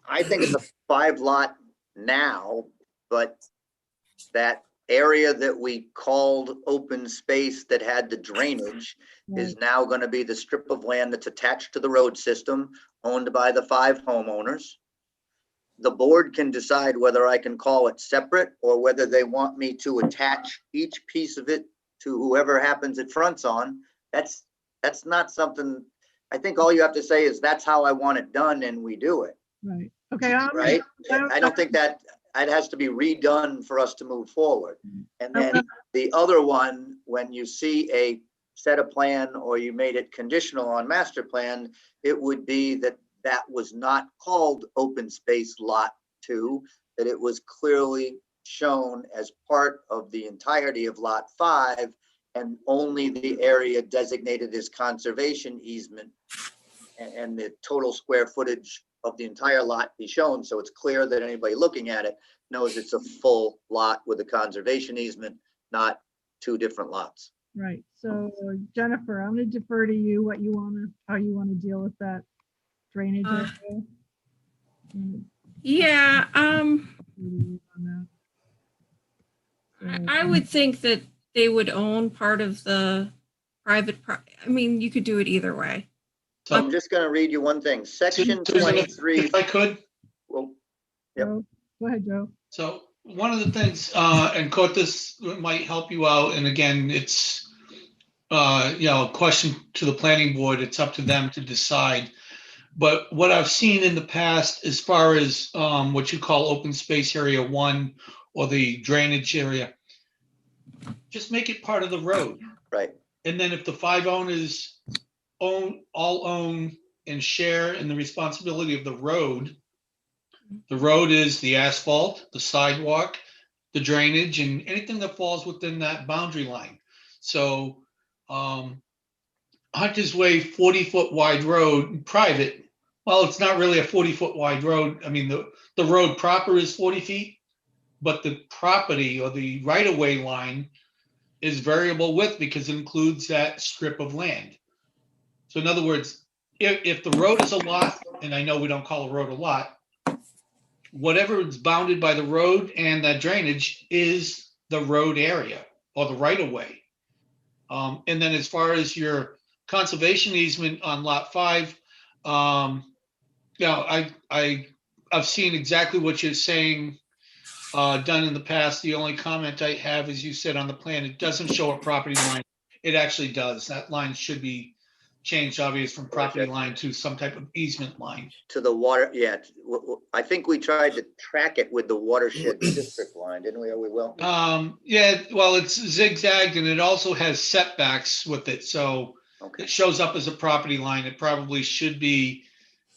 I think it's a 5 lot now, but that area that we called open space that had the drainage is now going to be the strip of land that's attached to the road system, owned by the 5 homeowners. The board can decide whether I can call it separate or whether they want me to attach each piece of it to whoever happens it fronts on. That's not something, I think all you have to say is that's how I want it done, and we do it. Right. Okay. Right. I don't think that it has to be redone for us to move forward. And then the other one, when you see a set a plan or you made it conditional on master plan, it would be that that was not called open space lot 2, that it was clearly shown as part of the entirety of lot 5, and only the area designated as conservation easement and the total square footage of the entire lot be shown. So it's clear that anybody looking at it knows it's a full lot with a conservation easement, not 2 different lots. Right. So Jennifer, I'm going to defer to you how you want to deal with that drainage area. Yeah, I would think that they would own part of the private, I mean, you could do it either way. So, I'm just going to read you one thing. Section Susan, 23. if I could. Well, yep. Go ahead, Joe. So one of the things, and Court, this might help you out, and again, it's, a question to the planning board. It's up to them to decide. But what I've seen in the past, as far as what you call open space area 1 or the drainage area, just make it part of the road. Right. And then if the 5 owners all own and share in the responsibility of the road is the asphalt, the sidewalk, the drainage, and anything that falls within that boundary line. So Hunter's Way, 40-foot wide road, private. Well, it's not really a 40-foot wide road. I mean, the road proper is 40 feet, but the property or the right-of-way line is variable width because it includes that strip of land. So in other words, if the road is a lot, and I know we don't call a road a lot, whatever is bounded by the road and that drainage is the road area or the right-of-way. And then as far as your conservation easement on lot 5, I've seen exactly what you're saying done in the past. The only comment I have is you said on the plan, it doesn't show a property line. It actually does. That line should be changed, obvious, from property line to some type of easement line. To the water, yeah. I think we tried to track it with the watershed district line, didn't we? Or we will? Yeah, well, it's zigzagged and it also has setbacks with it. So Okay. it shows up as a property line. It probably should be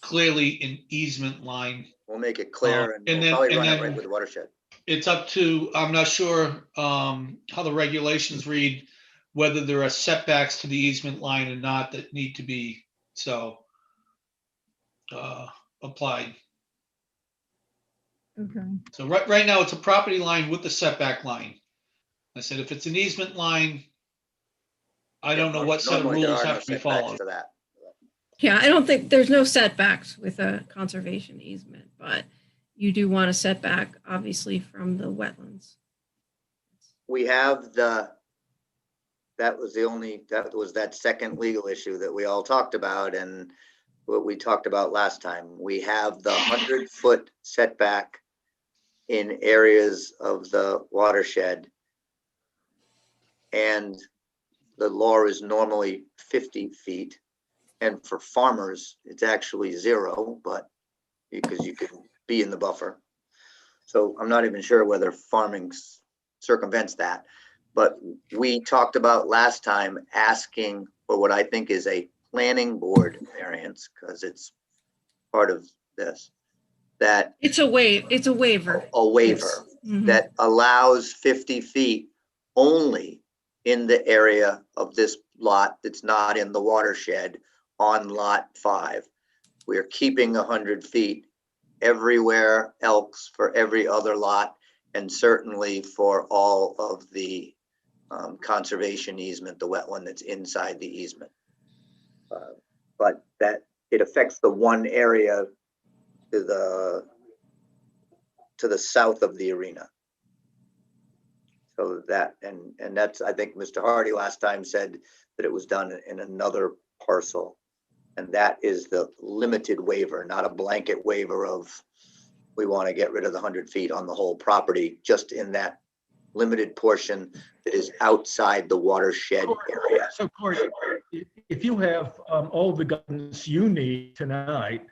clearly an easement line. We'll make it clear and and we'll then- probably and run it then- right with the watershed. It's up to, I'm not sure how the regulations read, whether there are setbacks to the easement line or not that need to be applied. Okay. So right now it's a property line with the setback line. I said, if it's an easement line, I don't know what set of Normally there rules are no have to be setbacks followed. to that. Yeah, I don't think there's no setbacks with a conservation easement, but you do want a setback, obviously, from the wetlands. We have that was that second legal issue that we all talked about and what we talked about last time. We have the 100-foot setback in areas of the watershed. And the law is normally 50 feet. And for farmers, it's actually 0, but because you can be in the buffer. So I'm not even sure whether farming circumvents that. But we talked about last time asking for what I think is a planning board variance, because it's part of this, that It's a waiver. a waiver Yes. Mhm. that allows 50 feet only in the area of this lot that's not in the watershed on lot 5. We're keeping 100 feet everywhere else for every other lot, and certainly for all of the conservation easement, the wetland that's inside the easement. But that it affects the one area to the south of the arena. So that, and that's, I think Mr. Hardy last time said that it was done in another parcel. And that is the limited waiver, not a blanket waiver of, we want to get rid of the 100 feet on the whole property, just in that limited portion that is outside the watershed area. So Court, if you have all the guidance you need tonight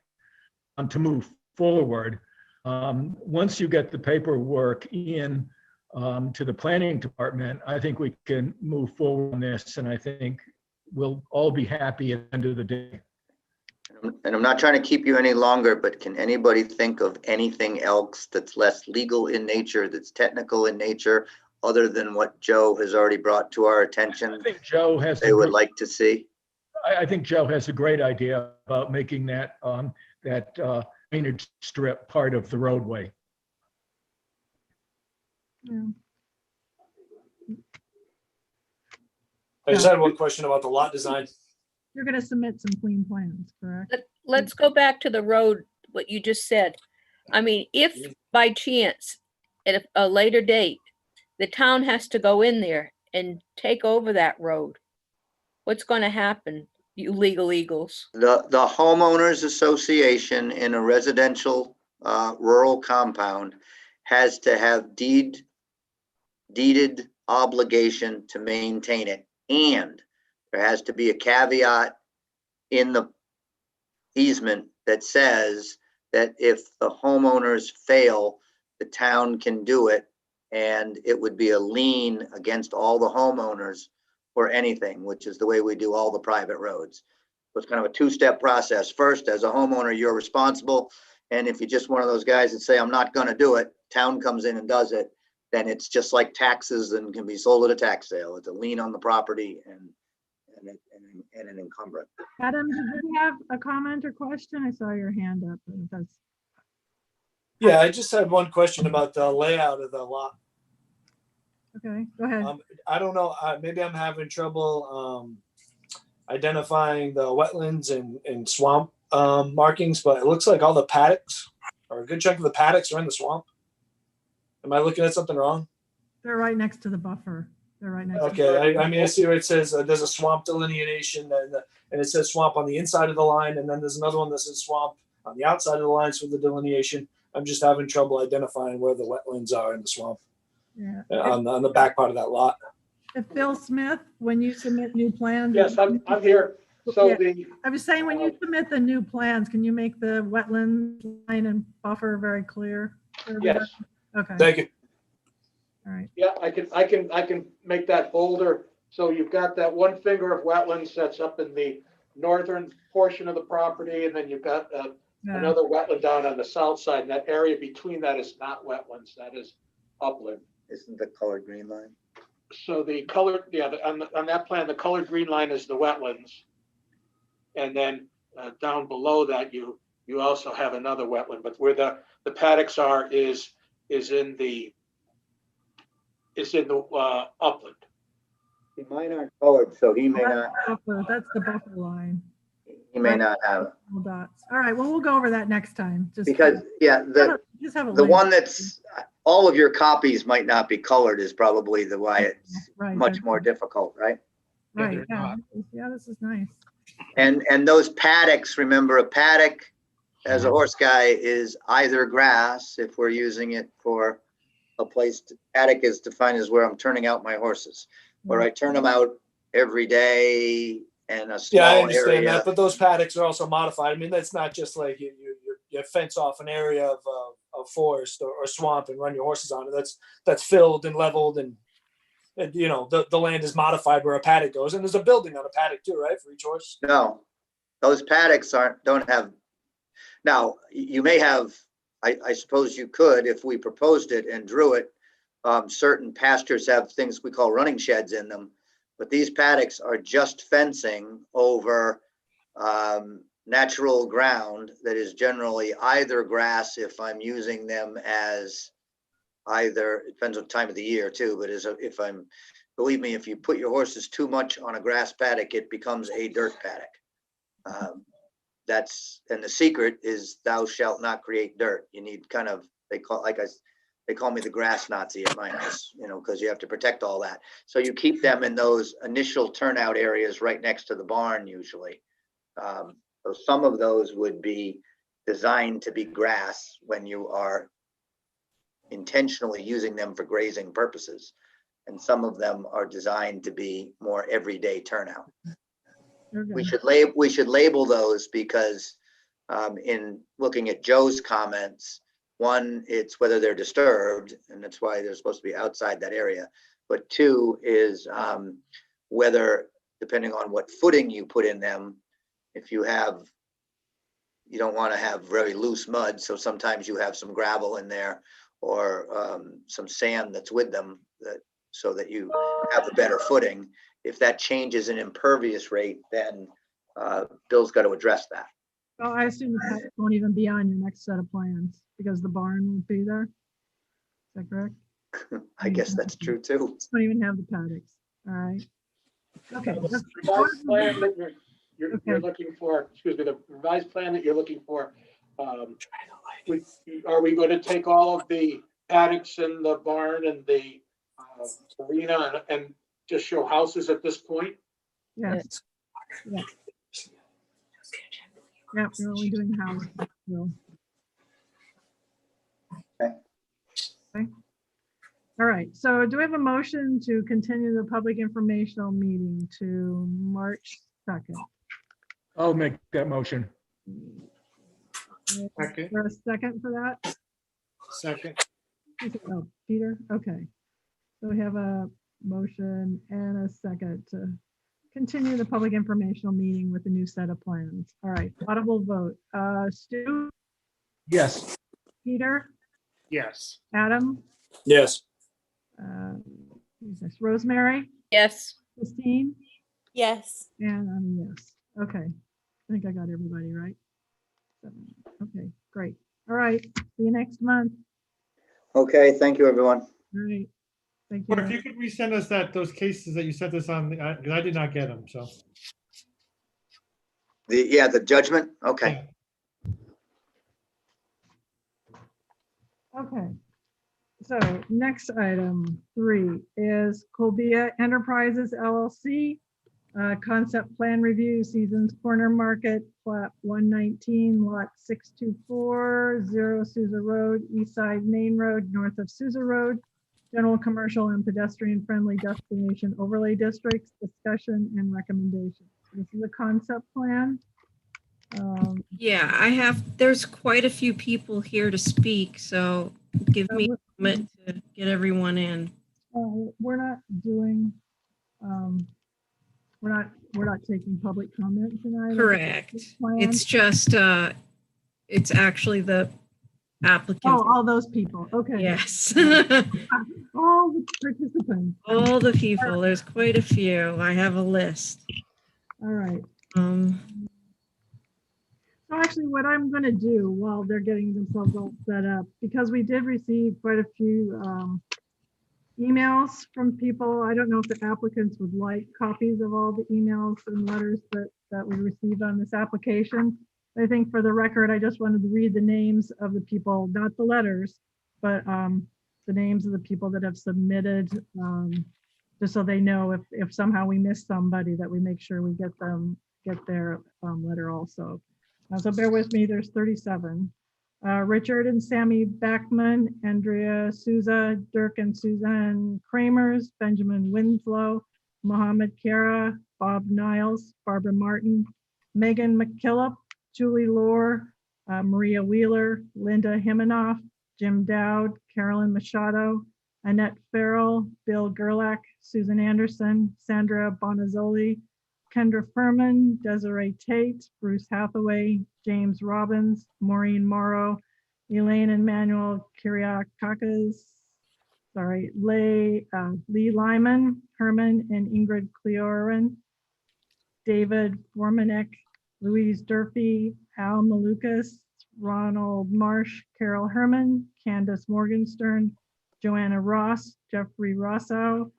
to move forward, once you get the paperwork in to the planning department, I think we can move forward on this. And I think we'll all be happy at the end of the day. And I'm not trying to keep you any longer, but can anybody think of anything else that's less legal in nature, that's technical in nature, other than what Joe has already brought to our attention? I think Joe has. They would like to see. I think Joe has a great idea about making that drainage strip part of the roadway. Yeah. I just had one question about the lot design. You're going to submit some clean plans, correct? Let's go back to the road, what you just said. I mean, if by chance, at a later date, the town has to go in there and take over that road, what's going to happen, you legal eagles? The homeowners association in a residential rural compound has to have deeded obligation to maintain it. And there has to be a caveat in the easement that says that if the homeowners fail, the town can do it. And it would be a lien against all the homeowners for anything, which is the way we do all the private roads. So it's kind of a two-step process. First, as a homeowner, you're responsible. And if you're just one of those guys that say, I'm not going to do it, town comes in and does it, then it's just like taxes and can be sold at a tax sale. It's a lien on the property and an encumbrance. Adam, did you have a comment or question? I saw your hand up. Yeah, I just had one question about the layout of the lot. Okay, go ahead. I don't know, maybe I'm having trouble identifying the wetlands and swamp markings, but it looks like all the paddocks, or a good chunk of the paddocks, are in the swamp. Am I looking at something wrong? They're right next to the buffer. They're right next to Okay, I mean, I see where it says there's a swamp delineation and it says swamp on the inside of the line, and then there's another one that says swamp on the outside of the lines for the delineation. I'm just having trouble identifying where the wetlands are in the swamp. Yeah. On the back part of that lot. If Bill Smith, when you submit new plans. Yes, I'm here. So Yeah. I was saying, when you submit the new plans, can you make the wetland line and buffer very clear? Yes. Okay. Thank you. All right. Yeah, I can make that bolder. So you've got that one finger of wetlands that's up in the northern portion of the property, and then you've got another wetland down on the south side. And that area between that is not wetlands, that is upland. Isn't the colored green line? So the color, on that plan, the colored green line is the wetlands. And then down below that, you also have another wetland, but where the paddocks are is in the upland. Mine aren't colored, so he may not. That's the buffer line. He may not have. Dots. All right. Well, we'll go over that next time. Just because the one that's all of your copies might not be colored is probably the why it's much more difficult, right? Right. Yeah, this is nice. And those paddocks, remember, a paddock as a horse guy is either grass, if we're using it for a place. Paddock is defined as where I'm turning out my horses, where I turn them out every day and a small I understand area. that, but those paddocks are also modified. I mean, that's not just like you fence off an area of forest or swamp and run your horses on it. That's filled and leveled, and the land is modified where a paddock goes, and there's a building on a paddock too, right, for each horse? No, those paddocks don't have. Now you may have. I suppose you could, if we proposed it and drew it. Certain pastures have things we call running sheds in them, but these paddocks are just fencing over natural ground that is generally either grass, if I'm using them as either, it depends on time of the year too, but believe me, if you put your horses too much on a grass paddock, it becomes a dirt paddock. And the secret is thou shalt not create dirt. You need they call me the grass Nazi at my house, because you have to protect all that. So you keep them in those initial turnout areas right next to the barn usually. So some of those would be designed to be grass when you are intentionally using them for grazing purposes. And some of them are designed to be more everyday turnout. Okay. We should label those because in looking at Joe's comments, one, it's whether they're disturbed, and that's why they're supposed to be outside that area. But two is whether depending on what footing you put in them. If you don't want to have very loose mud, so sometimes you have some gravel in there or some sand that's with them, so that you have a better footing. If that changes in impervious rate, then Bill's got to address that. Well, I assume the paddocks won't even be on your next set of plans because the barn won't be there. Is that correct? I guess that's true too. Don't even have the paddocks. All right. Okay. The revised plan that you're looking for, excuse me, the revised plan that you're looking for, are we going to take all of the paddocks and the barn and the arena and just show houses at this point? Yes. Yeah. Yeah, we're only doing houses. So. Okay. Okay. All right. So do we have a motion to continue the public informational meeting to March 2nd? I'll make that motion. Second. Is there a second for that? Second. Oh, Peter? Okay. So we have a motion and a second to continue the public informational meeting with a new set of plans. All right, audible vote. Stu? Yes. Peter? Yes. Adam? Yes. Who's this? Rosemary? Yes. Christine? Yes. And I'm a yes. Okay. I think I got everybody right. 7. Okay, great. All right. See you next month. Okay, thank you, everyone. All right. Thank But if you. you could resend us those cases that you sent us on, because I did not get them, so. The judgment, okay. Okay. So next item 3 is Colbea Enterprises LLC. Concept plan review, Seasons Corner Market, Plat 119, Lot 624, 0 Sousa Road, East Side Main Road, north of Sousa Road. General commercial and pedestrian friendly destination overlay districts, discussion and recommendations. This is a concept plan. Yeah, there's quite a few people here to speak, so give me a moment to get everyone in. We're not doing, we're not taking public comment tonight. Correct. It's just, it's actually the applicant. Oh, all those people. Okay. Yes. All the participants. All the people. There's quite a few. I have a list. All right. So actually what I'm going to do while they're getting themselves all set up, because we did receive quite a few emails from people. I don't know if the applicants would like copies of all the emails and letters that we received on this application. I think for the record, I just wanted to read the names of the people, not the letters, but the names of the people that have submitted, just so they know if somehow we miss somebody, that we make sure we get their letter also. So bear with me, there's 37. Richard and Sammy Backman, Andrea Souza, Dirk and Suzanne Kramers, Benjamin Winslow, Mohammed Kara, Bob Niles, Barbara Martin, Megan McKillop, Julie Lohr, Maria Wheeler, Linda Himanoff, Jim Dowd, Carolyn Machado, Annette Farrell, Bill Gerlach, Susan Anderson, Sandra Bonazzoli, Kendra Furman, Desiree Tate, Bruce Hathaway, James Robbins, Maureen Morrow, Elaine and Manuel Kyriakakis, Lee Lyman, Herman and Ingrid Cleoran, David Formanek, Louise Durfee, Al Malukas, Ronald Marsh, Carol Herman, Candace Morgenstern, Joanna Ross, Jeffrey Rosso,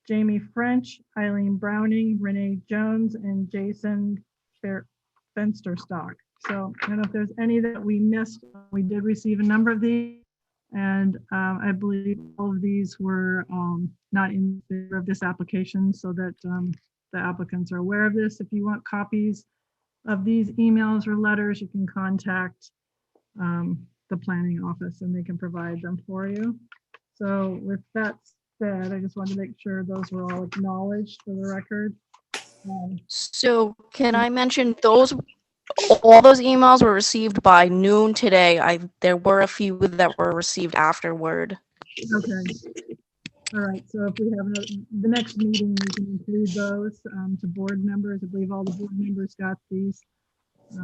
Jamie French, Eileen Browning, Renee Jones, and Jason Fensterstock. So I don't know if there's any that we missed. We did receive a number of these, and I believe all of these were not in favor of this application, so that the applicants are aware of this. If you want copies of these emails or letters, you can contact the planning office and they can provide them for you. So with that said, I just wanted to make sure those were all acknowledged for the record. So can I mention all those emails were received by noon today. There were a few that were received afterward. Okay. All right, so if we have the next meeting, we can include those to board members. I believe all the board members got these. So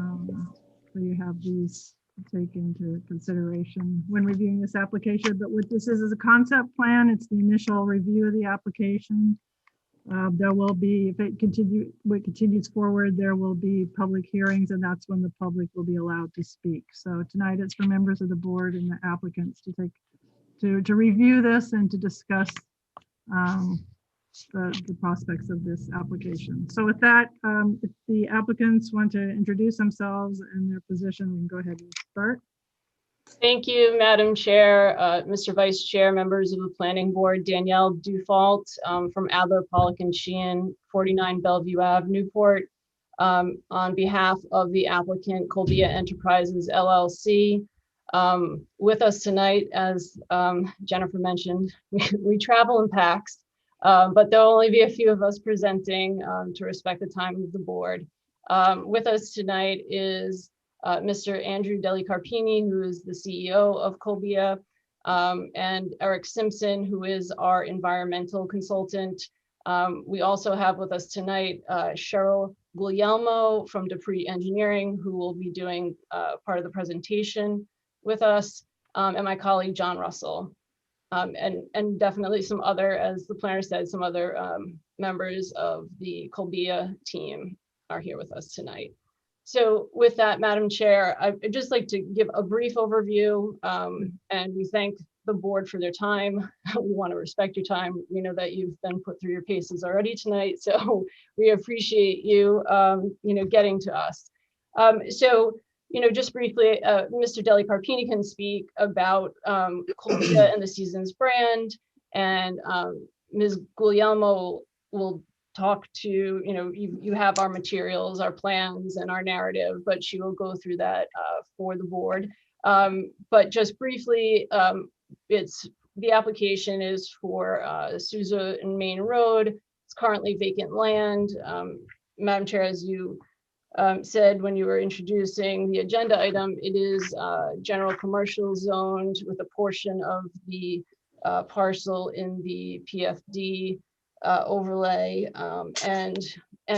you have these to take into consideration when reviewing this application. But what this is a concept plan. It's the initial review of the application. There will be, if it continues forward, there will be public hearings, and that's when the public will be allowed to speak. So tonight it's for members of the board and the applicants to take to review this and to discuss the prospects of this application. So with that, if the applicants want to introduce themselves and their position, we can go ahead and start. Thank you, Madam Chair, Mr. Vice Chair, members of the Planning Board, Danielle Dufault from Adler, Pollock and Sheehan, 49 Bellevue Ave, Newport. On behalf of the applicant, Colbea Enterprises, LLC. With us tonight, as Jennifer mentioned, we travel in packs, but there'll only be a few of us presenting to respect the time of the board. With us tonight is Mr. Andrew Delicarpini, who is the CEO of Colbea, and Eric Simpson, who is our environmental consultant. We also have with us tonight Cheryl Guglielmo from Dupree Engineering, who will be doing part of the presentation with us, and my colleague John Russell, and definitely some other, as the planner said, some other members of the Colbea team are here with us tonight. So with that, Madam Chair, I'd just like to give a brief overview, and we thank the board for their time. We want to respect your time. We know that you've been put through your paces already tonight, so we appreciate you, getting to us. Just briefly, Mr. Delicarpini can speak about Colbea and the Seasons brand, and Ms. Guglielmo will talk to, you have our materials, our plans, and our narrative, but she will go through that for the board. But just briefly, the application is for Sousa and Main Road. It's currently vacant land. Madam Chair, as you said when you were introducing the agenda item, it is general commercial zoned with a portion of the parcel in the PFD overlay, and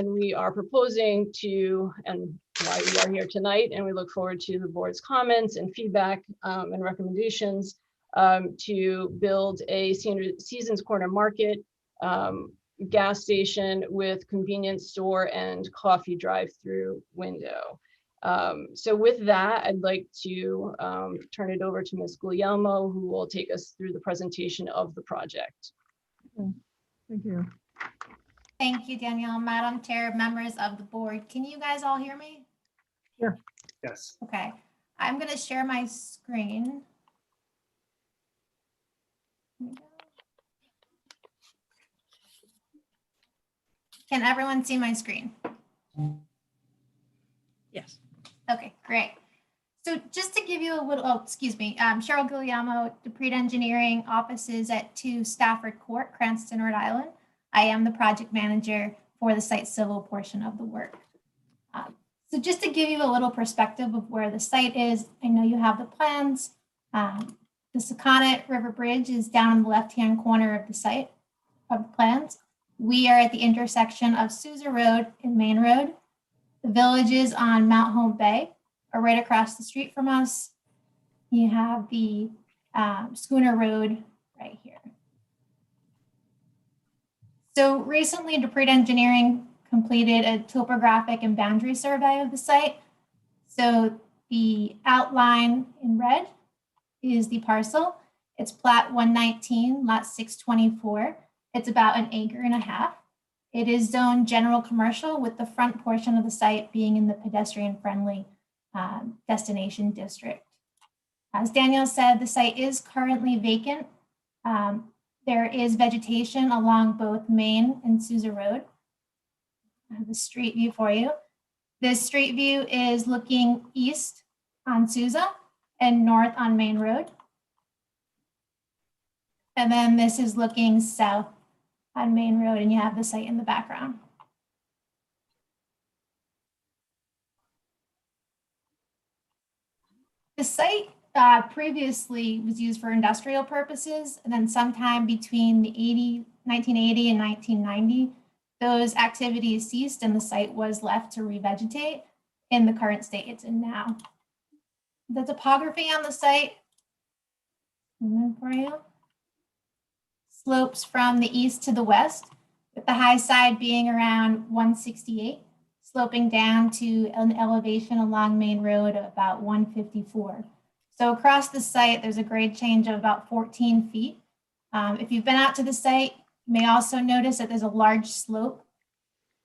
we are proposing to, and why we are here tonight, and we look forward to the board's comments and feedback and recommendations to build a Seasons Corner Market gas station with convenience store and coffee drive-through window. So with that, I'd like to turn it over to Ms. Guglielmo, who will take us through the presentation of the project. Okay. Thank you. Thank you, Danielle. Madam Chair, members of the board, can you guys all hear me? Yeah. Yes. Okay, I'm going to share my screen. Can everyone see my screen? Yes. Okay, great. So just to give you a little, Cheryl Guglielmo, Dupree Engineering, offices at 2 Stafford Court, Cranston, Rhode Island. I am the project manager for the site civil portion of the work. So just to give you a little perspective of where the site is, I know you have the plans. The Sakonnet River Bridge is down in the left-hand corner of the site of the plans. We are at the intersection of Sousa Road and Main Road. The villages on Mount Home Bay are right across the street from us. You have the Schooner Road right here. So recently, Dupree Engineering completed a topographic and boundary survey of the site. So the outline in red is the parcel. It's Plat 119, lot 624. It's about 1.5 acres. It is zoned general commercial, with the front portion of the site being in the pedestrian-friendly destination district. As Danielle said, the site is currently vacant. There is vegetation along both Main and Sousa Road. I have the street view for you. This street view is looking east on Sousa and north on Main Road. And then this is looking south on Main Road, and you have the site in the background. The site previously was used for industrial purposes, and then sometime between the 1980 and 1990, those activities ceased and the site was left to revegetate in the current state it's in now. The topography on the site for you slopes from the east to the west, with the high side being around 168, sloping down to an elevation along Main Road of about 154. So across the site, there's a grade change of about 14 feet. If you've been out to the site, you may also notice that there's a large slope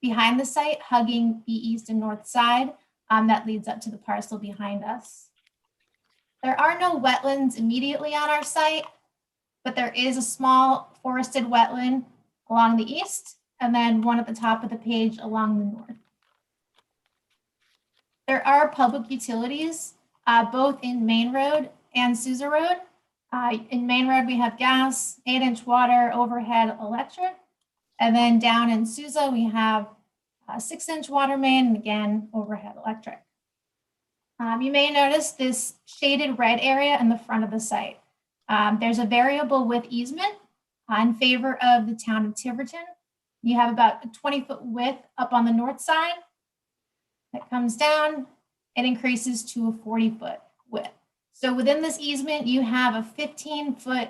behind the site, hugging the east and north side that leads up to the parcel behind us. There are no wetlands immediately on our site, but there is a small forested wetland along the east, and then one at the top of the page along the north. There are public utilities, both in Main Road and Sousa Road. In Main Road, we have gas, 8-inch water, overhead electric. And then down in Sousa, we have a 6-inch water main, and again, overhead electric. You may notice this shaded red area in the front of the site. There's a variable width easement in favor of the town of Tiverton. You have about a 20-foot width up on the north side that comes down and increases to a 40-foot width. So within this easement, you have a 15-foot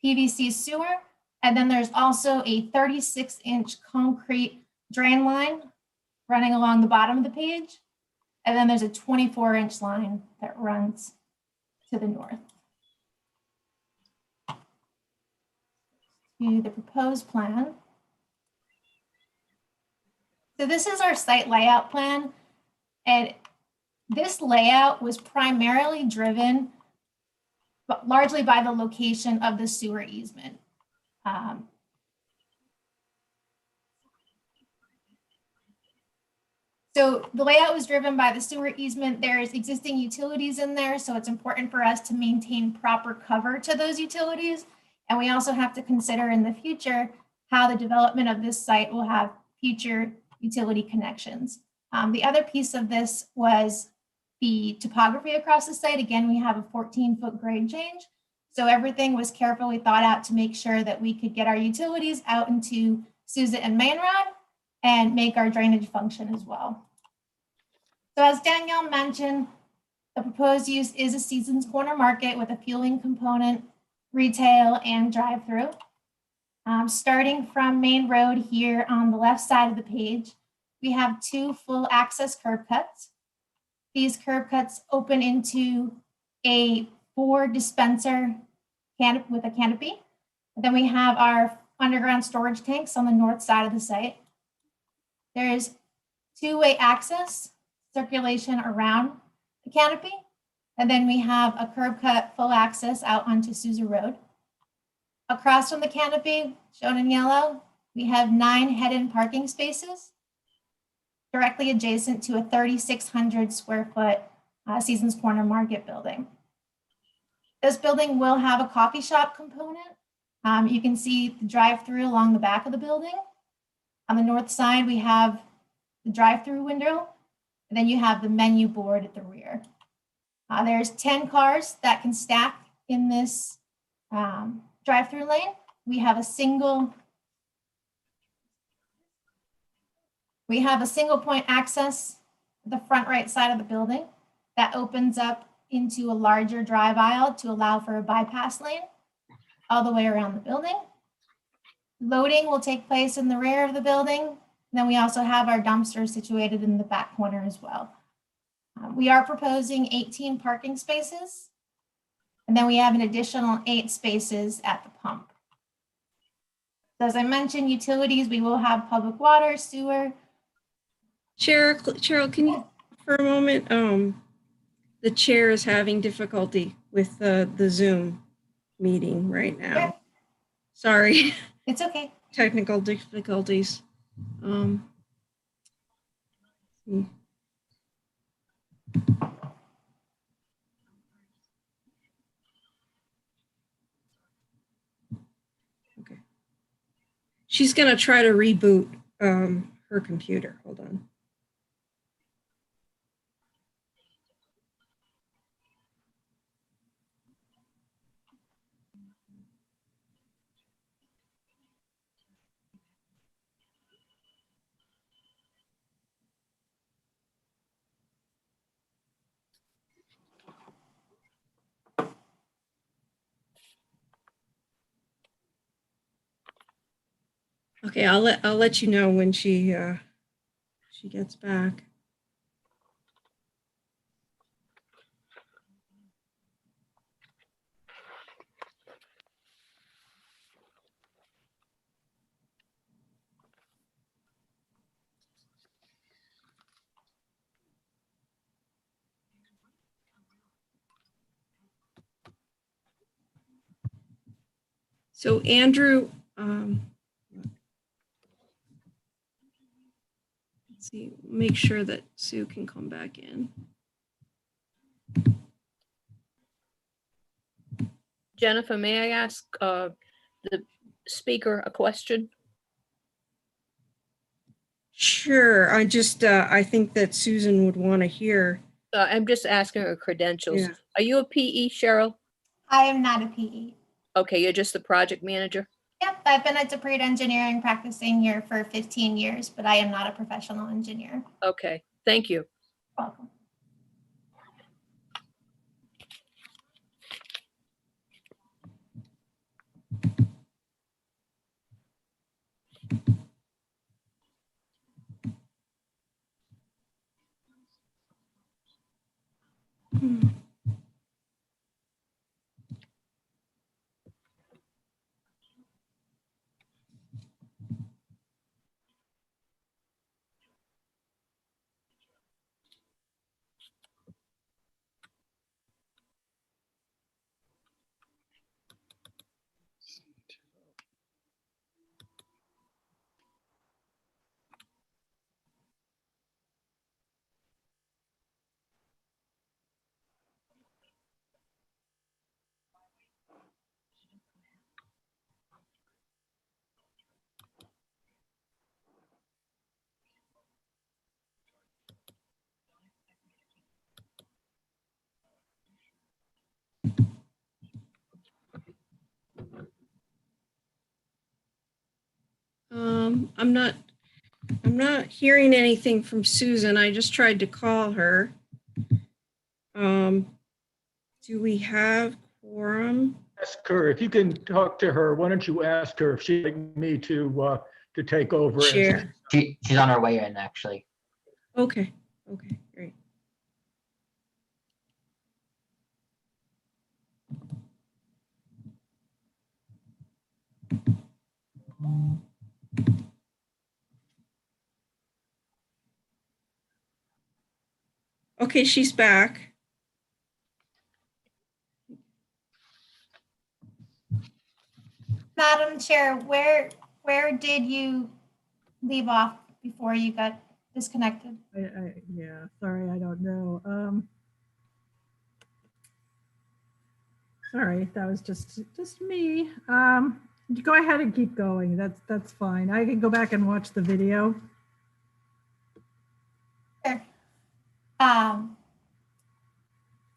PVC sewer, and then there's also a 36-inch concrete drain line running along the bottom of the page. And then there's a 24-inch line that runs to the north. To the proposed plan. So this is our site layout plan. And this layout was primarily driven largely by the location of the sewer easement. So the layout was driven by the sewer easement. There's existing utilities in there, so it's important for us to maintain proper cover to those utilities. And we also have to consider in the future how the development of this site will have future utility connections. The other piece of this was the topography across the site. Again, we have a 14-foot grade change. So everything was carefully thought out to make sure that we could get our utilities out into Sousa and Main Road and make our drainage function as well. So as Danielle mentioned, the proposed use is a Seasons Corner Market with a fueling component, retail, and drive-through. Starting from Main Road here on the left side of the page, we have 2 full access curb cuts. These curb cuts open into a 4 dispenser with a canopy. And then we have our underground storage tanks on the north side of the site. There's 2-way access, circulation around the canopy. And then we have a curb cut full access out onto Sousa Road. Across from the canopy, shown in yellow, we have 9 head-in parking spaces directly adjacent to a 3,600 square foot Seasons Corner Market building. This building will have a coffee shop component. You can see the drive-through along the back of the building. On the north side, we have the drive-through window, and then you have the menu board at the rear. There's 10 cars that can stack in this drive-through lane. We have a single point access at the front right side of the building that opens up into a larger drive aisle to allow for a bypass lane all the way around the building. Loading will take place in the rear of the building. And then we also have our dumpsters situated in the back corner as well. We are proposing 18 parking spaces. And then we have an additional 8 spaces at the pump. So as I mentioned, utilities, we will have public water, sewer. Cheryl, can you, for a moment, the chair is having difficulty with the Zoom meeting right now. Okay. Sorry. It's okay. Technical difficulties. Okay. She's gonna try to reboot her computer. Hold on. Okay, I'll let you know when she gets back. So Andrew, let's see, make sure that Sue can come back in. Jennifer, may I ask the speaker a question? Sure, I think that Susan would want to hear. I'm just asking her credentials. Yeah. Are you a PE, Cheryl? I am not a PE. Okay, you're just the project manager? Yep, I've been at Dupree Engineering practicing here for 15 years, but I am not a professional engineer. Okay, thank you. Welcome. I'm not hearing anything from Susan. I just tried to call her. Do we have quorum? Ask her, if you can talk to her, why don't you ask her if she'd like me to take over? Share. She's on her way in, actually. Okay, okay, great. Okay, she's back. Madam Chair, where did you leave off before you got disconnected? Yeah, sorry, I don't know. Sorry, that was just me. Go ahead and keep going. That's fine. I can go back and watch the video. Sure.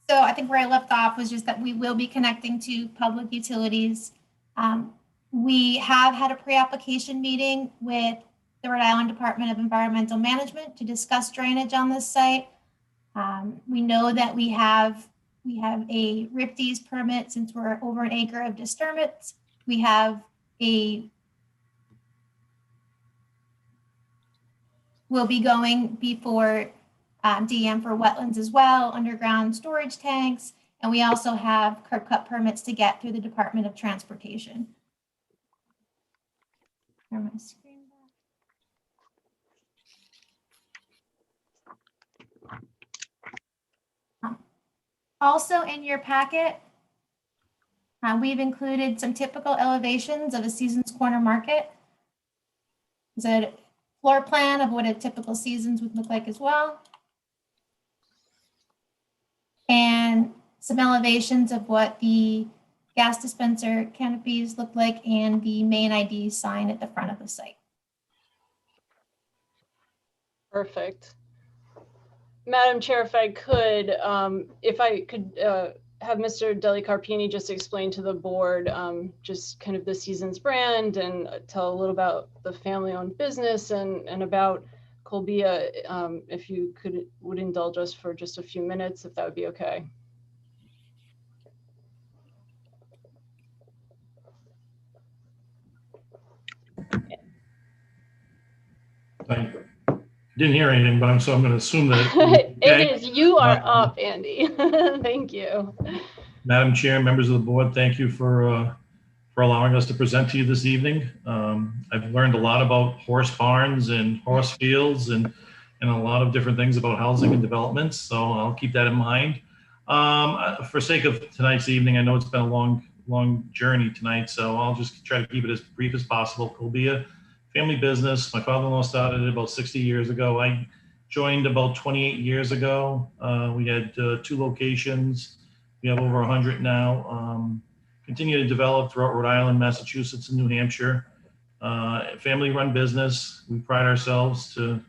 So I think where I left off was just that we will be connecting to public utilities. We have had a pre-application meeting with the Rhode Island Department of Environmental Management to discuss drainage on this site. We know that we have a RIPD's permit since we're over an acre of disturbance. We have we'll be going before DM for wetlands as well, underground storage tanks, and we also have curb cut permits to get through the Department of Transportation. Turn my screen back. Also in your packet, we've included some typical elevations of a Seasons Corner market. It's a floor plan of what a typical Seasons would look like as well. And some elevations of what the gas dispenser canopies look like and the main ID sign at the front of the site. Perfect. Madam Chair, if I could have Mr. Delicarpini just explain to the board just kind of the Seasons brand and tell a little about the family-owned business and about Colbea, if you would indulge us for just a few minutes, if that would be okay. I didn't hear anything, but I'm going to assume that. It is, you are up, Andy. Thank you. Madam Chair, members of the board, thank you for allowing us to present to you this evening. I've learned a lot about horse barns and horse fields and a lot of different things about housing and developments, so I'll keep that in mind. For sake of tonight's evening, I know it's been a long journey tonight, so I'll just try to keep it as brief as possible. Colbea, family business. My father-in-law started it about 60 years ago. I joined about 28 years ago. We had 2 locations. We have over 100 now. Continue to develop throughout Rhode Island, Massachusetts, and New Hampshire. Family-run business. We pride ourselves to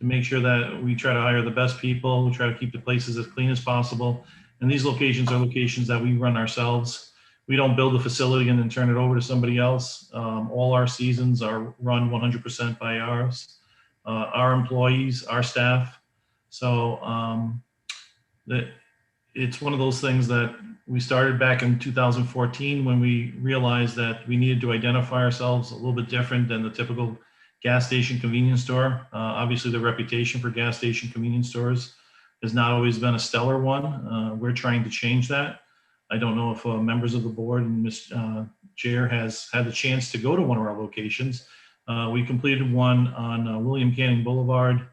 make sure that we try to hire the best people. We try to keep the places as clean as possible. And these locations are locations that we run ourselves. We don't build a facility and then turn it over to somebody else. All our seasons are run 100% by our employees, our staff. So it's one of those things that we started back in 2014 when we realized that we needed to identify ourselves a little bit different than the typical gas station convenience store. Obviously, the reputation for gas station convenience stores has not always been a stellar one. We're trying to change that. I don't know if members of the board and Ms. Chair has had the chance to go to one of our locations. We completed one on William Canning Boulevard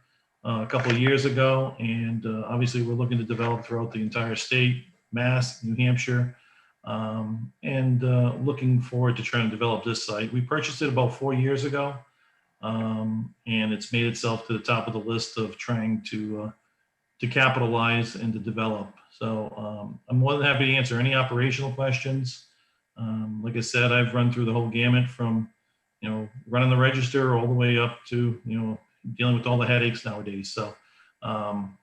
a couple of years ago, and obviously we're looking to develop throughout the entire state, Mass, New Hampshire, and looking forward to trying to develop this site. We purchased it about 4 years ago, and it's made itself to the top of the list of trying to capitalize and to develop. So I'm more than happy to answer any operational questions. Like I said, I've run through the whole gamut from, running the register all the way up to, dealing with all the headaches nowadays. So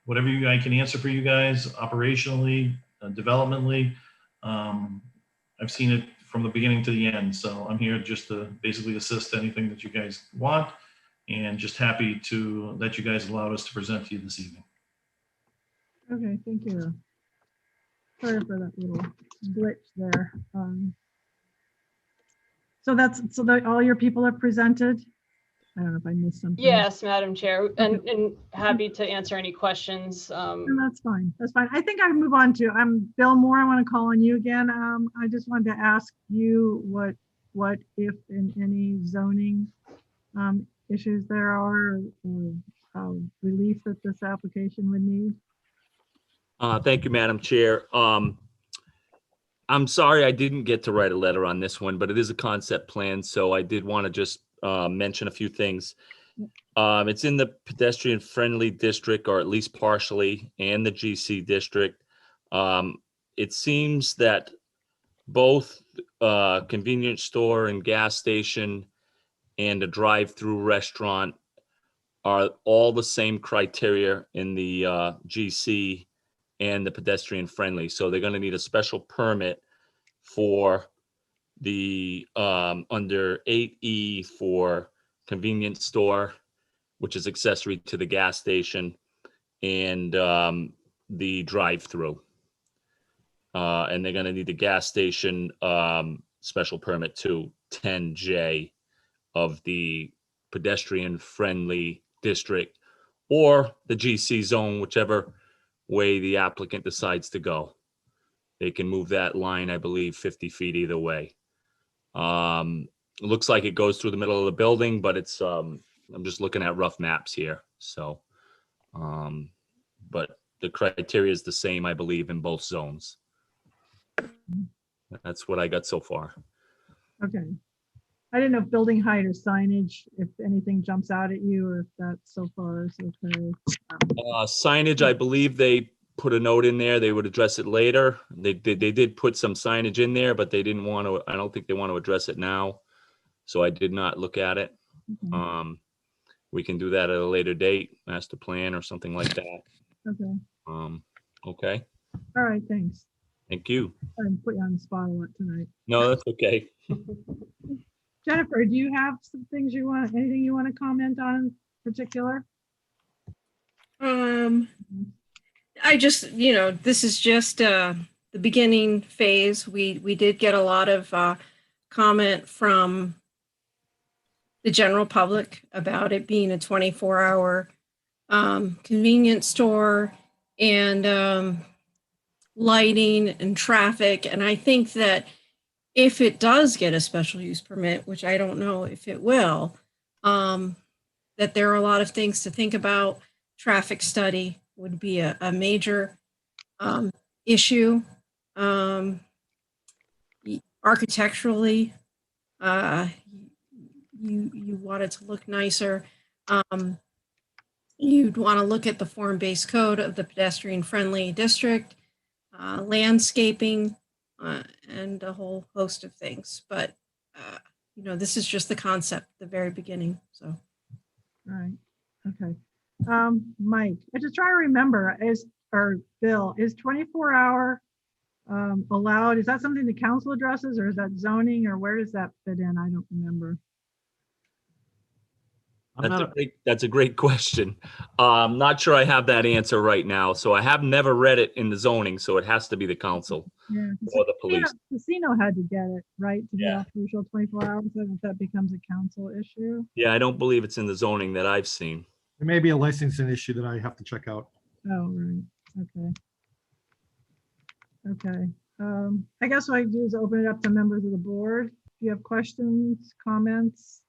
whatever I can answer for you guys operationally, developmentally, I've seen it from the beginning to the end. So I'm here just to basically assist anything that you guys want, and just happy that you guys allowed us to present to you this evening. Okay, thank you. Sorry for that little glitch there. So all your people have presented? I don't know if I missed something. Yes, Madam Chair, and happy to answer any questions. No, that's fine. That's fine. I think I can move on to Bill Moore. I want to call on you again. I just wanted to ask you what if in any zoning issues there are, or relief that this application would need. Thank you, Madam Chair. I'm sorry I didn't get to write a letter on this one, but it is a concept plan, so I did want to just mention a few things. It's in the pedestrian-friendly district, or at least partially, and the GC district. It seems that both convenience store and gas station and a drive-through restaurant are all the same criteria in the GC and the pedestrian friendly. So they're going to need a special permit for the under 8E for convenience store, which is accessory to the gas station, and the drive-through. And they're going to need the gas station special permit to 10J of the pedestrian friendly district, or the GC zone, whichever way the applicant decides to go. They can move that line, I believe, 50 feet either way. It looks like it goes through the middle of the building, but it's I'm just looking at rough maps here. So, but the criteria is the same, I believe, in both zones. That's what I got so far. Okay. I didn't know if building height or signage, if anything jumps out at you, or if that so far is okay. Signage, I believe they put a note in there. They would address it later. They did put some signage in there, but they didn't want to, I don't think they want to address it now. So I did not look at it. Okay. We can do that at a later date, master plan or something like that. Okay. Okay. All right, thanks. Thank you. I didn't put you on the spot a lot tonight. No, that's okay. Jennifer, do you have some things anything you want to comment on in particular? I just, this is just the beginning phase. We did get a lot of comment from the general public about it being a 24-hour convenience store and lighting and traffic. And I think that if it does get a special use permit, which I don't know if it will, that there are a lot of things to think about. Traffic study would be a major issue. Architecturally, you want it to look nicer. You'd want to look at the form-based code of the pedestrian-friendly district, landscaping, and a whole host of things. But you know, this is just the concept, the very beginning. So, All right. Okay. Mike, I just try to remember, Bill, is 24-hour allowed? Is that something the council addresses, or is that zoning, or where does that fit in? I don't remember. That's a great question. I'm not sure I have that answer right now. So I have never read it in the zoning, so it has to be the council or the police. Casino had to get it, right, to be operational 24 hours. I don't know if that becomes a council issue. Yeah, I don't believe it's in the zoning that I've seen. There may be a licensing issue that I have to check out. Oh, right. Okay. Okay. I guess what I do is open it up to members of the board. If you have questions, comments,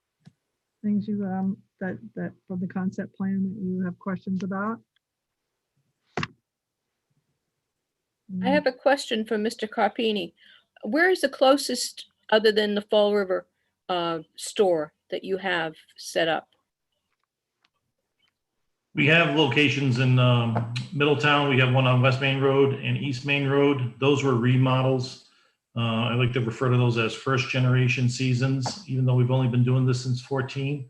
things you that from the concept plan that you have questions about. I have a question for Mr. Carpini. Where is the closest, other than the Fall River store, that you have set up? We have locations in Middletown. We have one on West Main Road and East Main Road. Those were remodels. I like to refer to those as first generation seasons, even though we've only been doing this since 14.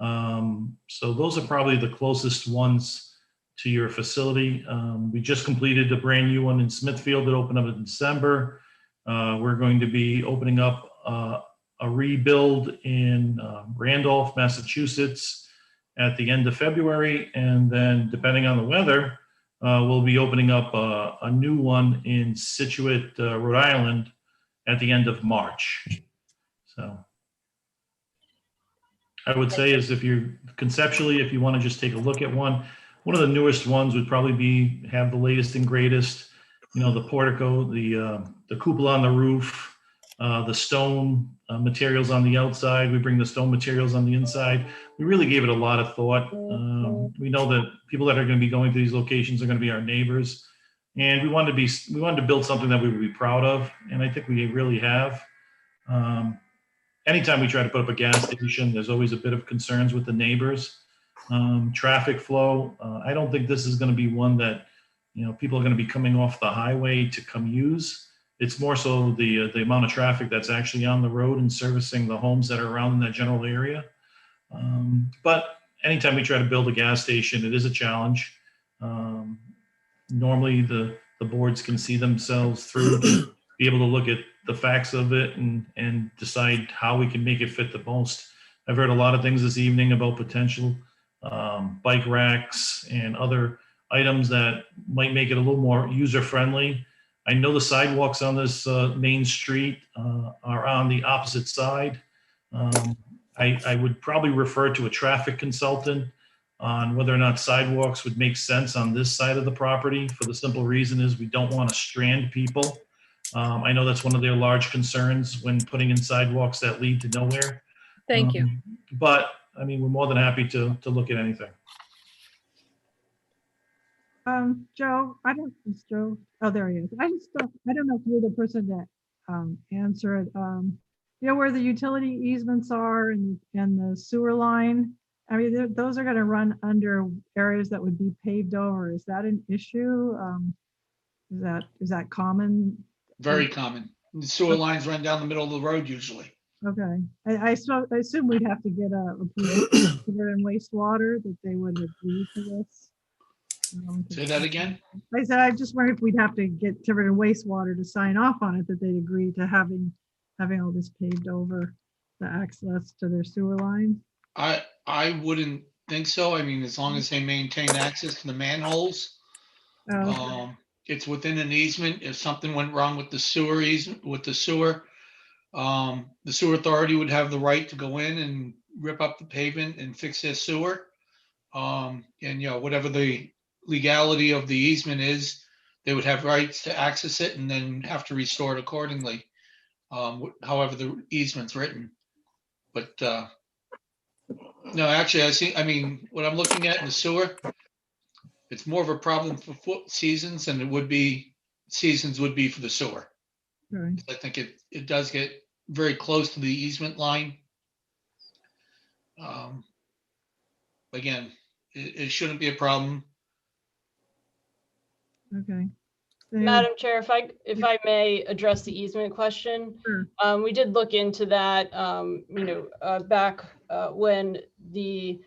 So those are probably the closest ones to your facility. We just completed a brand new one in Smithfield that opened up in December. We're going to be opening up a rebuild in Randolph, Massachusetts at the end of February. And then depending on the weather, we'll be opening up a new one in Situate, Rhode Island at the end of March. So I would say is if you're conceptually, if you want to just take a look at one of the newest ones would probably be have the latest and greatest, you know, the portico, the cupola on the roof, the stone materials on the outside. We bring the stone materials on the inside. We really gave it a lot of thought. We know that people that are going to be going to these locations are going to be our neighbors, and we wanted to build something that we would be proud of, and I think we really have. Anytime we try to put up a gas station, there's always a bit of concerns with the neighbors. Traffic flow. I don't think this is going to be one that, you know, people are going to be coming off the highway to come use. It's more so the amount of traffic that's actually on the road and servicing the homes that are around in that general area. But anytime we try to build a gas station, it is a challenge. Normally the boards can see themselves through, be able to look at the facts of it and decide how we can make it fit the most. I've heard a lot of things this evening about potential bike racks and other items that might make it a little more user-friendly. I know the sidewalks on this main street are on the opposite side. I would probably refer to a traffic consultant on whether or not sidewalks would make sense on this side of the property, for the simple reason is we don't want to strand people. I know that's one of their large concerns when putting in sidewalks that lead to nowhere. Thank you. But I mean, we're more than happy to look at anything. Joe, it's Joe. Oh, there he is. I don't know if you're the person that answer it. You know where the utility easements are and the sewer line? I mean, those are going to run under areas that would be paved over. Is that an issue? Is that common? Very common. The sewer lines run down the middle of the road usually. Okay. I assume we'd have to get a Tiverton wastewater that they would agree to this. Say that again? I said, I just wondered if we'd have to get Tiverton wastewater to sign off on it, that they'd agree to having all this paved over the access to their sewer line. I wouldn't think so. I mean, as long as they maintain access to the manholes, it's within an easement. If something went wrong with the sewer authority would have the right to go in and rip up the pavement and fix their sewer. And, you know, whatever the legality of the easement is, they would have rights to access it and then have to restore it accordingly, however the easement's written. But no, actually, I mean, what I'm looking at in the sewer, it's more of a problem for seasons than it would be, seasons would be for the sewer. Right. I think it does get very close to the easement line. Again, it shouldn't be a problem. Okay. Madam Chair, if I may address the easement question. Sure. We did look into that, back when the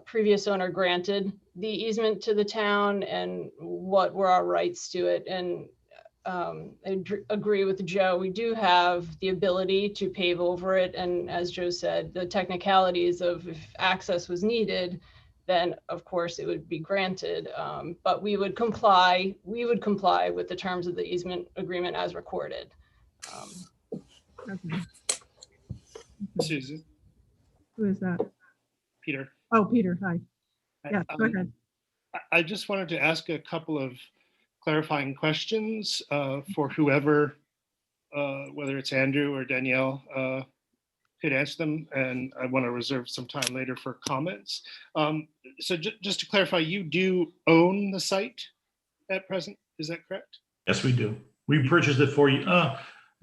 previous owner granted the easement to the town and what were our rights to it. And I agree with Joe. We do have the ability to pave over it. And as Joe said, the technicalities of if access was needed, then of course it would be granted. But we would comply with the terms of the easement agreement as recorded. Okay. Susan, Who is that? Peter. Oh, Peter. Hi. Yeah, go ahead. I just wanted to ask a couple of clarifying questions for whoever, whether it's Andrew or Danielle, could answer them, and I want to reserve some time later for comments. So just to clarify, you do own the site at present, is that correct? Yes, we do. We purchased it for you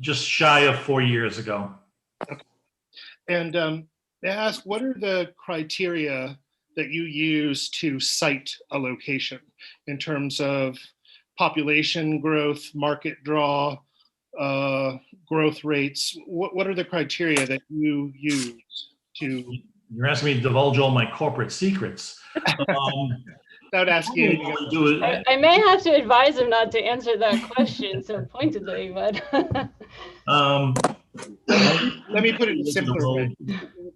just shy of 4 years ago. Okay. And may I ask, what are the criteria that you use to cite a location in terms of population growth, market draw, growth rates? What are the criteria that you use to? You're asking me to divulge all my corporate secrets. Without asking anything else. I may have to advise him not to answer that question so pointedly, but. Let me put it in a simpler way.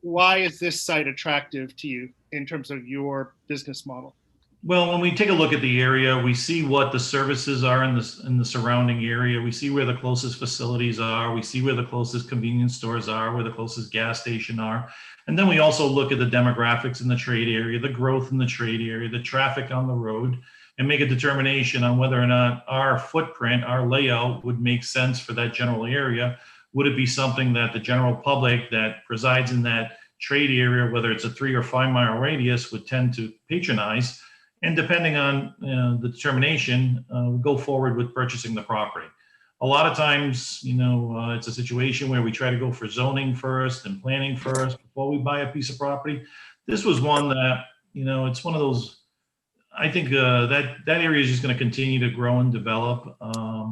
Why is this site attractive to you in terms of your business model? Well, when we take a look at the area, we see what the services are in the surrounding area. We see where the closest facilities are. We see where the closest convenience stores are, where the closest gas station are. And then we also look at the demographics in the trade area, the growth in the trade area, the traffic on the road, and make a determination on whether or not our footprint, our layout would make sense for that general area. Would it be something that the general public that presides in that trade area, whether it's a 3 or 5 mile radius, would tend to patronize? And depending on the determination, we'll go forward with purchasing the property. A lot of times, it's a situation where we try to go for zoning first and planning first before we buy a piece of property. This was one that, it's one of those, I think that area is just going to continue to grow and develop. I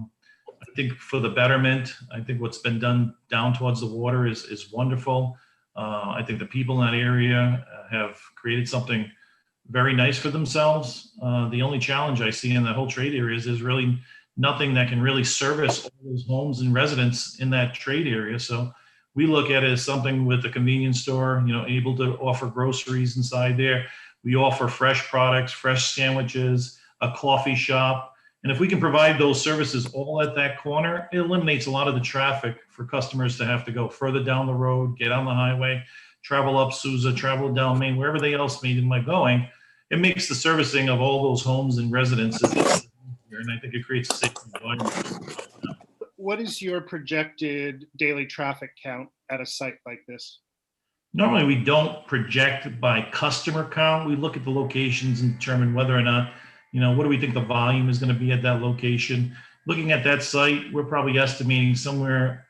think for the betterment, I think what's been done down towards the water is wonderful. I think the people in that area have created something very nice for themselves. The only challenge I see in that whole trade area is there's really nothing that can really service all those homes and residents in that trade area. So we look at it as something with a convenience store, able to offer groceries inside there. We offer fresh products, fresh sandwiches, a coffee shop. And if we can provide those services all at that corner, it eliminates a lot of the traffic for customers to have to go further down the road, get on the highway, travel up Sousa, travel down Main, wherever they else may be going. It makes the servicing of all those homes and residences easier, and I think it creates a safe environment. What is your projected daily traffic count at a site like this? Normally, we don't project by customer count. We look at the locations and determine whether or not, what do we think the volume is going to be at that location. Looking at that site, we're probably estimating somewhere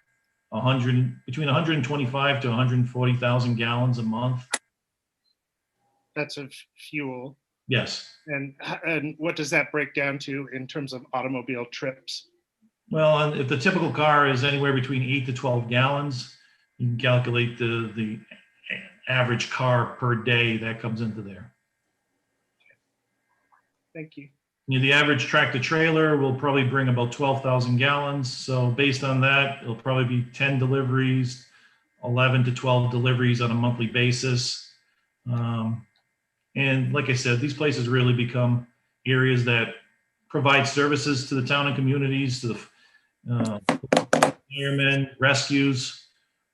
between 125 to 140,000 gallons a month. That's of fuel. Yes. And what does that break down to in terms of automobile trips? Well, if the typical car is anywhere between 8 to 12 gallons, you can calculate the average car per day that comes into there. Thank you. The average tractor trailer will probably bring about 12,000 gallons. So based on that, it'll probably be 10 deliveries, 11 to 12 deliveries on a monthly basis. And like I said, these places really become areas that provide services to the town and communities, to the firemen, rescues.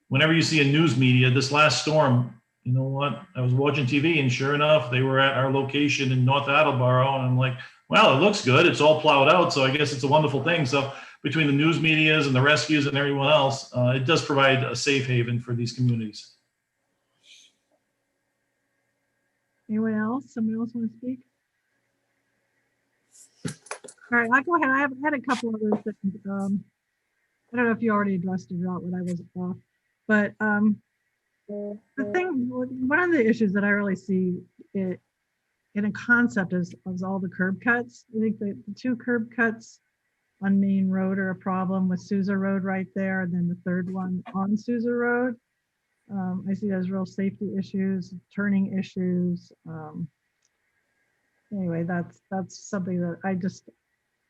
Whenever you see a news media, this last storm you know what? I was watching TV and sure enough, they were at our location in North Attleboro. And I'm like, well, it looks good. It's all plowed out. So I guess it's a wonderful thing. So between the news medias and the rescues and everyone else, it does provide a safe haven for these communities. Anyone else? Someone else want to speak? All right, I'll go ahead. I have had a couple other things. I don't know if you already addressed it or not when I was off, but one of the issues that I really see in a concept is all the curb cuts. I think the two curb cuts on Main Road are a problem with Sousa Road right there, and then the third one on Sousa Road. I see there's real safety issues, turning issues. Anyway, that's something that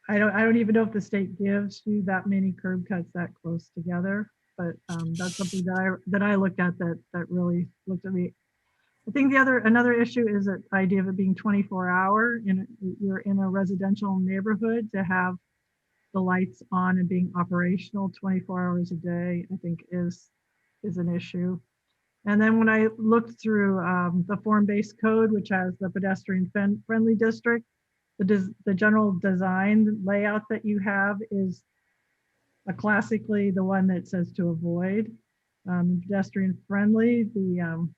I don't even know if the state gives you that many curb cuts that close together, but that's something that I looked at that really looked at me. I think another issue is the idea of it being 24-hour. You're in a residential neighborhood to have the lights on and being operational 24 hours a day, I think is an issue. And then when I looked through the form-based code, which has the pedestrian friendly district, the general design layout that you have is classically the one that says to avoid. Pedestrian friendly, the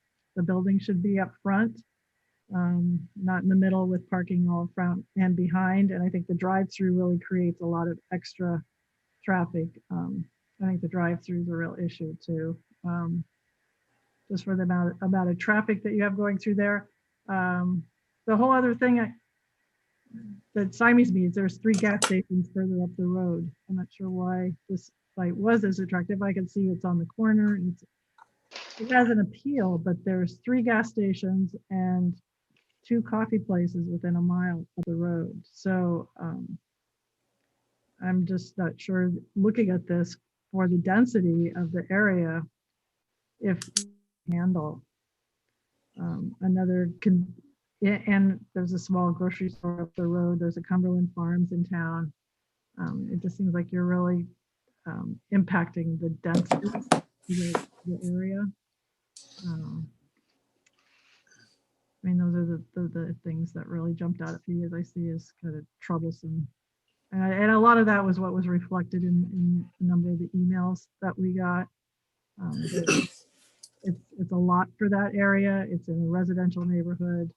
building should be up front, not in the middle with parking all front and behind. And I think the drive-through really creates a lot of extra traffic. I think the drive-through is a real issue too. Just for the amount of traffic that you have going through there. The whole other thing that stymies me is there's 3 gas stations further up the road. I'm not sure why this site was as attractive. I can see it's on the corner and it has an appeal, but there's 3 gas stations and 2 coffee places within a mile of the road. So I'm just not sure, looking at this for the density of the area, if handle and there's a small grocery store up the road. There's a Cumberland Farms in town. It just seems like you're really impacting the density of the area. I mean, those are the things that really jumped out at me as I see as kind of troublesome. And a lot of that was what was reflected in a number of the emails that we got. It's a lot for that area. It's in a residential neighborhood.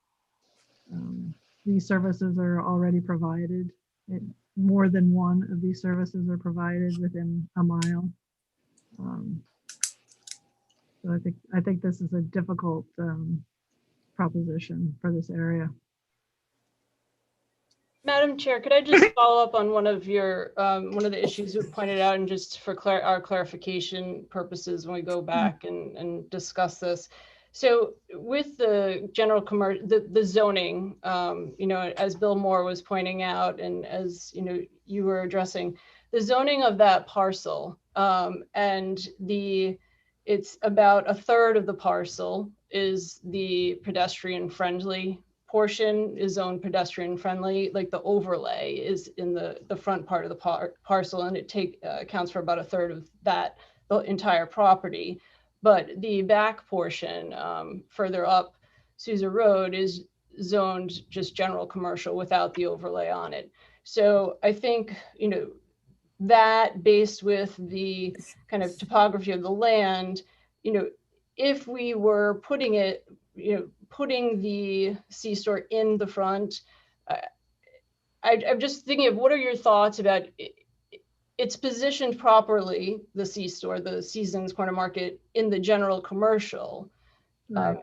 These services are already provided. More than one of these services are provided within a mile. So I think this is a difficult proposition for this area. Madam Chair, could I just follow up on one of the issues you pointed out, and just for our clarification purposes when we go back and discuss this. So with the general commercial, the zoning, as Bill Moore was pointing out, and as you were addressing, the zoning of that parcel, and it's about a third of the parcel is the pedestrian friendly portion is zoned pedestrian friendly, like the overlay is in the front part of the parcel, and it accounts for about a third of the entire property. But the back portion further up Sousa Road is zoned just general commercial without the overlay on it. So I think, that based with the kind of topography of the land, if we were putting the C-store in the front, I'm just thinking of what are your thoughts about it's positioned properly, the C-store, the Seasons Corner Market, in the general commercial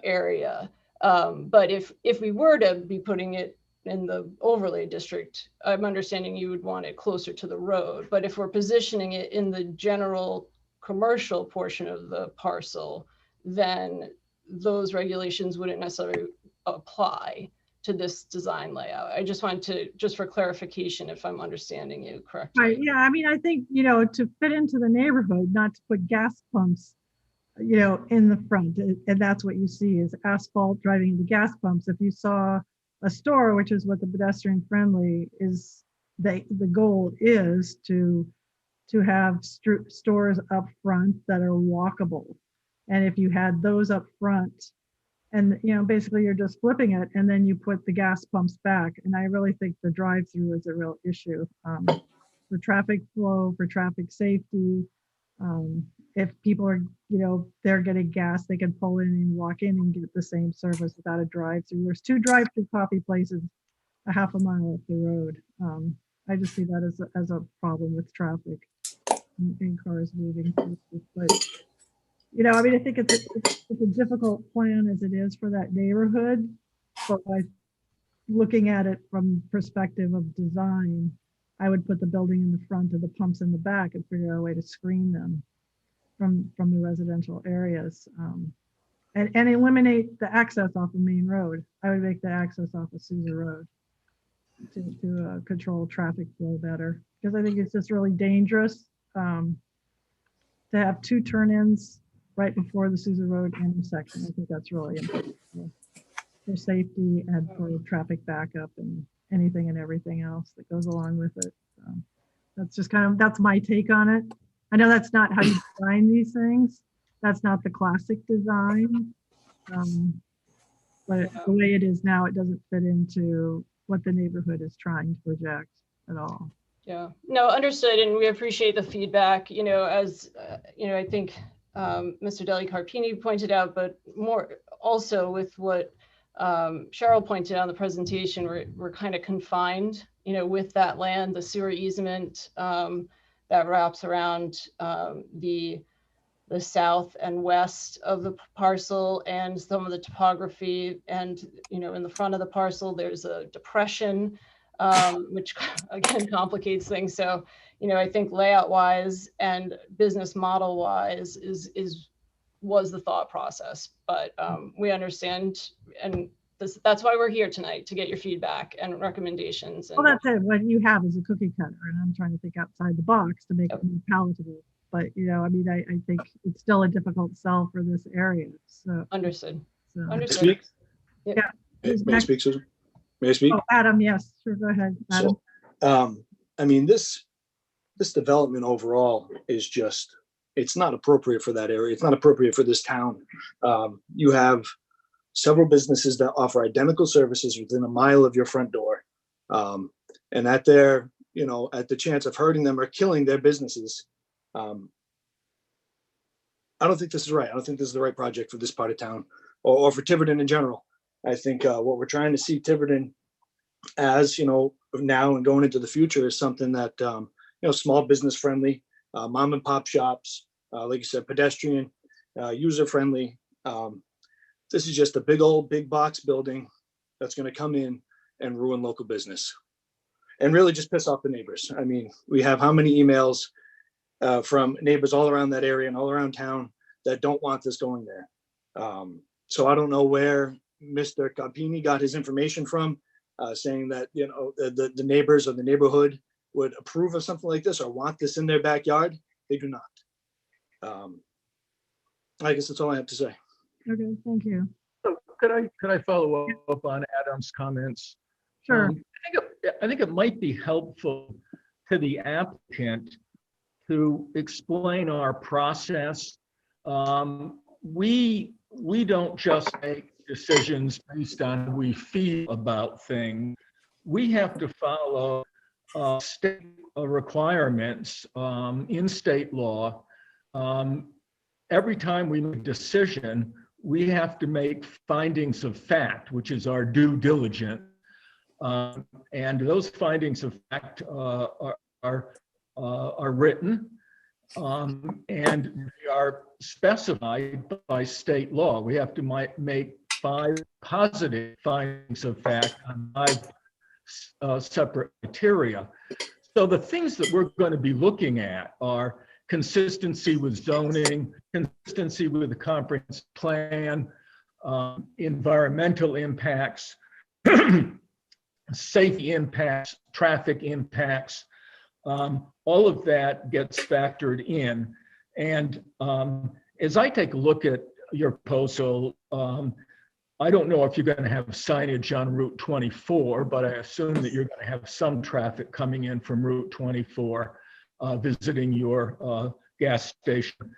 area. But if we were to be putting it in the overlay district, I'm understanding you would want it closer to the road. But if we're positioning it in the general commercial portion of the parcel, then those regulations wouldn't necessarily apply to this design layout. I just wanted just for clarification, if I'm understanding you correctly. Right. Yeah. I mean, I think, to fit into the neighborhood, not to put gas pumps, in the front. And that's what you see is asphalt driving into gas pumps. If you saw a store, which is what the pedestrian friendly is, the goal is to have stores up front that are walkable. And if you had those up front, And, basically you're just flipping it and then you put the gas pumps back. And I really think the drive-through is a real issue for traffic flow, for traffic safety. If people are, they're getting gas, they can pull in and walk in and get the same service without a drive-through. There's 2 drive-through coffee places a half a mile up the road. I just see that as a problem with traffic and cars moving. But, I think it's a difficult plan as it is for that neighborhood. But by looking at it from perspective of design, I would put the building in the front and the pumps in the back and figure out a way to screen them from the residential areas, and eliminate the access off of Main Road. I would make the access off of Sousa Road to control traffic flow better, because I think it's just really dangerous to have 2 turn-ins right before the Sousa Road intersection. I think that's really important for safety and for traffic backup and anything and everything else that goes along with it. That's just that's my take on it. I know that's not how you design these things. That's not the classic design. But the way it is now, it doesn't fit into what the neighborhood is trying to project at all. Yeah, no, understood. And we appreciate the feedback, as, I think Mr. Deli Carpini pointed out, but more also with what Cheryl pointed out in the presentation, we're kind of confined, with that land, the sewer easement that wraps around the south and west of the parcel, and some of the topography. And, in the front of the parcel, there's a depression, which again complicates things. So, I think layout wise and business model wise was the thought process, but we understand, and that's why we're here tonight, to get your feedback and recommendations. And well, that's it. What you have is a cookie cutter, and I'm trying to think outside the box to make it more palatable. But I think it's still a difficult sell for this area. So understood. So. Understood. Yeah. May I speak, Susan? May I speak? Oh, Adam, yes, sure, go ahead, Adam. So, this development overall is just, it's not appropriate for that area. It's not appropriate for this town. You have several businesses that offer identical services within a mile of your front door. And at their, at the chance of hurting them or killing their businesses, I don't think this is right. I don't think this is the right project for this part of town or for Tiverton in general. I think what we're trying to see Tiverton as, now and going into the future is something that, small business friendly, mom and pop shops, like you said, pedestrian, user friendly. This is just a big box building that's going to come in and ruin local business and really just piss off the neighbors. I mean, we have how many emails from neighbors all around that area and all around town that don't want this going there. So I don't know where Mr. Carpini got his information from, saying that, the neighbors of the neighborhood would approve of something like this or want this in their backyard. They do not. I guess that's all I have to say. Okay, thank you. So could I follow up on Adam's comments? Sure. I think it might be helpful to the applicant to explain our process. We don't just make decisions based on how we feel about things. We have to follow state requirements in state law. Every time we make a decision, we have to make findings of fact, which is our due diligence. And those findings of fact are written and they are specified by state law. We have to make 5 positive findings of fact on 5 separate criteria. So the things that we're going to be looking at are consistency with zoning, consistency with the comprehensive plan, environmental impacts, safety impacts, traffic impacts. All of that gets factored in. And as I take a look at your proposal, I don't know if you're going to have signage on Route 24, but I assume that you're going to have some traffic coming in from Route 24, visiting your gas station.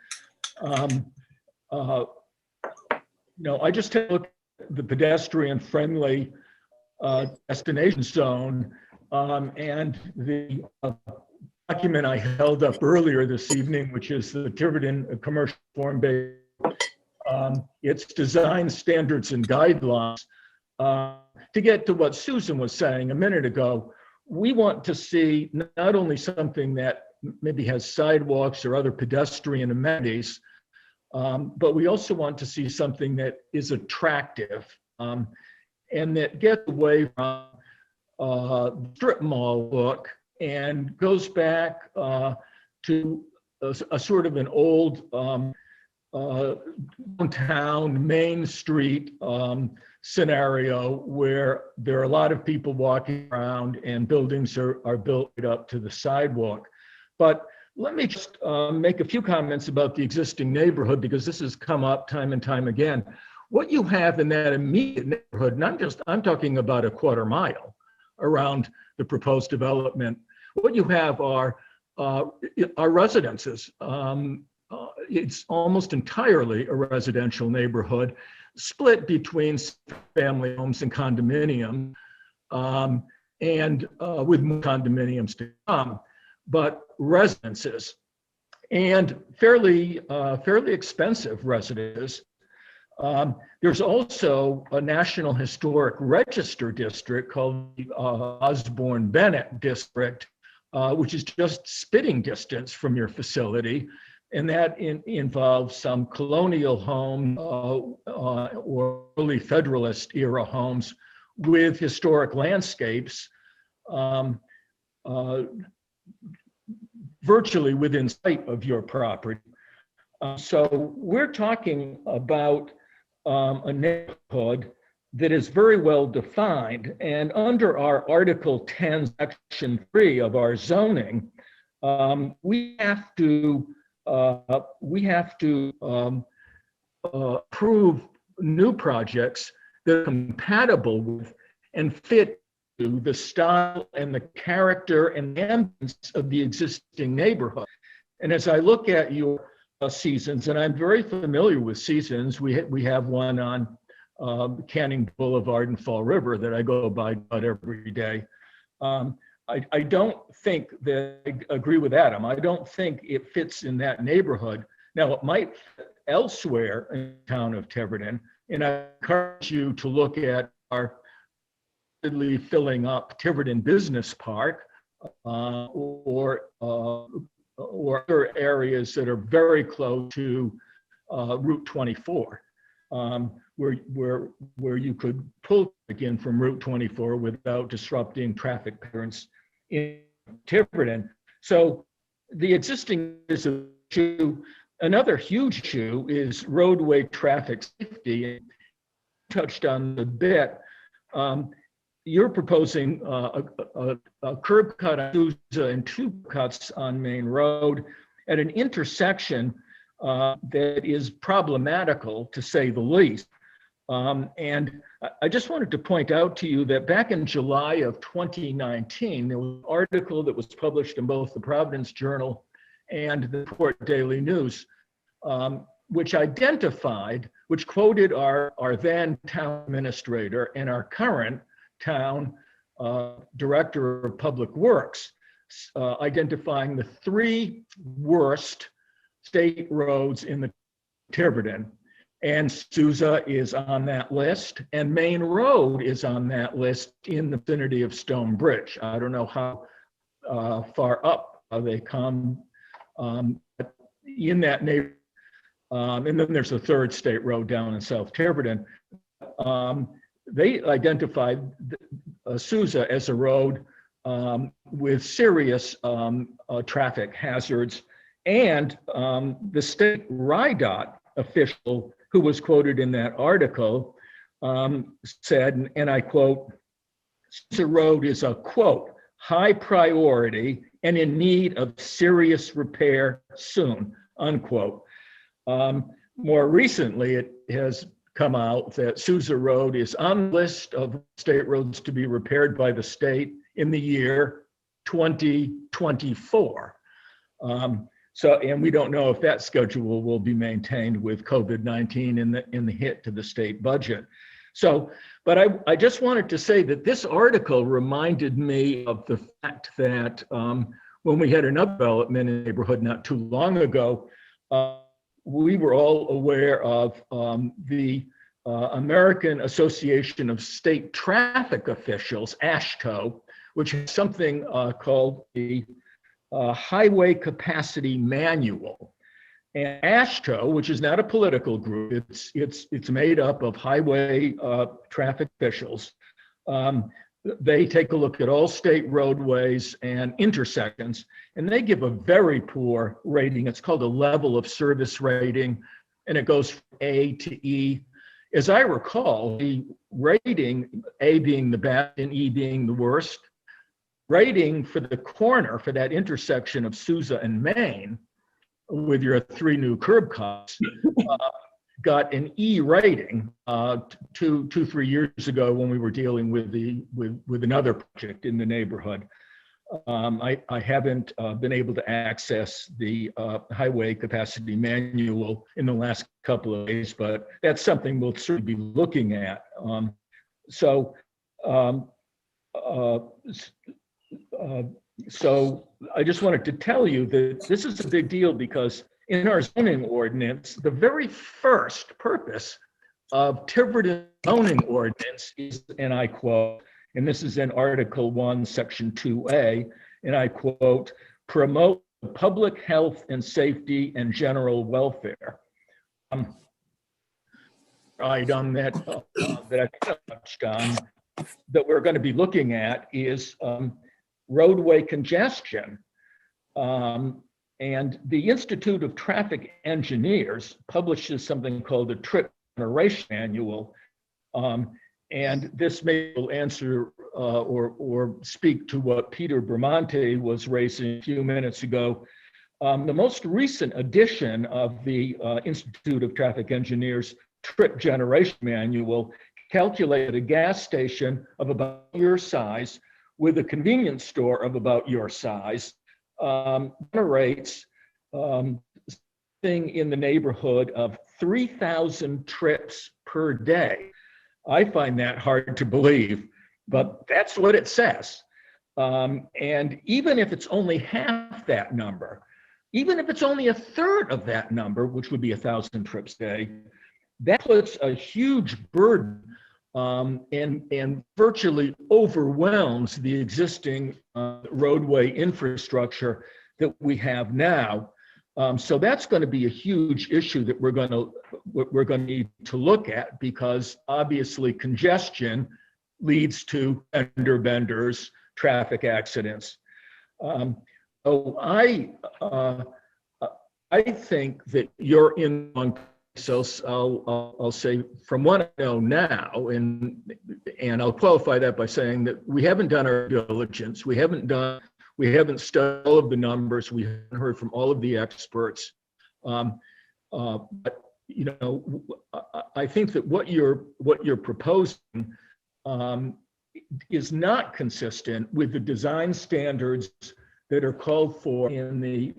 I just take a look the pedestrian-friendly destination zone. And the document I held up earlier this evening, which is the Tiverton Commercial Form-Based, its design standards and guidelines. To get to what Susan was saying a minute ago, we want to see not only something that maybe has sidewalks or other pedestrian amenities, but we also want to see something that is attractive and that gets away from strip mall look and goes back to a sort of an old downtown Main Street scenario where there are a lot of people walking around and buildings are built up to the sidewalk. But let me just make a few comments about the existing neighborhood, because this has come up time and time again. What you have in that immediate neighborhood, and I'm talking about a quarter mile around the proposed development, what you have are residences. It's almost entirely a residential neighborhood, split between family homes and condominiums, and with more condominiums to come, but residences, and fairly expensive residences. There's also a National Historic Register district called the Osborne Bennett District, which is just spitting distance from your facility. And that involves some colonial homes or early Federalist era homes with historic landscapes virtually within sight of your property. So we're talking about a neighborhood that is very well defined. And under our Article 10, Section 3 of our zoning, we have to approve new projects that are compatible with and fit to the style and the character and ambience of the existing neighborhood. And as I look at your Seasons, and I'm very familiar with Seasons, we have one on Canning Boulevard and Fall River that I go by about every day. I don't think that I agree with Adam. I don't think it fits in that neighborhood. Now, it might fit elsewhere in the town of Tiverton, and I encourage you to look at our filling up Tiverton Business Park or other areas that are very close to Route 24, where you could pull again from Route 24 without disrupting traffic patterns in Tiverton. So the existing issue, another huge issue is roadway traffic safety. Touched on the bit. You're proposing a curb cut on Sousa and two cuts on Main Road at an intersection that is problematical, to say the least. And I just wanted to point out to you that back in July of 2019, there was an article that was published in both the Providence Journal and the Port Daily News, which quoted our then town administrator and our current town director of public works, identifying the three worst state roads in the Tiverton. And Sousa is on that list, and Main Road is on that list in the vicinity of Stone Bridge. I don't know how far up they come in that neighborhood. And then there's a third state road down in South Tiverton. They identified Sousa as a road with serious traffic hazards, and the state RIDOT official who was quoted in that article said, and I quote, "Sousa Road is a, quote, high priority and in need of serious repair soon," unquote. More recently, it has come out that Sousa Road is on the list of state roads to be repaired by the state in the year 2024. And we don't know if that schedule will be maintained with COVID-19 in the hit to the state budget. So, but I just wanted to say that this article reminded me of the fact that when we had another development in the neighborhood not too long ago, we were all aware of the American Association of State Traffic Officials, AASHTO, which is something called the Highway Capacity Manual. And AASHTO, which is not a political group, it's made up of highway traffic officials. They take a look at all state roadways and intersections, and they give a very poor rating. It's called a level of service rating, and it goes from A to E. As I recall, the rating, A being the best and E being the worst, rating for the corner for that intersection of Sousa and Main with your 3 new curb cuts got an E rating 2-3 years ago when we were dealing with another project in the neighborhood. I haven't been able to access the highway capacity manual in the last couple of days, but that's something we'll certainly be looking at. So I just wanted to tell you that this is a big deal because in our zoning ordinance, the very first purpose of Tiverton zoning ordinance is, and I quote, and this is in Article 1, Section 2A, and I quote, promote public health and safety and general welfare. Item that I touched on that we're going to be looking at is roadway congestion. And the Institute of Traffic Engineers publishes something called the Trip Generation Manual. And this may will answer or speak to what Peter Bramante was raising a few minutes ago. The most recent edition of the Institute of Traffic Engineers Trip Generation Manual calculated a gas station of about your size with a convenience store of about your size generates something in the neighborhood of 3,000 trips per day. I find that hard to believe, but that's what it says. And even if it's only half that number, even if it's only a third of that number, which would be 1,000 trips a day, that puts a huge burden and virtually overwhelms the existing roadway infrastructure that we have now. So that's going to be a huge issue that we're going to need to look at, because obviously congestion leads to fender benders, traffic accidents. So I think that you're in one. So I'll say from what I know now, and I'll qualify that by saying that we haven't done our diligence. We haven't studied all of the numbers. We haven't heard from all of the experts. But you know, I think that what you're proposing is not consistent with the design standards that are called for in the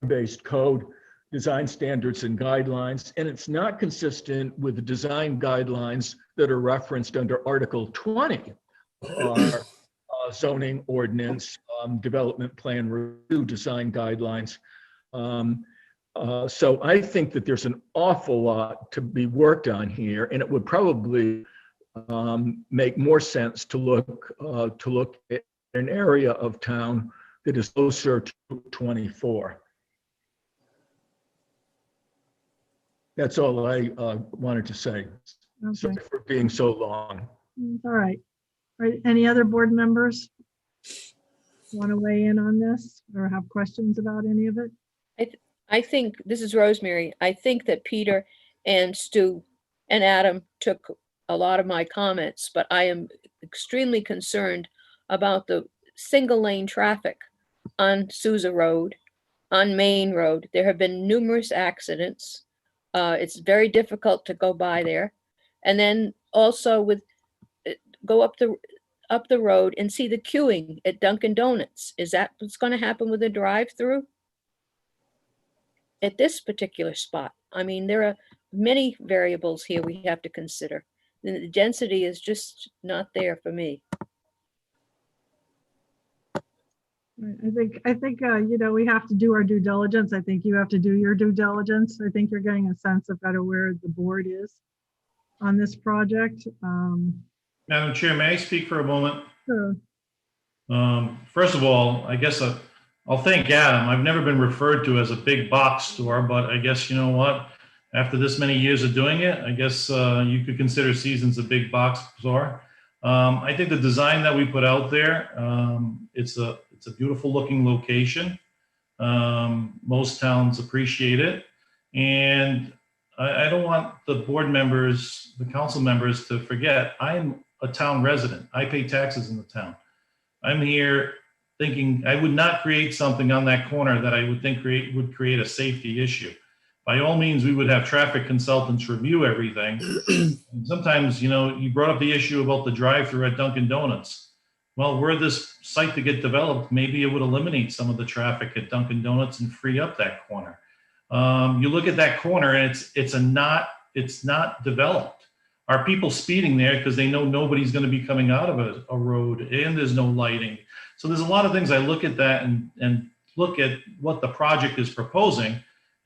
based code, design standards and guidelines, and it's not consistent with the design guidelines that are referenced under Article 20, our zoning ordinance, development plan review design guidelines. So I think that there's an awful lot to be worked on here, and it would probably make more sense to look at an area of town that is closer to 24. That's all I wanted to say. Okay. Sorry for being so long. All right. All right. Any other board members want to weigh in on this or have questions about any of it? I think, this is Rosemary, I think that Peter and Stu and Adam took a lot of my comments, but I am extremely concerned about the single lane traffic on Sousa Road, on Main Road. There have been numerous accidents. It's very difficult to go by there. And then also go up the road and see the queuing at Dunkin' Donuts. Is that what's going to happen with the drive-through at this particular spot? I mean, there are many variables here we have to consider. the density is just not there for me. I think, you know, we have to do our due diligence. I think you have to do your due diligence. I think you're getting a sense of better where the board is on this project. Madam Chair, may I speak for a moment? Sure. First of all, I guess I'll thank Adam. I've never been referred to as a big box store, but I guess, you know what? After this many years of doing it, I guess you could consider Seasons a big box store. I think the design that we put out there, it's a beautiful looking location. Most towns appreciate it. And I don't want the board members, the council members to forget, I'm a town resident. I pay taxes in the town. I'm here thinking I would not create something on that corner that I would think would create a safety issue. By all means, we would have traffic consultants review everything. And sometimes, you know, you brought up the issue about the drive-through at Dunkin' Donuts. Well, were this site to get developed, maybe it would eliminate some of the traffic at Dunkin' Donuts and free up that corner. You look at that corner and it's not developed. Are people speeding there because they know nobody's going to be coming out of a road and there's no lighting? So there's a lot of things I look at that and look at what the project is proposing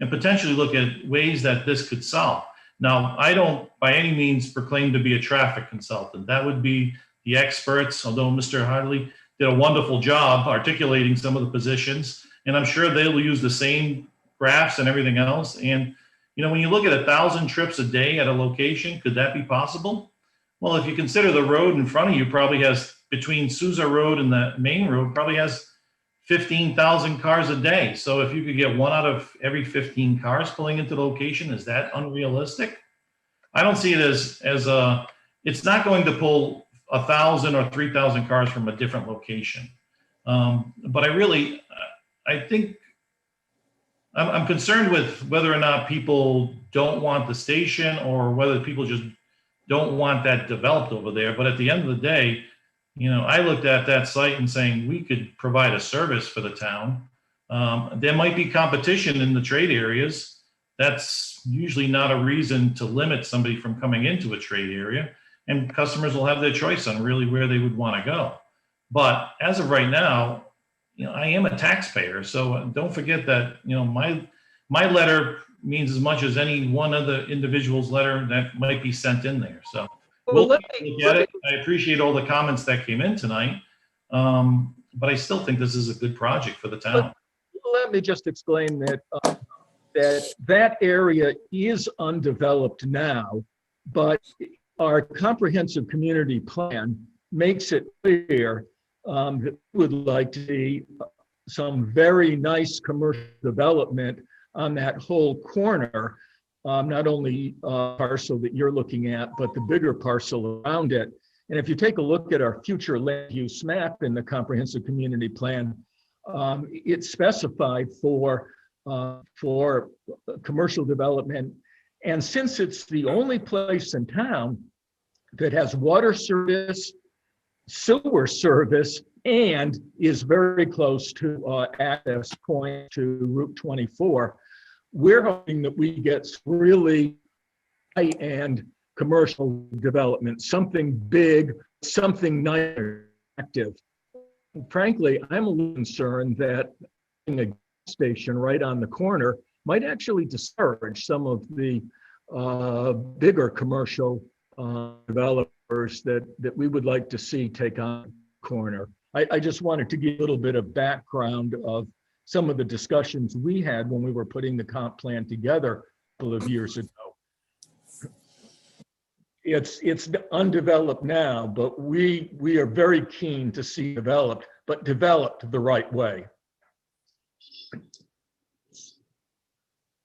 and potentially look at ways that this could solve. Now, I don't by any means proclaim to be a traffic consultant. That would be the experts, although Mr. Hartley did a wonderful job articulating some of the positions, and I'm sure they'll use the same graphs and everything else. And, you know, when you look at 1,000 trips a day at a location, could that be possible? Well, if you consider the road in front of you probably has, between Sousa Road and the main road, probably has 15,000 cars a day. So if you could get 1 out of every 15 cars pulling into the location, is that unrealistic? I don't see it as it's not going to pull 1,000 or 3,000 cars from a different location. But I think I'm concerned with whether or not people don't want the station or whether people just don't want that developed over there. But at the end of the day, you know, I looked at that site and saying we could provide a service for the town. There might be competition in the trade areas. That's usually not a reason to limit somebody from coming into a trade area, and customers will have their choice on really where they would want to go. But as of right now, you know, I am a taxpayer, so don't forget that, you know, my letter means as much as any one other individual's letter that might be sent in there. So we'll look at it. I appreciate all the comments that came in tonight, but I still think this is a good project for the town. Let me just explain that that area is undeveloped now, but our comprehensive community plan makes it clear that we would like to see some very nice commercial development on that whole corner, not only parcel that you're looking at, but the bigger parcel around it. And if you take a look at our future land use map in the comprehensive community plan, it's specified for commercial development. And since it's the only place in town that has water service, sewer service, and is very close to access point to Route 24, we're hoping that we get really high-end commercial development, something big, something nice, active. Frankly, I'm a little concerned that a gas station right on the corner might actually discourage some of the bigger commercial developers that we would like to see take on the corner. I just wanted to give a little bit of background of some of the discussions we had when we were putting the comp plan together a couple of years ago. It's undeveloped now, but we are very keen to see developed, but developed the right way.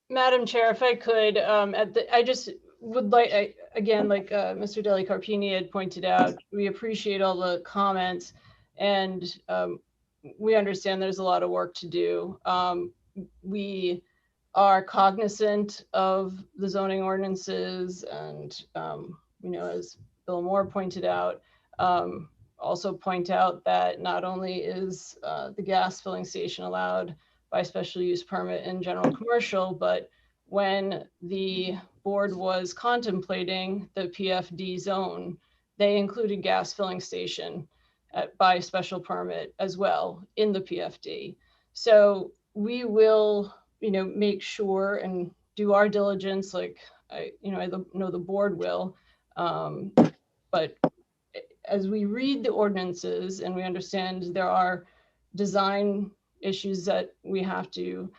Madam Chair, if I could, I just would like, again, like Mr. Deli Carpini had pointed out, we appreciate all the comments, and we understand there's a lot of work to do. We are cognizant of the zoning ordinances, and you know, as Bill Moore pointed out, also point out that not only is the gas filling station allowed by special use permit in general commercial, but when the board was contemplating the PFD zone, they included gas filling station by special permit as well in the PFD. So we will, make sure and do our diligence, like I know the board will, but as we read the ordinances and we understand there are design issues that we have to,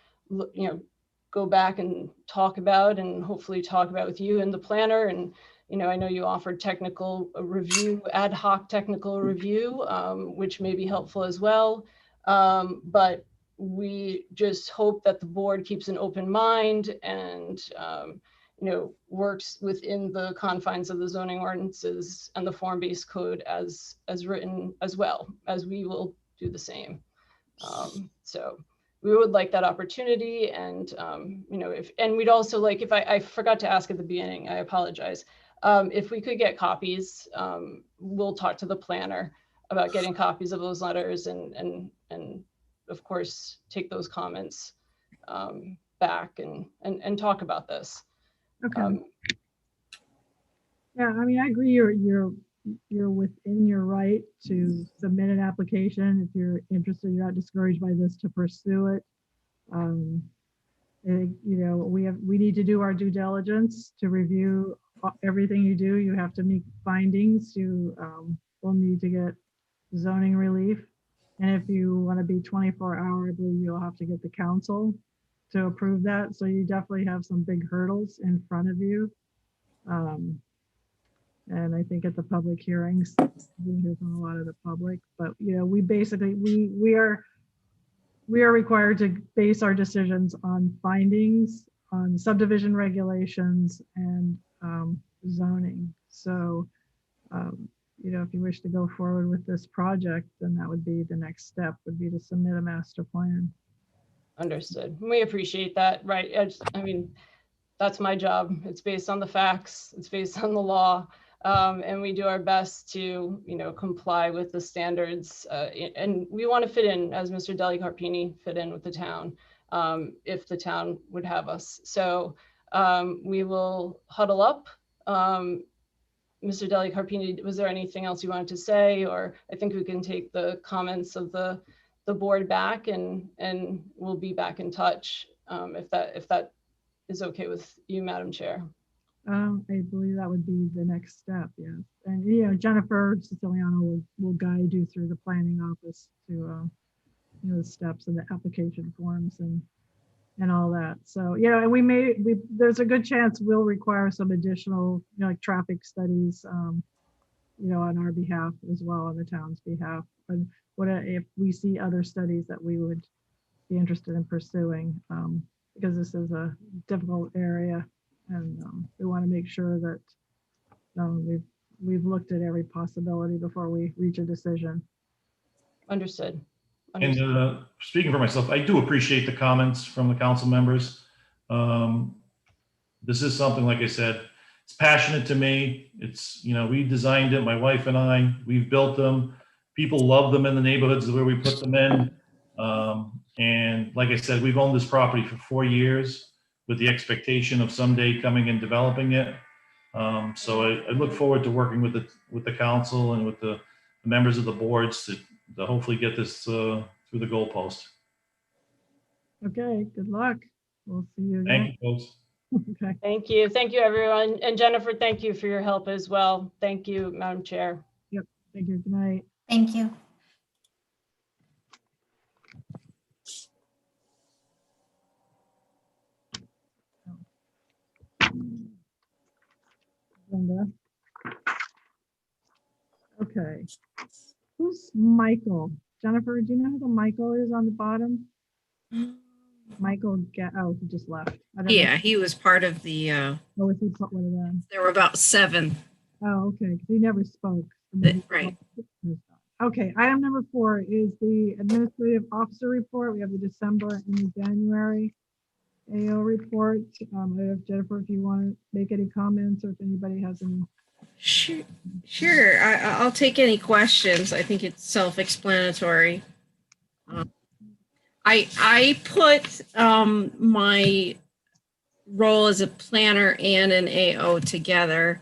go back and talk about, and hopefully talk about with you and the planner. And, I know you offered technical review, ad hoc technical review, which may be helpful as well. But we just hope that the board keeps an open mind and, works within the confines of the zoning ordinances and the form-based code as written, as well as we will do the same. So we would like that opportunity, and and we'd also like, if I forgot to ask at the beginning, I apologize. If we could get copies, we'll talk to the planner about getting copies of those letters, and of course take those comments back and talk about this. Okay. Yeah, I mean, I agree. You're within your right to submit an application if you're interested. You're not discouraged by this to pursue it. We need to do our due diligence to review everything you do. You have to make findings. You will need to get zoning relief, and if you want to be 24-hour, I believe you'll have to get the council to approve that. So you definitely have some big hurdles in front of you. And I think at the public hearings, we hear from a lot of the public, but we basically, we are required to base our decisions on findings, on subdivision regulations, and zoning. So, if you wish to go forward with this project, then that would be the next step, would be to submit a master plan. Understood. We appreciate that. Right. I mean, that's my job. It's based on the facts. It's based on the law. And we do our best to, comply with the standards. And we want to fit in, as Mr. Deli Carpini fit in with the town, if the town would have us. So we will huddle up. Mr. Deli Carpini, was there anything else you wanted to say? Or I think we can take the comments of the board back, and we'll be back in touch if that is okay with you, Madam Chair. I believe that would be the next step, yes. And, Jennifer Siciliano will guide you through the planning office to, the steps and the application forms and all that. So, and there's a good chance we'll require some additional, like traffic studies, on our behalf as well, on the town's behalf. And if we see other studies that we would be interested in pursuing, because this is a difficult area. And we want to make sure that we've looked at every possibility before we reach a decision. Understood. And speaking for myself, I do appreciate the comments from the council members. This is something, like I said, it's passionate to me. It's, we designed it, my wife and I, we've built them. People love them in the neighborhoods where we put them in. And like I said, we've owned this property for 4 years, with the expectation of someday coming and developing it. So I look forward to working with the council and with the members of the boards to hopefully get this through the goalpost. Okay, good luck. We'll see you again. Thank you, folks. Okay. Thank you. Thank you, everyone. And Jennifer, thank you for your help as well. Thank you, Madam Chair. Yep. Thank you. Good night. Thank you. Linda. Okay. Who's Michael? Jennifer, do you know who the Michael is on the bottom? Michael, he just left. I don't Yeah, know. he was part of the, Oh, was he one of them? there were about 7. Oh, okay, because he never spoke. Right. Okay, item number 4 is the administrative officer report. We have the December and the January AO report. I don't know if Jennifer, if you want to make any comments, or if anybody has any. Sure. I'll take any questions. I think it's self-explanatory. I put my role as a planner and an AO together.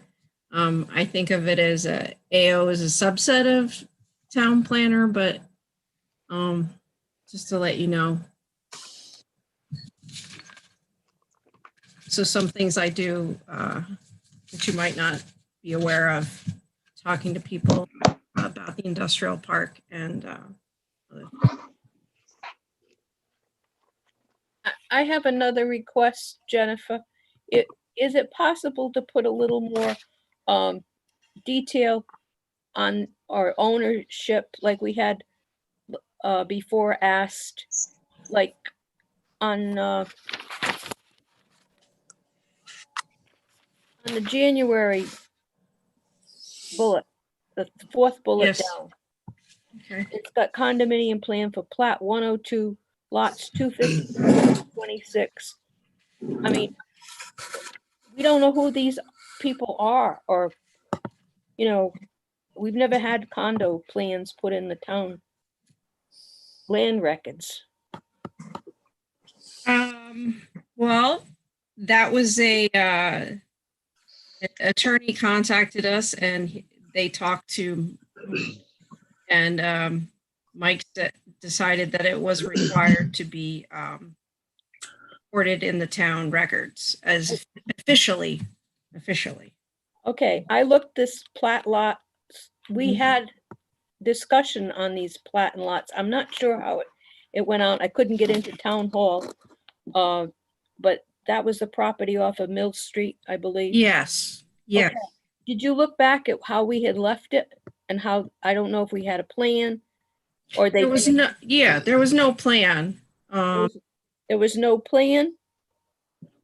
I think of it as a AO as a subset of town planner, but just to let you know. So some things I do that you might not be aware of, talking to people about the industrial park and other I have another request, Jennifer. Is it possible to put a little more detail on our ownership, like we had before asked, like on the January bullet, the fourth bullet Yes. down. Okay. It's got condominium plan for Plat 102, lots 250, 26. I mean, we don't know who these people are, or, you know, we've never had condo plans put in the town land records. Well, that was a attorney contacted us and they talked to, and Mike decided that it was required to be recorded in the town records as officially. Okay, I looked this plat lot. We had discussion on these plat and lots. I'm not sure how it went out. I couldn't get into town hall. But that was the property off of Mill Street, I believe. Yes. Yeah. Okay. Did you look back at how we had left it and how, I don't know if we had a plan or they. There was no, yeah, there was no plan. There was no plan?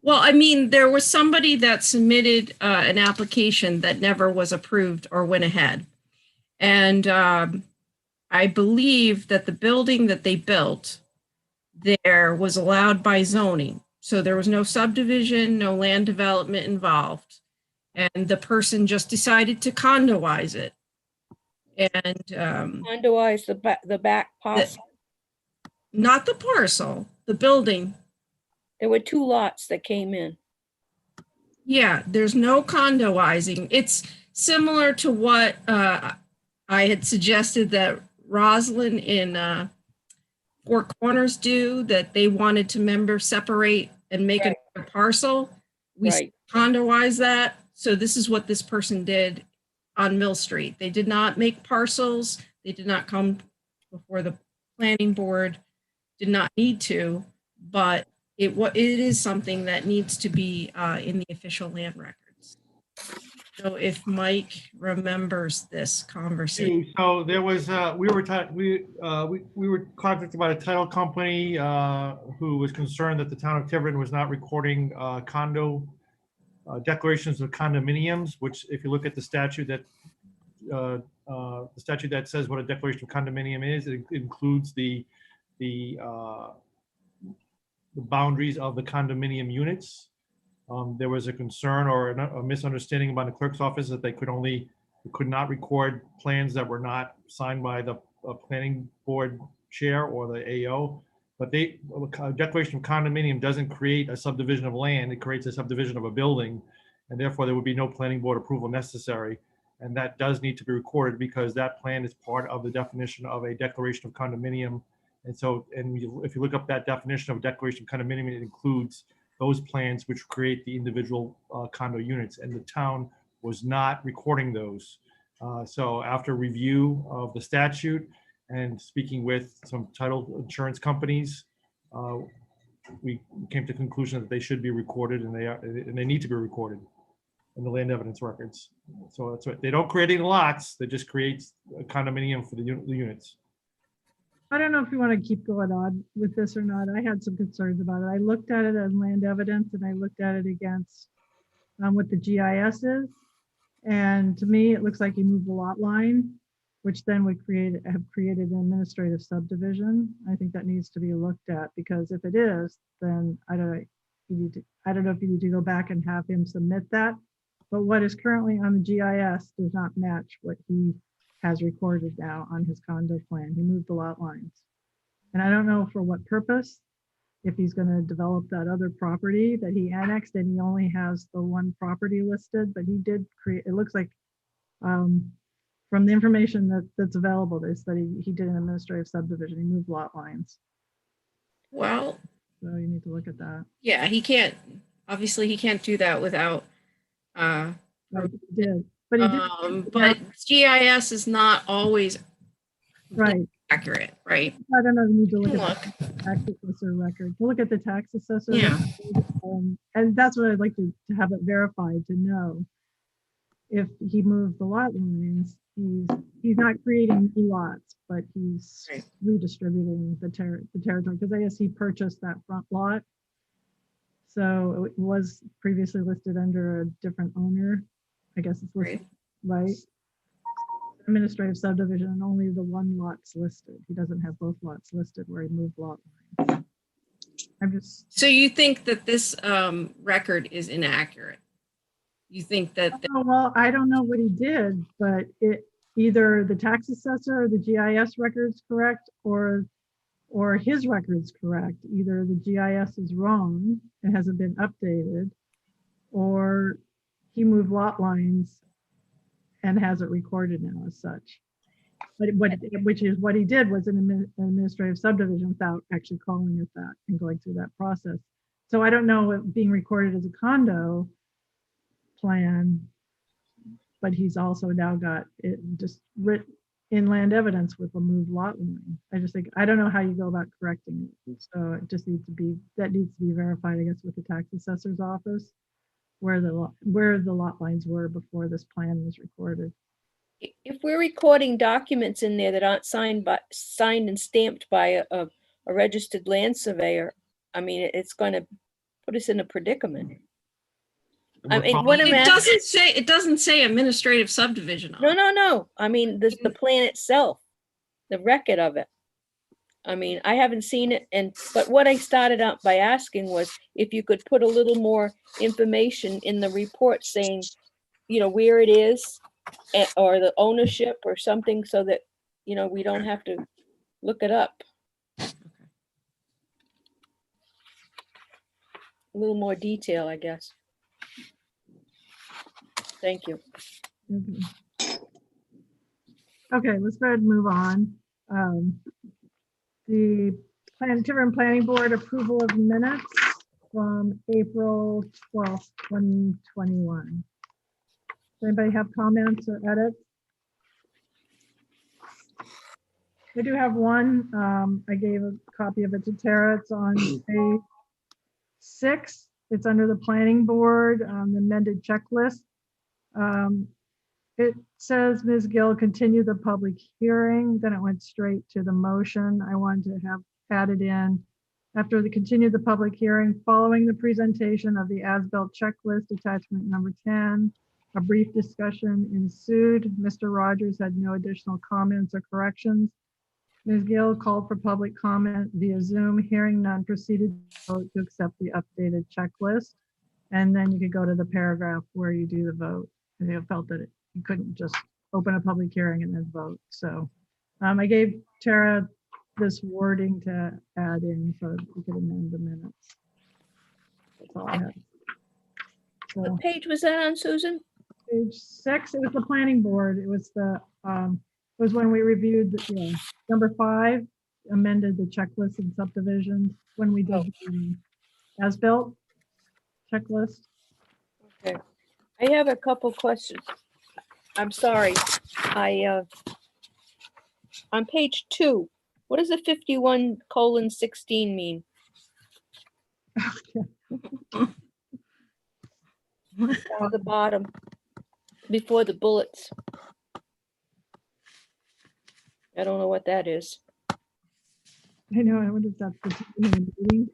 Well, I mean, there was somebody that submitted an application that never was approved or went ahead. And I believe that the building that they built there was allowed by zoning. So there was no subdivision, no land development involved. And the person just decided to condoize it. And Condoize the back parcel? Not the parcel, the building. There were two lots that came in. Yeah, there's no condoizing. It's similar to what I had suggested that Roslyn in Four Corners do, that they wanted to member separate and make Right. a parcel. We Right. condoize that. So this is what this person did on Mill Street. They did not make parcels. They did not come before the planning board, did not need to, but it is something that needs to be in the official land records. So if Mike remembers this conversation. So there was, we were contacted by a title company who was concerned that the town of Tiverton was not recording condo declarations of condominiums, which if you look at the statute that says what a declaration of condominium is, it includes the boundaries of the condominium units. There was a concern or a misunderstanding by the clerk's office that they could not record plans that were not signed by the planning board chair or the AO. But a declaration of condominium doesn't create a subdivision of land, it creates a subdivision of a building, and therefore there would be no planning board approval necessary. And that does need to be recorded because that plan is part of the definition of a declaration of condominium. And so, if you look up that definition of a declaration of condominium, it includes those plans which create the individual condo units, and the town was not recording those. So after review of the statute and speaking with some title insurance companies, we came to the conclusion that they should be recorded, and they need to be recorded in the land evidence records. So that's what, they don't create any lots, they just create a condominium for the units. I don't know if you want to keep going on with this or not. I had some concerns about it. I looked at it as land evidence and I looked at it against what the GIS is. And to me, it looks like you moved the lot line, which then would have created an administrative subdivision. I think that needs to be looked at, because if it is, then I don't know if you need to go back and have him submit that. But what is currently on the GIS does not match what he has recorded now on his condo plan. He moved the lot lines. And I don't know for what purpose. if he's gonna develop that other property that he annexed, and he only has the one property listed, but he did create, it looks like, from the information that's available, is that he did an administrative subdivision, he moved lot lines. Well, So you need to look at that. yeah, he can't, obviously he can't do that without, Right, he did, but he did. but GIS is not always Right. accurate, right? I don't know, you need to look at the tax assessor record, to look at the tax assessor. Yeah. record, and that's what I'd like to have it verified, to know if he moved the lot lines, he's not creating new lots, but he's redistributing the territory, because I guess he purchased that front lot. So it was previously listed under a different owner. I guess it's listed, right? Administrative subdivision, and only the one lot's listed. He doesn't have both lots listed where he moved lot lines. I'm just. So you think that this record is inaccurate? You think that? Oh, well, I don't know what he did, but either the tax assessor or the GIS record's correct, or his record's correct. Either the GIS is wrong, it hasn't been updated, or he moved lot lines and has it recorded now as such. But which is what he did, was an administrative subdivision without actually calling it that and going through that process. So I don't know it being recorded as a condo plan, but he's also now got it just written inland evidence with a moved lot line. I just think, I don't know how you go about correcting it. So it just needs to be verified, I guess, with the tax assessor's office, where the lot lines were before this plan was recorded. If we're recording documents in there that aren't signed and stamped by a registered land surveyor, I mean, it's going to put us in a predicament. I mean, what I'm asking, it doesn't say administrative subdivision. No. I mean, the plan itself, the record of it. I mean, I haven't seen it, but what I started out by asking was if you could put a little more information in the report saying, where it is, or the ownership or something, so that, we don't have to look it up. A little more detail, I guess. Thank you. Okay, let's go ahead and move on. The Tiverton Planning Board approval of minutes from April 12th, 2021. Does anybody have comments or edits? I do have one. I gave a copy of it to Tara. It's on page 6. It's under the planning board, the amended checklist. It says Ms. Gill continue the public hearing, then it went straight to the motion. I wanted to have added in, after the continue the public hearing, following the presentation of the as-built checklist attachment number 10, a brief discussion ensued. Mr. Rogers had no additional comments or corrections. Ms. Gill called for public comment via Zoom. Hearing none, proceeded to vote to accept the updated checklist. And then you could go to the paragraph where you do the vote. And they felt that you couldn't just open a public hearing and then vote. So I gave Tara this wording to add in so we could amend the minutes. That's all I have. So, what page was that on, Susan? Page 6. It was the planning board. It was when we reviewed number 5, amended the checklist and subdivisions when we did the as-built checklist. Okay. I have a couple questions. I'm sorry. On page 2, what does the 51:16 mean? At the bottom, before the bullets. I don't know what that is. I know, I wonder if that's the meeting.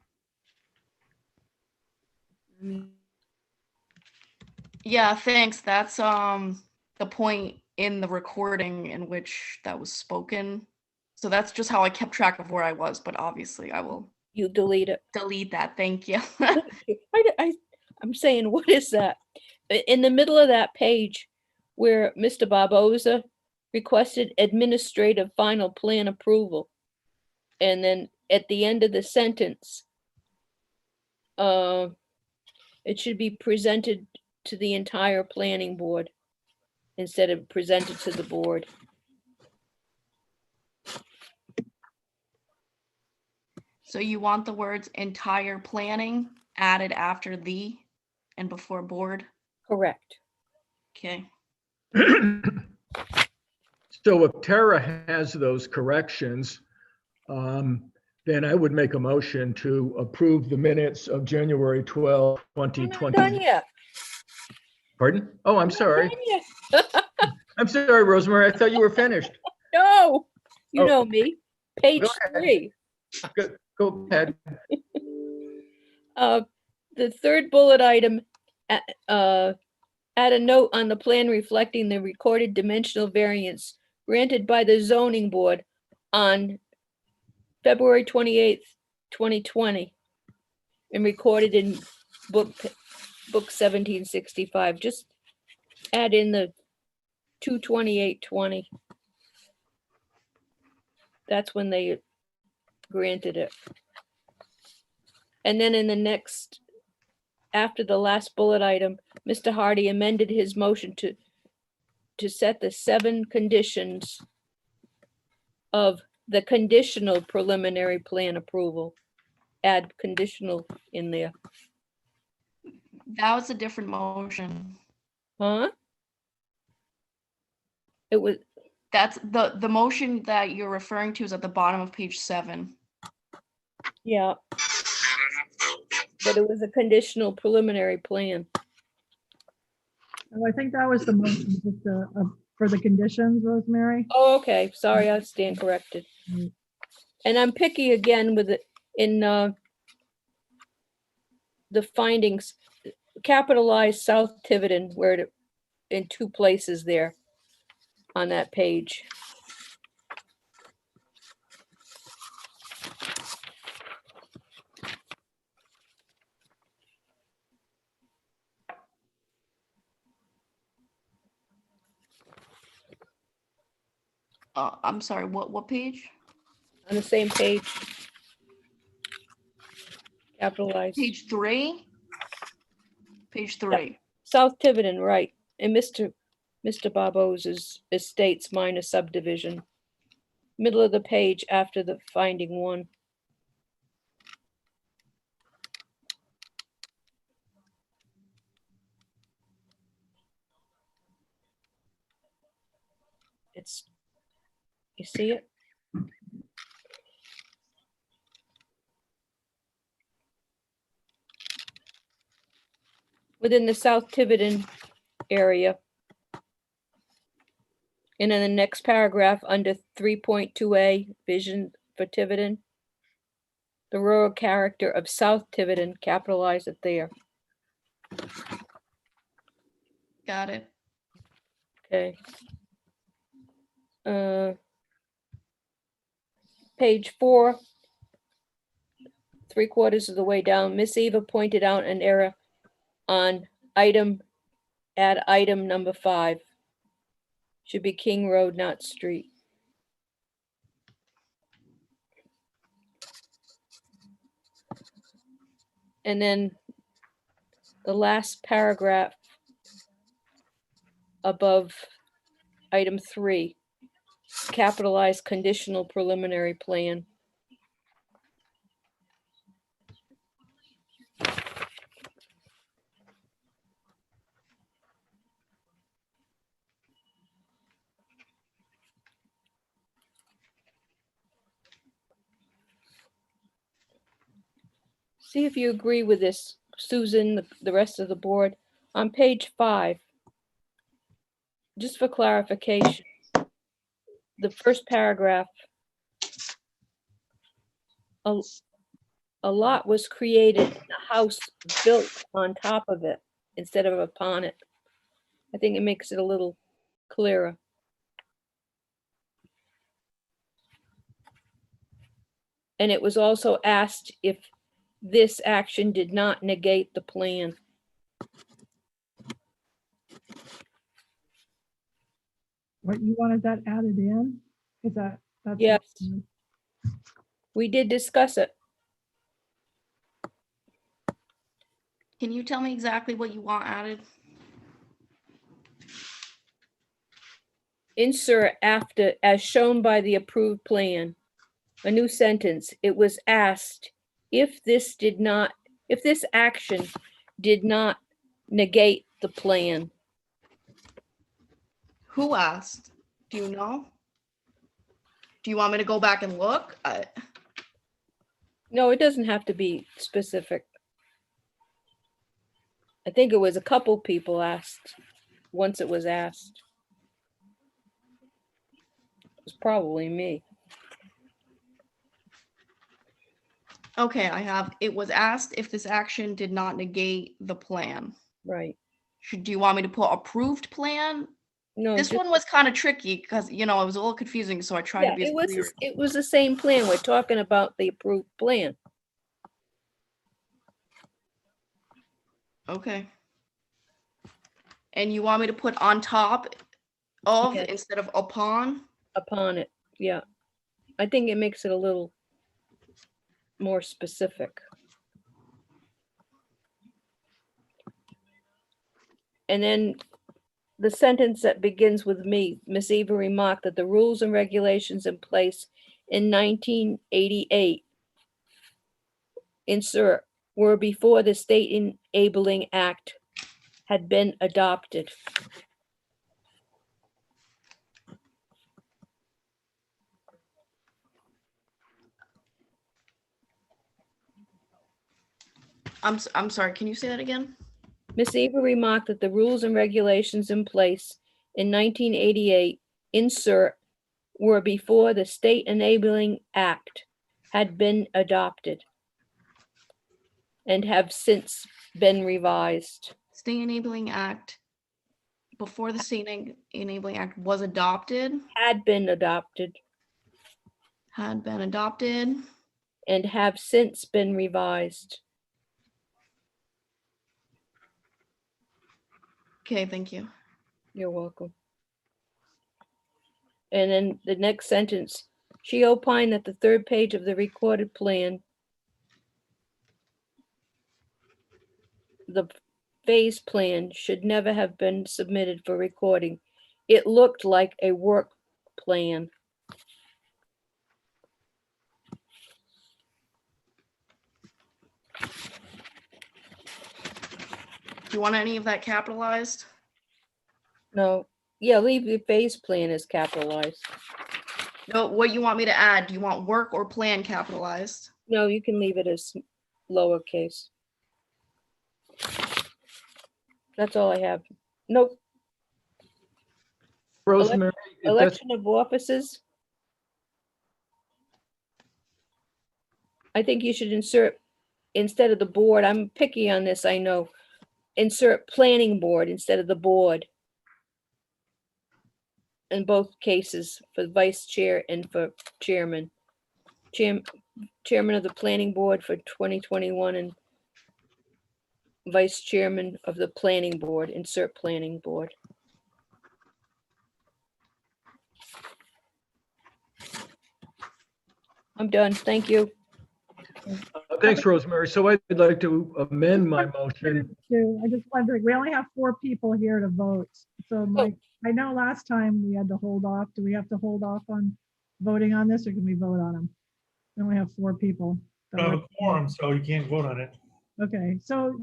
Yeah, thanks. That's the point in the recording in which that was spoken. So that's just how I kept track of where I was, but obviously I will. You delete it. Delete that, thank you. I'm saying, what is that? In the middle of that page where Mr. Barboza requested administrative final plan approval. And then at the end of the sentence, it should be presented to the entire planning board instead of presented to the board. So you want the words entire planning added after the and before board? Correct. Okay. So if Tara has those corrections, then I would make a motion to approve the minutes of January 12, Done 2020. yet. Pardon? Oh, I'm sorry. Done yet. I'm sorry, Rosemary. I thought you were finished. No, you Oh. know me. Page Go ahead. 3. Go ahead. The third bullet item, add a note on the plan reflecting the recorded dimensional variance granted by the zoning board on February 28th, 2020, and recorded in book 1765. Just add in the 22820. That's when they granted it. And then in the next, after the last bullet item, Mr. Hardy amended his motion to set the 7 conditions of the conditional preliminary plan approval. Add conditional in there. That was a different motion. Huh? It was, That's the motion that you're referring to is at the bottom of page 7. yeah. But it was a conditional preliminary plan. Oh, I think that was the motion just, for the conditions, Rosemary. Oh, okay. Sorry, I stand corrected. And I'm picky again with it in the findings, capitalize South Tiverton where it in 2 places there on that page. I'm sorry, what page? On the same page. Capitalize. Page 3? Page 3. South Tiverton, right. And Mr. Barbosa's estates minus subdivision. Middle of the page after the finding 1. It's, you see it? Within the South Tiverton area. And in the next paragraph, under 3.2a, vision for Tiverton, the rural character of South Tiverton, capitalize it there. Got it. Okay. Page 4, 3/4 of the way down, Miss Eva pointed out an error on item number 5. Should be King Road, not street. And then the last paragraph above item 3, capitalize conditional preliminary plan. See if you agree with this, Susan, the rest of the board. On page 5, just for clarification, the first paragraph, a lot was created, a house built on top of it instead of upon it. I think it makes it a little clearer. And it was also asked if this action did not negate the plan. What, you wanted that added in? Is that's? Yes. We did discuss it. Can you tell me exactly what you want added? Insert after, as shown by the approved plan, a new sentence. It was asked if this action did not negate the plan. Who asked? Do you know? Do you want me to go back and look? No, it doesn't have to be specific. I think it was a couple people asked, once it was asked. It was probably me. Okay, I have, it was asked if this action did not negate the plan. Right. Do you want me to put approved plan? No, This just- one was kind of tricky because, you know, it was a little confusing, so I tried Yeah, to be as clear. it was the same plan. We're talking about the approved plan. Okay. And you want me to put on top of Yes. instead of upon? Upon it, yeah. I think it makes it a little more specific. And then the sentence that begins with me, Ms. Eva remarked that the rules and regulations in place in 1988 insert were before the State Enabling Act had been adopted. I'm sorry, can you say that again? Ms. Eva remarked that the rules and regulations in place in 1988 insert were before the State Enabling Act had been adopted and have since been revised. State Enabling Act, before the State Enabling Act was adopted, Had been adopted and have since been revised. Okay, thank you. You're welcome. And then the next sentence, she opined that the third page of the recorded plan, the phase plan, should never have been submitted for recording. It looked like a work plan. Do you want any of that capitalized? No, yeah, leave the phase plan as capitalized. No, what you want me to add? Do you want work or plan capitalized? No, you can leave it as lowercase. That's all I have. Nope. Rosemary, if that's, Election of offices. I think you should insert, instead of the board, I'm picky on this, I know. Insert planning board instead of the board. In both cases, for vice chair and for chairman. Chairman of the planning board for 2021 and vice chairman of the planning board, insert planning board. I'm done, thank you. thanks, Rosemary. So I'd like to amend my motion. I just wondering, we only have 4 people here to vote. So Mike, I know last time we had to hold off. Do we have to hold off on voting on this or can we vote on them? We only have 4 people. You don't have a quorum, so you can't vote on it. Okay, so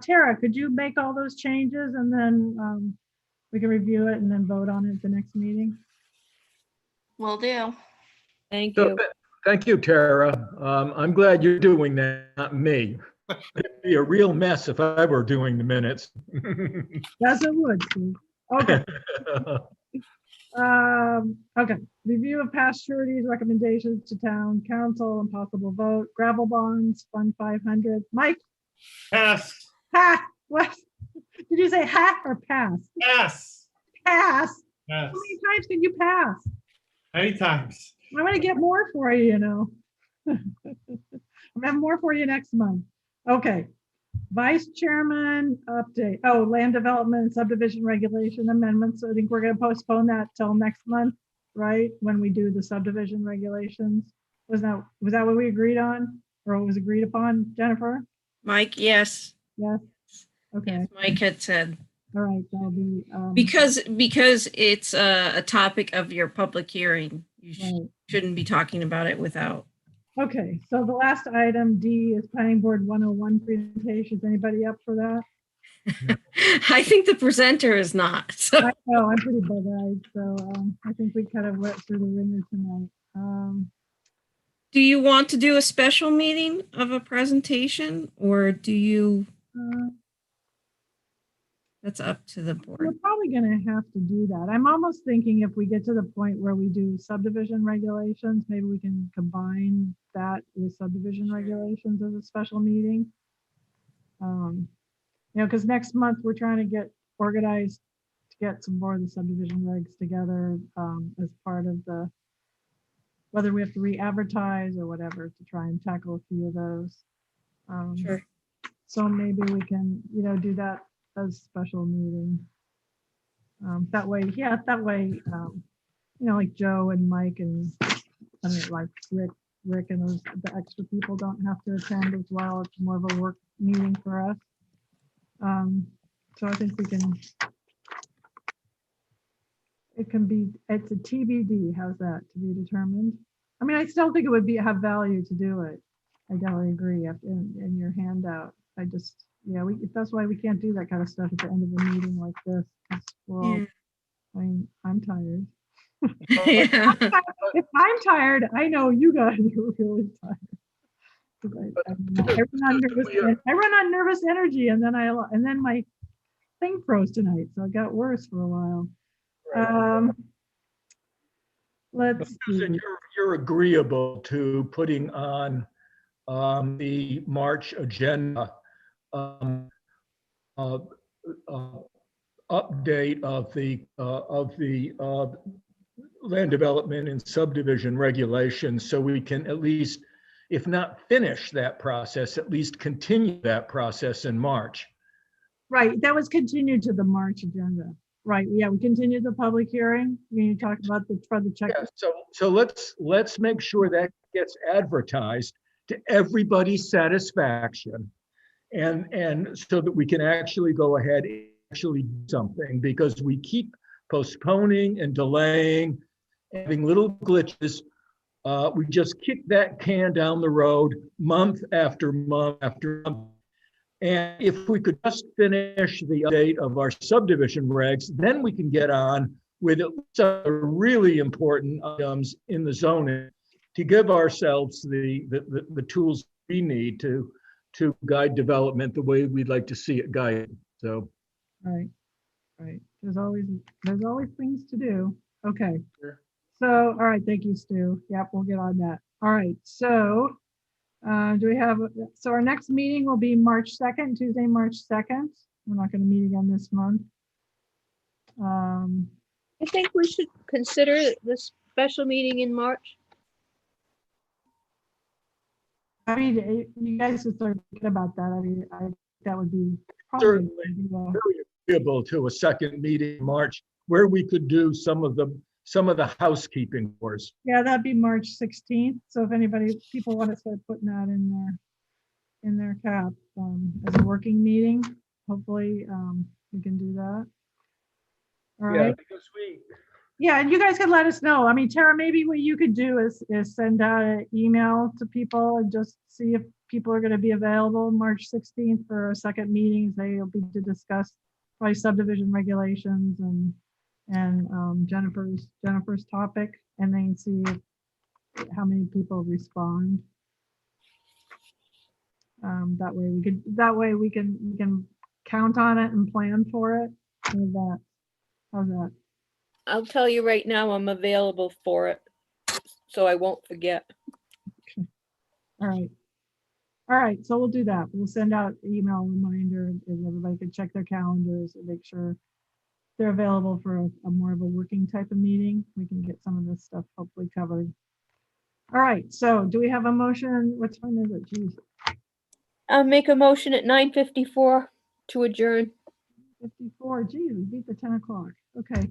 Tara, could you make all those changes and then we can review it and then vote on it at the next meeting? Will do. Thank So, you. thank you, Tara. I'm glad you're doing that, not me. It'd be a real mess if I were doing the minutes. Yes, it would. Steve. Okay. Okay, review of past sureties, recommendations to town council and possible vote, gravel bonds, fund 500. Mike? Pass. Ha, what? Did you say ha or pass? Pass. Pass? Yes. How many times can you pass? Many times. I'm gonna get more for you, you know. I'm gonna have more for you next month. Okay. Vice Chairman update. Oh, land development and subdivision regulation amendments. I think we're gonna postpone that till next month, right? When we do the subdivision regulations. Was that what we agreed on or what was agreed upon, Jennifer? Mike, yes. Yes? Okay, Mike had said. all right, that'll be. Because it's a topic of your public hearing, you Right. shouldn't be talking about it without. Okay, so the last item, D, is Planning Board 101 presentation. Is anybody up for that? I think the presenter is not. So. I know, I'm pretty bug-eyed, so I think we kind of went through the ringer tonight. Do you want to do a special meeting of a presentation, or do you? That's up to the board. We're probably going to have to do that. I'm almost thinking if we get to the point where we do subdivision regulations, maybe we can combine that with subdivision regulations as a special meeting. You know, because next month we're trying to get organized to get some more of the subdivision regs together as part of the, whether we have to re-advertise or whatever to try and tackle a few of those. Sure. So maybe we can, you know, do that as special meeting. That way, yeah, that way, you know, like Joe and Mike and I mean, like Rick and those, the extra people don't have to attend as well. It's more of a work meeting for us. So I think we can, it can be, it's a TBD. How's that, to be determined? I mean, I still think it would have value to do it. I definitely agree in your handout. I just, yeah, that's why we can't do that kind of stuff at the end of a meeting like this. Well, I mean, I'm tired. Yeah. If I'm tired, I know you guys are really tired. I run on nervous energy, and then my thing froze tonight, so it got worse for a while. Let's see. You're agreeable to putting on the March agenda update of the land development and subdivision regulations, so we can at least, if not finish that process, at least continue that process in March. Right, that was continued to the March agenda. Right, yeah, we continued the public hearing. You talk about the check. Yeah, so let's make sure that gets advertised to everybody's satisfaction, and so that we can actually go ahead and actually do something, because we keep postponing and delaying, having little glitches. We just kick that can down the road month after month after month. And if we could just finish the update of our subdivision regs, then we can get on with some really important items in the zoning to give ourselves the tools we need to guide development the way we'd like to see it guided. So, right. There's always things to do. Okay. Sure. So, all right, thank you, Stu. Yep, we'll get on that. All right, so do we have, so our next meeting will be March 2nd, Tuesday, March 2nd. We're not going to meet again this month. I think we should consider this special meeting in March. I mean, you guys should start thinking about that. I mean, that would be certainly very agreeable to a second meeting in March where we could do some of the housekeeping for us. Yeah, that'd be March 16th. So if people want to start putting that in their cap as a working meeting, hopefully we can do that. All right. Yeah, and you guys can let us know. I mean, Tara, maybe what you could do is send out an email to people and just see if people are going to be available March 16th for a second meeting. They'll be to discuss probably subdivision regulations and Jennifer's topic, and then see how many people respond. That way we can count on it and plan for it. How's that? I'll tell you right now, I'm available for it, so I won't forget. Okay. All right, so we'll do that. We'll send out email reminder, and everybody can check their calendars and make sure they're available for a more of a working type of meeting. We can get some of this stuff hopefully covered. All right, so do we have a motion? What time is it? Jeez. I'll make a motion at 9:54 to adjourn. 54, geez, we beat the 10 o'clock. Okay,